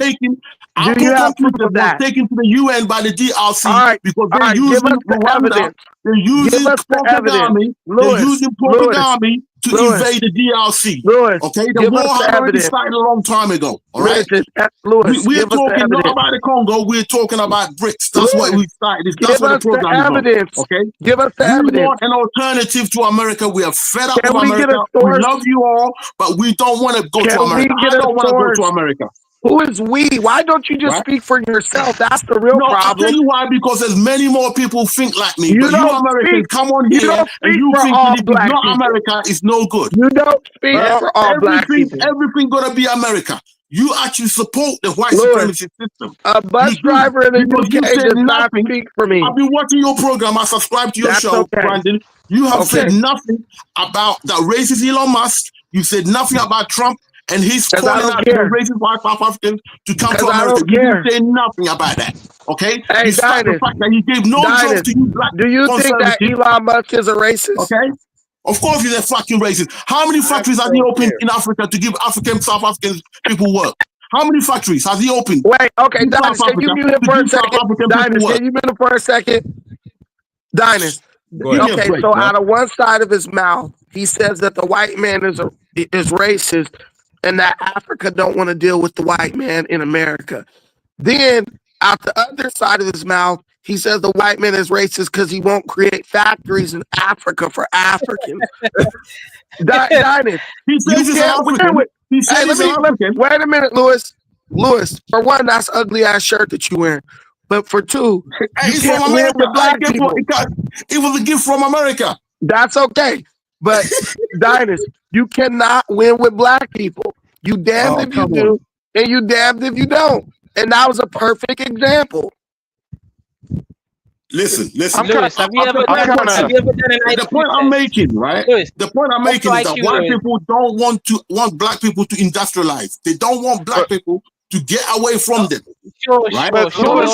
Apple computers was taken to the UN by the DRC because they're using Rwanda. They're using propaganda. They're using propaganda to invade the DRC. Okay, the war had already started a long time ago. All right, we're talking not about the Congo. We're talking about BRICS. That's what we started. That's what the program is. Okay, give us the evidence. We want an alternative to America. We are fed up with America. We love you all, but we don't want to go to America. I don't want to go to America. Who is we? Why don't you just speak for yourself? That's the real problem. I'll tell you why, because there's many more people think like me. But you Americans come on here and you think that if it's not America, it's no good. You don't speak for all black people. Everything gonna be America. You actually support the white supremacy system. A bus driver in the UK does not speak for me. I've been watching your program. I subscribe to your show, Brandon. You have said nothing about the racist Elon Musk. You said nothing about Trump and he's calling out the racist white South Africans to come to America. You didn't say nothing about that. Okay? Hey, despite the fact that he gave no jobs to you black do you think that Elon Musk is a racist? Okay? Of course he's a fucking racist. How many factories has he opened in Africa to give South African people work? How many factories has he opened? Wait, okay, Dinus, can you mute him for a second? Dinus, can you mute him for a second? Dinus. Okay, so out of one side of his mouth, he says that the white man is racist and that Africa don't want to deal with the white man in America. Then out the other side of his mouth, he says the white man is racist because he won't create factories in Africa for Africans. Dinus, he says he's an African. He says he's an African. Wait a minute, Lewis. Lewis, for one, that's ugly ass shirt that you wearing. But for two, you can't win with black people. It was a gift from America. That's okay. But Dinus, you cannot win with black people. You damned if you do, and you damned if you don't. And that was a perfect example. Listen. Lewis, have you ever done an the point I'm making, right? Lewis, the point I'm making is that white people don't want black people to industrialize. They don't want black people to get away from them. Right? Donald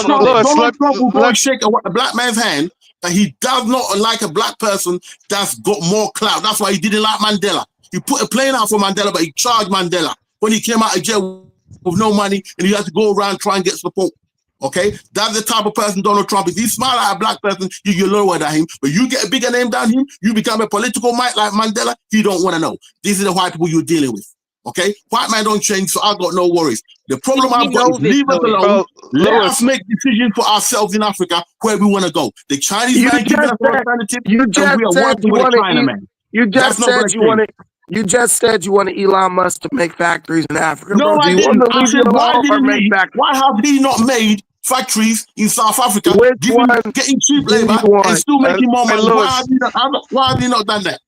Trump will go and shake a black man's hand, but he does not like a black person that's got more clout. That's why he didn't like Mandela. He put a plane out for Mandela, but he charged Mandela when he came out of jail with no money, and he had to go around try and get support. Okay, that's the type of person Donald Trump is. He's smart like a black person, you lower than him, but you get a bigger name than him, you become a political might like Mandela, he don't want to know. These are the white people you're dealing with. Okay, white man don't change, so I got no worries. The problem I've got is leave us alone. Let us make decisions for ourselves in Africa where we want to go. The Chinese man giving us an alternative, and we are working with the China man. You just said you wanted Elon Musk to make factories in Africa. No, bro. I didn't. I said, why have he not made factories in South Africa, getting cheap labor and still making more money? Why have he not done that?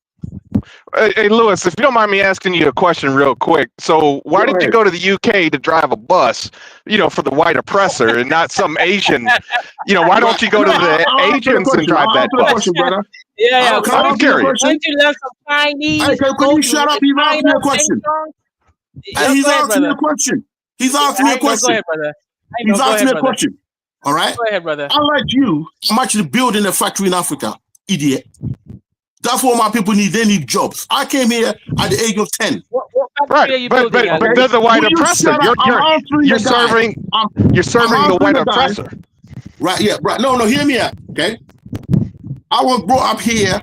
Hey, Lewis, if you don't mind me asking you a question real quick. So why did you go to the UK to drive a bus, for the white oppressor and not some Asian? Why don't you go to the Asians and drive that bus? Yeah, I'm curious. Don't you learn some Chinese? Can you shut up? He's asking me a question. He's asking me a question. He's asking me a question. He's asking me a question. All right? Go ahead, brother. Unlike you, I'm actually building a factory in Africa, idiot. That's what my people need. They need jobs. I came here at the age of 10. What factory are you building? But they're the white oppressor. You're serving the white oppressor. Right, yeah, right. No, hear me out, okay? I was brought up here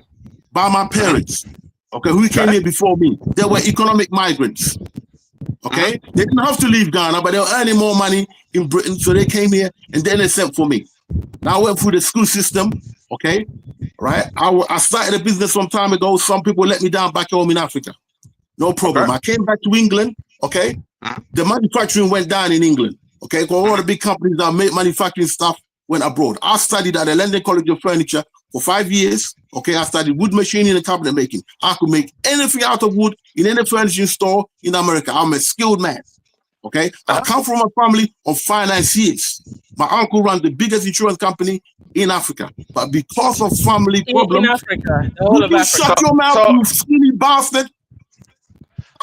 by my parents, okay, who came here before me. They were economic migrants, okay? They didn't have to leave Ghana, but they were earning more money in Britain, so they came here, and then they sent for me. Now I went through the school system, okay, right? I started a business some time ago. Some people let me down back home in Africa. No problem. I came back to England, okay? The manufacturing went down in England, okay? Because all the big companies that make manufacturing stuff went abroad. I studied at the London College of Furniture for 5 years, okay? I studied wood machining and cabinet making. I could make anything out of wood in any furnishing store in America. I'm a skilled man, okay? I come from a family of financiers. My uncle runs the biggest insurance company in Africa, but because of family problems, in Africa, the whole of Africa. Shut your mouth, you skinny bastard!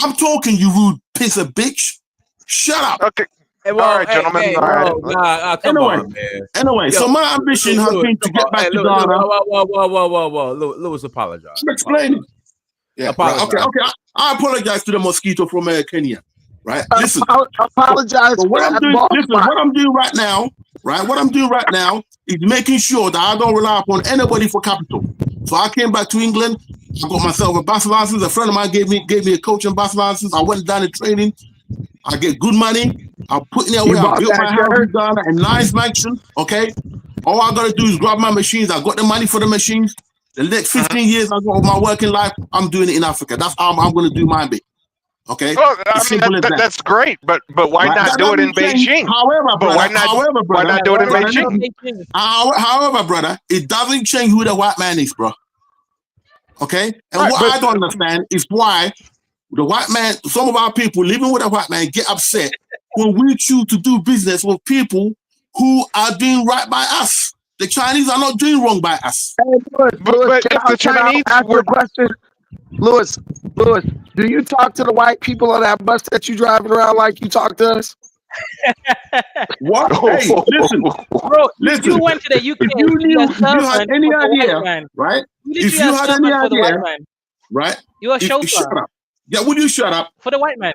I'm talking, you rude piece of bitch. Shut up. Okay. All right, gentlemen. Come on, man. Anyway, so my ambition has been to get back to Ghana. Whoa. Lewis, apologize. I'm explaining. Yeah. Right, okay. I apologize to the mosquito from Kenya. Right. Listen. Apologize. So what I'm doing right now is making sure that I don't rely upon anybody for capital. So I came back to England. I got myself a bus license. A friend of mine gave me a coaching bus license. I went down in training. I get good money. I put in away. I built my house in Ghana, a nice mansion. Okay. All I gotta do is grab my machines. I got the money for the machines. The next 15 years I got of my working life, I'm doing it in Africa. That's how I'm gonna do my bit. Okay. Well, that's great, but why not do it in Beijing? However, why not do it in Beijing? However, brother, it doesn't change who the white man is, bro. Okay. And what I don't understand is why the white man, some of our people living with a white man get upset when we choose to do business with people who are doing right by us. The Chinese are not doing wrong by us. Hey, Lewis, if the Chinese were question, Lewis, do you talk to the white people on that bus that you driving around like you talk to us? What? Hey, listen, bro. Listen. You went to the UK. If you had any idea, right? If you had any idea, right? You're a chauffeur. Shut up. Yeah, would you shut up? For the white man.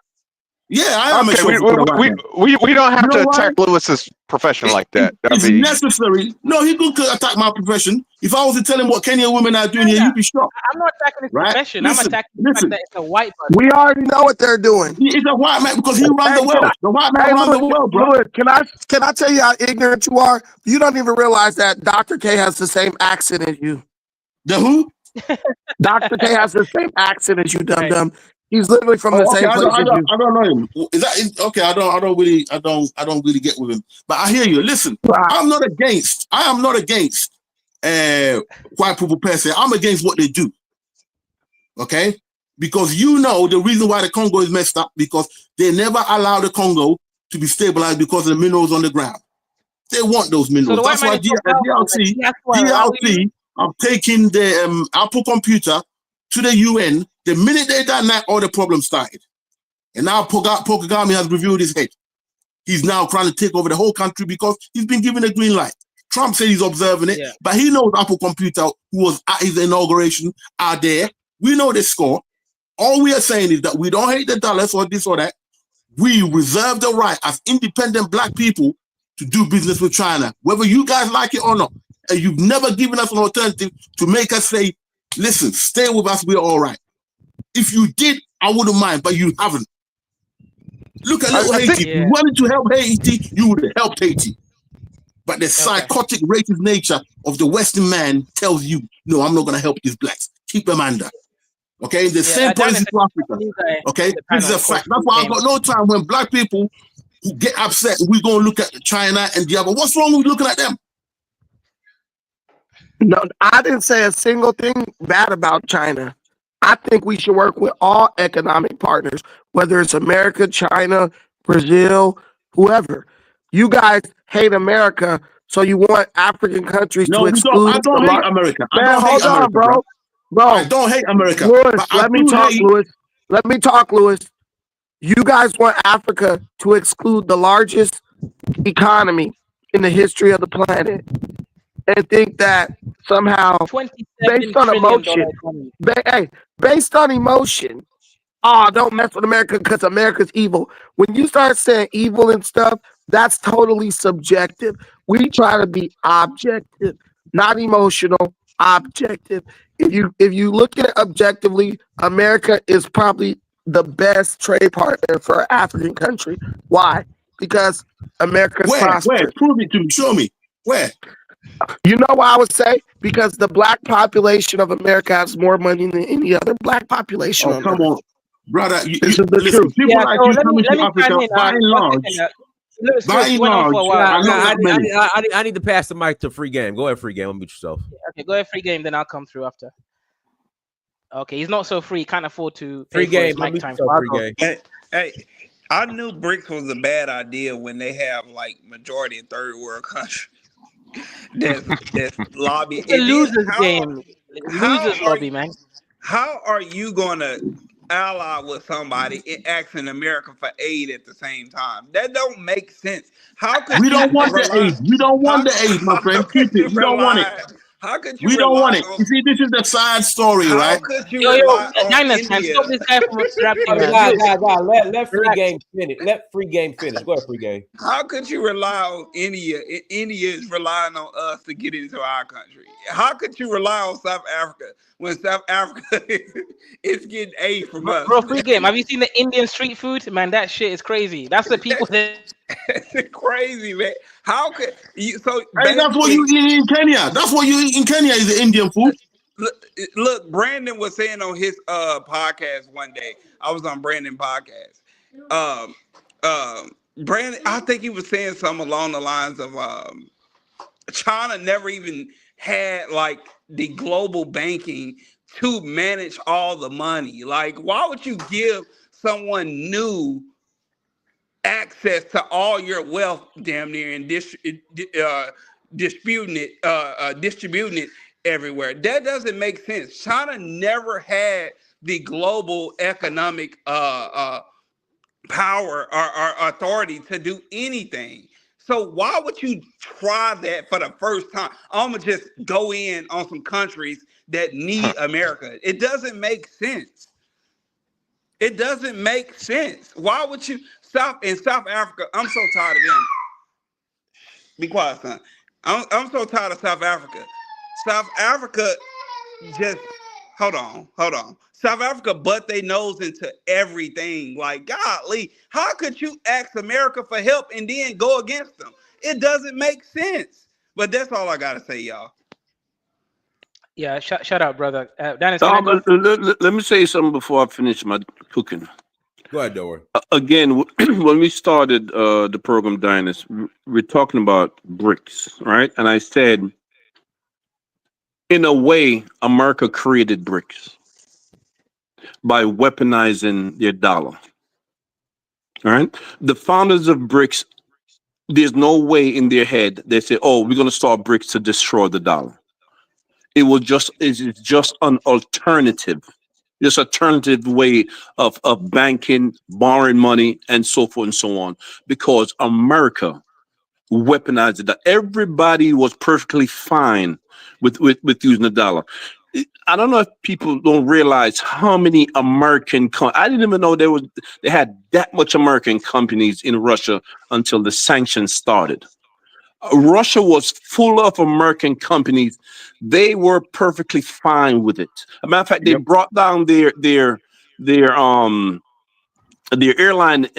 Yeah, I am a Okay, chauffeur for the white man. we don't have You to know why? attack Lewis's profession like that. It's necessary. No, he could attack my profession. If I was to tell him what Kenyan women are doing here, Yeah, you'd be shocked. I'm not attacking his Right? profession. I'm attacking the fact that it's a white person. We already know what they're doing. He's a white man because he runs the world. The white man runs the world, bro. Louis, can I tell you how ignorant you are? You don't even realize that Dr. K has the same accent as you. The who? Dr. K has the same accent as you, dum. He's literally from the same place as you. I don't know him. Okay? I don't really get with him. But I hear you. Listen, I am not against white people per se. I'm against what they do. Okay? Because you know the reason why the Congo is messed up, because they never allow the Congo to be stabilized because of the minerals on the ground. They want those minerals. So that's why DRC are taking the Apple computer to the UN. The minute they done that, all the problems started. And now Kagame has revealed his head. He's now trying to take over the whole country because he's been given a green light. Trump said he's observing it, but he knows Apple Computer, who was at his inauguration, are there. We know the score. All we are saying is that we don't hate the dollars or this or that. We reserve the right as independent black people to do business with China, whether you guys like it or not. And you've never given us an alternative to make us say, listen, stay with us, we're all right. If you did, I wouldn't mind, but you haven't. Look at little Haiti. If you wanted to help Haiti, you would have helped Haiti. But the psychotic, racist nature of the Western man tells you, no, I'm not going to help these blacks. Keep them under. Okay? The same policy to Africa. Okay? This is a fact. That's why I've got no time when black people who get upset, we're going to look at China and the other. What's wrong with looking at them? No, I didn't say a single thing bad about China. I think we should work with all economic partners, whether it's America, China, Brazil, whoever. You guys hate America, so you want African countries to exclude. I don't hate America. Hold on, bro. I don't hate America. Louis, let me talk, Louis. Let me talk, Louis. You guys want Africa to exclude the largest economy in the history of the planet and think that somehow based on emotion, based on emotion, don't mess with America because America's evil. When you start saying evil and stuff, that's totally subjective. We try to be objective, not emotional, objective. If you look at it objectively, America is probably the best trade partner for an African country. Why? Because America's prosperous. Where? Prove it to me. Show me. Where? You know why I would say? Because the black population of America has more money than any other black population. Oh, come on, brother. This is the truth. People like you coming to Africa, by and large, I need to pass the mic to Free Game. Go ahead, Free Game. Unmute yourself. Okay, go ahead, Free Game. Then I'll come through after. Okay, he's not so free. Can't afford to Free Game. Mic time. Free Game. Hey, I knew BRICS was a bad idea when they have like majority of third world countries. That's lobby. It's a loser's game. Losers lobby, man. How are you gonna ally with somebody asking America for aid at the same time? That don't make sense. How could we don't want the aid? We don't want the aid, my friend. Keep it. We don't want it. How could you? We don't want it. You see, this is the side story, right? Could you rely on India? Stop this guy from interrupting. Let Free Game finish. Let Free Game finish. Go ahead, Free Game. How could you rely on India? India is relying on us to get into our country. How could you rely on South Africa when South Africa is getting aid from us? Bro, Free Game. Have you seen the Indian street food? Man, that shit is crazy. That's the people that. It's crazy, man. How could you? So hey, that's what you eat in Kenya. That's what you eat in Kenya is the Indian food. Look, Brandon was saying on his podcast one day. I was on Brandon's podcast. Brandon, I think he was saying something along the lines of China never even had like the global banking to manage all the money. Like, why would you give someone new access to all your wealth damn near and distributing it everywhere? That doesn't make sense. China never had the global economic power or authority to do anything. So why would you try that for the first time? I'm gonna just go in on some countries that need America. It doesn't make sense. It doesn't make sense. Why would you South Africa? I'm so tired of them. Be quiet, son. I'm so tired of South Africa. South Africa just hold on. South Africa butt their nose into everything. Like, golly, how could you ask America for help and then go against them? It doesn't make sense. But that's all I gotta say, y'all. Yeah, shut up, brother. Dennis, can I go? Let me say something before I finish my cooking. Go ahead, Dory. Again, when we started the program, Dennis, we're talking about BRICS, right? And I said, in a way, America created BRICS by weaponizing their dollar. All right. The founders of BRICS, there's no way in their head they say, "Oh, we're going to start BRICS to destroy the dollar." It's just an alternative, way of banking, borrowing money, and so forth and so on. Because America weaponized that. Everybody was perfectly fine with using the dollar. I don't know if people don't realize how many American I didn't even know they had that much American companies in Russia until the sanctions started. Russia was full of American companies. They were perfectly fine with it. As a matter of fact, they brought down their airline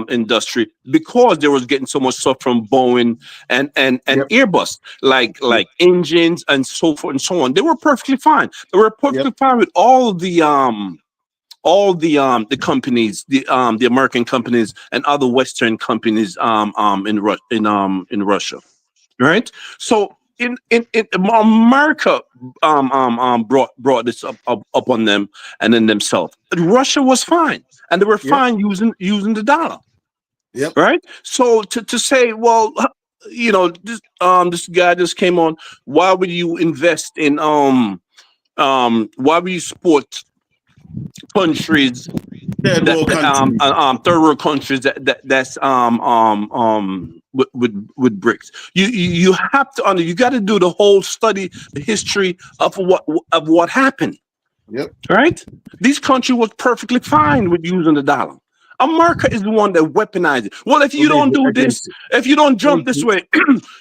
industry because they was getting so much stuff from Boeing and Airbus, like engines and so forth and so on. They were perfectly fine. They were perfectly fine with all the companies, the American companies and other Western companies in Russia. Right. So in America brought this up on them and then themselves. Russia was fine, and they were fine using the dollar. Yep. Right. So to say, well, this guy just came on. Why would you invest in why would you support countries? Third world countries that's with BRICS. You have to you got to do the whole study, the history of what happened. Yep. Right. These countries was perfectly fine with using the dollar. America is the one that weaponized it. Well, if you don't do this, if you don't jump this way,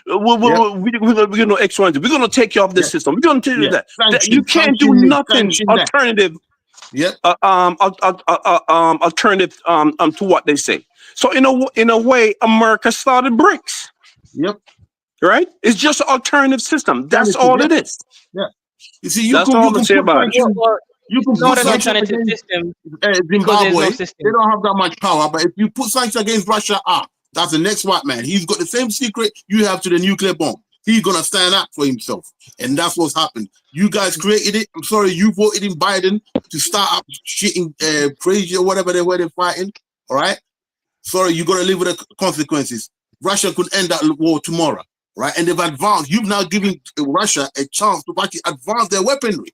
we're going to X, Y, Z. We're going to take you off this system. We're going to tell you that you can't do nothing alternative. Alternative to what they say. So in a way, America started BRICS. Yep. Right? It's just an alternative system. That's all it is. Yeah. You see, you can put sanctions. You can put sanctions against Zimbabwe. They don't have that much power, but if you put sanctions against Russia, that's the next white man. He's got the same secret you have to the nuclear bomb. He's gonna stand up for himself, and that's what's happened. You guys created it. I'm sorry, you voted in Biden to start up shitting crazy or whatever they're fighting. All right, sorry, you gotta live with the consequences. Russia could end that war tomorrow, right? And they've advanced. You've now given Russia a chance to actually advance their weaponry.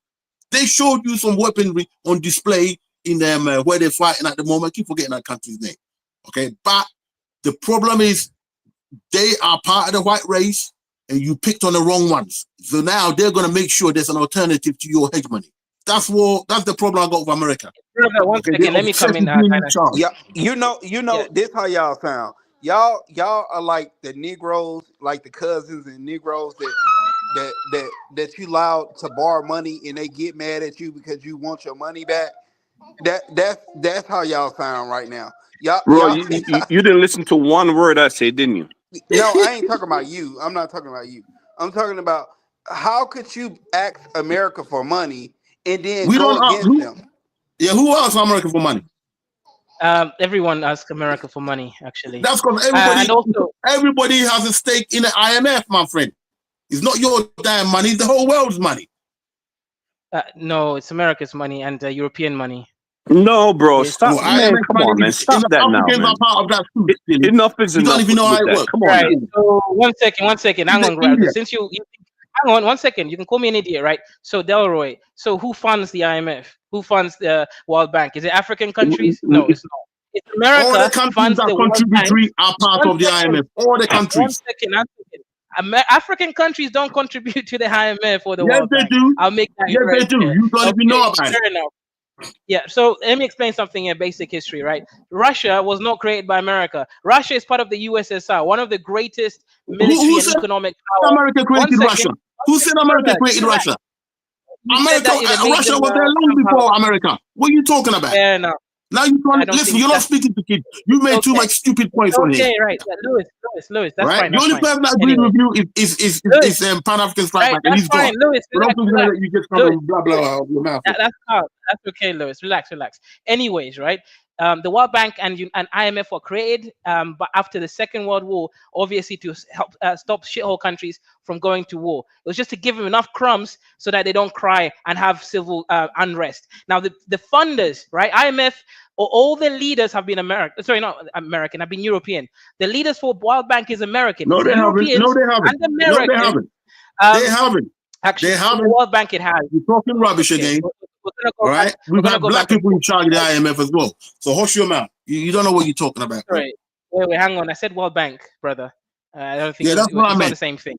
They showed you some weaponry on display in them where they're fighting at the moment. I keep forgetting that country's name. Okay, but the problem is they are part of the white race. And you picked on the wrong ones. So now they're going to make sure there's an alternative to your hegemony. That's the problem I got with America. One second, let me come in. Yeah, you know, this how y'all sound. Y'all are like the Negroes, like the cousins and Negroes that you allowed to borrow money and they get mad at you because you want your money back. That's how y'all sound right now. Bro, you didn't listen to one word I said, didn't you? No, I ain't talking about you. I'm not talking about you. I'm talking about how could you ask America for money and then go against them? Yeah, who else America for money? Everyone asks America for money, actually. That's because everybody has a stake in the IMF, my friend. It's not your damn money, it's the whole world's money. No, it's America's money and European money. No, bro, stop, man. Come on, man. Stop that now, man. Part of that enough is enough. You don't even know how it works. Come on. Right. So one second. Hang on, Grab. Since you hang on 1 second, you can call me an idiot, right? So Delroy. So who funds the IMF? Who funds the World Bank? Is it African countries? No, it's not. It's America. All the countries that contribute are part of the IMF. All the countries. 1 second. African countries don't contribute to the IMF or the World Bank. Yes, they do. I'll make that. Yes, they do. You don't even know about it. Fair enough. Yeah, so let me explain something in basic history, right? Russia was not created by America. Russia is part of the USSR, one of the greatest military and said economic power. America created Russia? Who said America created Relax. Russia? You said America, that it made Russia them, was there long somehow. before America. What are you talking about? Fair enough. Now you I can't don't listen. think You're not that's speaking to kids. You made too much stupid points on here. okay, right? Yeah, Lewis, that's Right? fine. The That's only fine. person that agreed Anyway, with you is Pan African Strike right? Back, and That's he's fine, gone. Lewis. But don't Relax, think relax. that you just come Lewis, and blah blah out of your mouth. that's calm. That's okay, Lewis. Relax. Anyways, right? The World Bank and IMF were created, but after the Second World War, obviously to help stop shithole countries from going to war. It was just to give them enough crumbs so that they don't cry and have civil unrest. Now, the funders, right? IMF, all the leaders have been American. Sorry, not American. Have been European. The leaders for World Bank is American. No, It's they haven't. Europeans No, they haven't. and Americans. No, they haven't. They haven't. Actually, They haven't. the World Bank it has. You're talking rubbish again. All right, we've got black people in charge of the IMF as well. So hush your mouth. You don't know what you're talking about. Right. Wait, hang on. I said World Bank, brother. I don't think that's what I meant. not the same thing.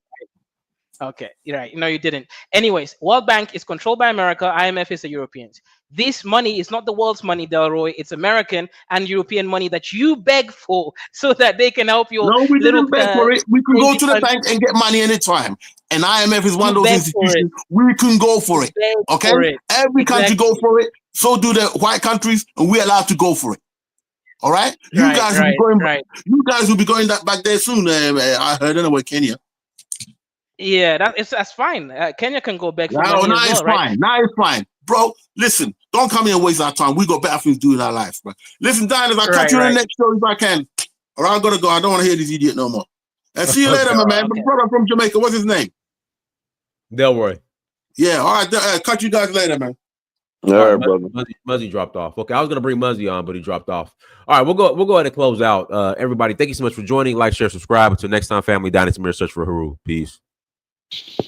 Okay, you're right. No, you didn't. Anyways, World Bank is controlled by America. IMF is the Europeans. This money is not the world's money, Delroy. It's American and European money that you beg for so that they can help you. No, we didn't beg for it. We could go to the bank and get money anytime. And IMF is one of those institutions. We can go for it. Okay? Every country go for it. So do the white countries, and we're allowed to go for it. All right? You guys will be going. You guys will be going back there soon. I heard anyway, Kenya. Yeah, that's fine. Kenya can go back for now, money now as it's well, fine. right? Now it's fine. Bro, listen, don't come here and waste our time. We got better things to do in our life, bro. Listen, Dan, if I catch you in the next show if I can. All right, I gotta go. I don't want to hear this idiot no more. And see you later, my man. My brother from Jamaica, what's his name? Delroy. Yeah, all right. Catch you guys later, man. All right, brother. Muzzy dropped off. Okay, I was gonna bring Muzzy on, but he dropped off. All right, we'll go ahead and close out. Everybody, thank you so much for joining. Like, share, subscribe. Until next time, family. Dynasty Mirror, search for Haru. Peace.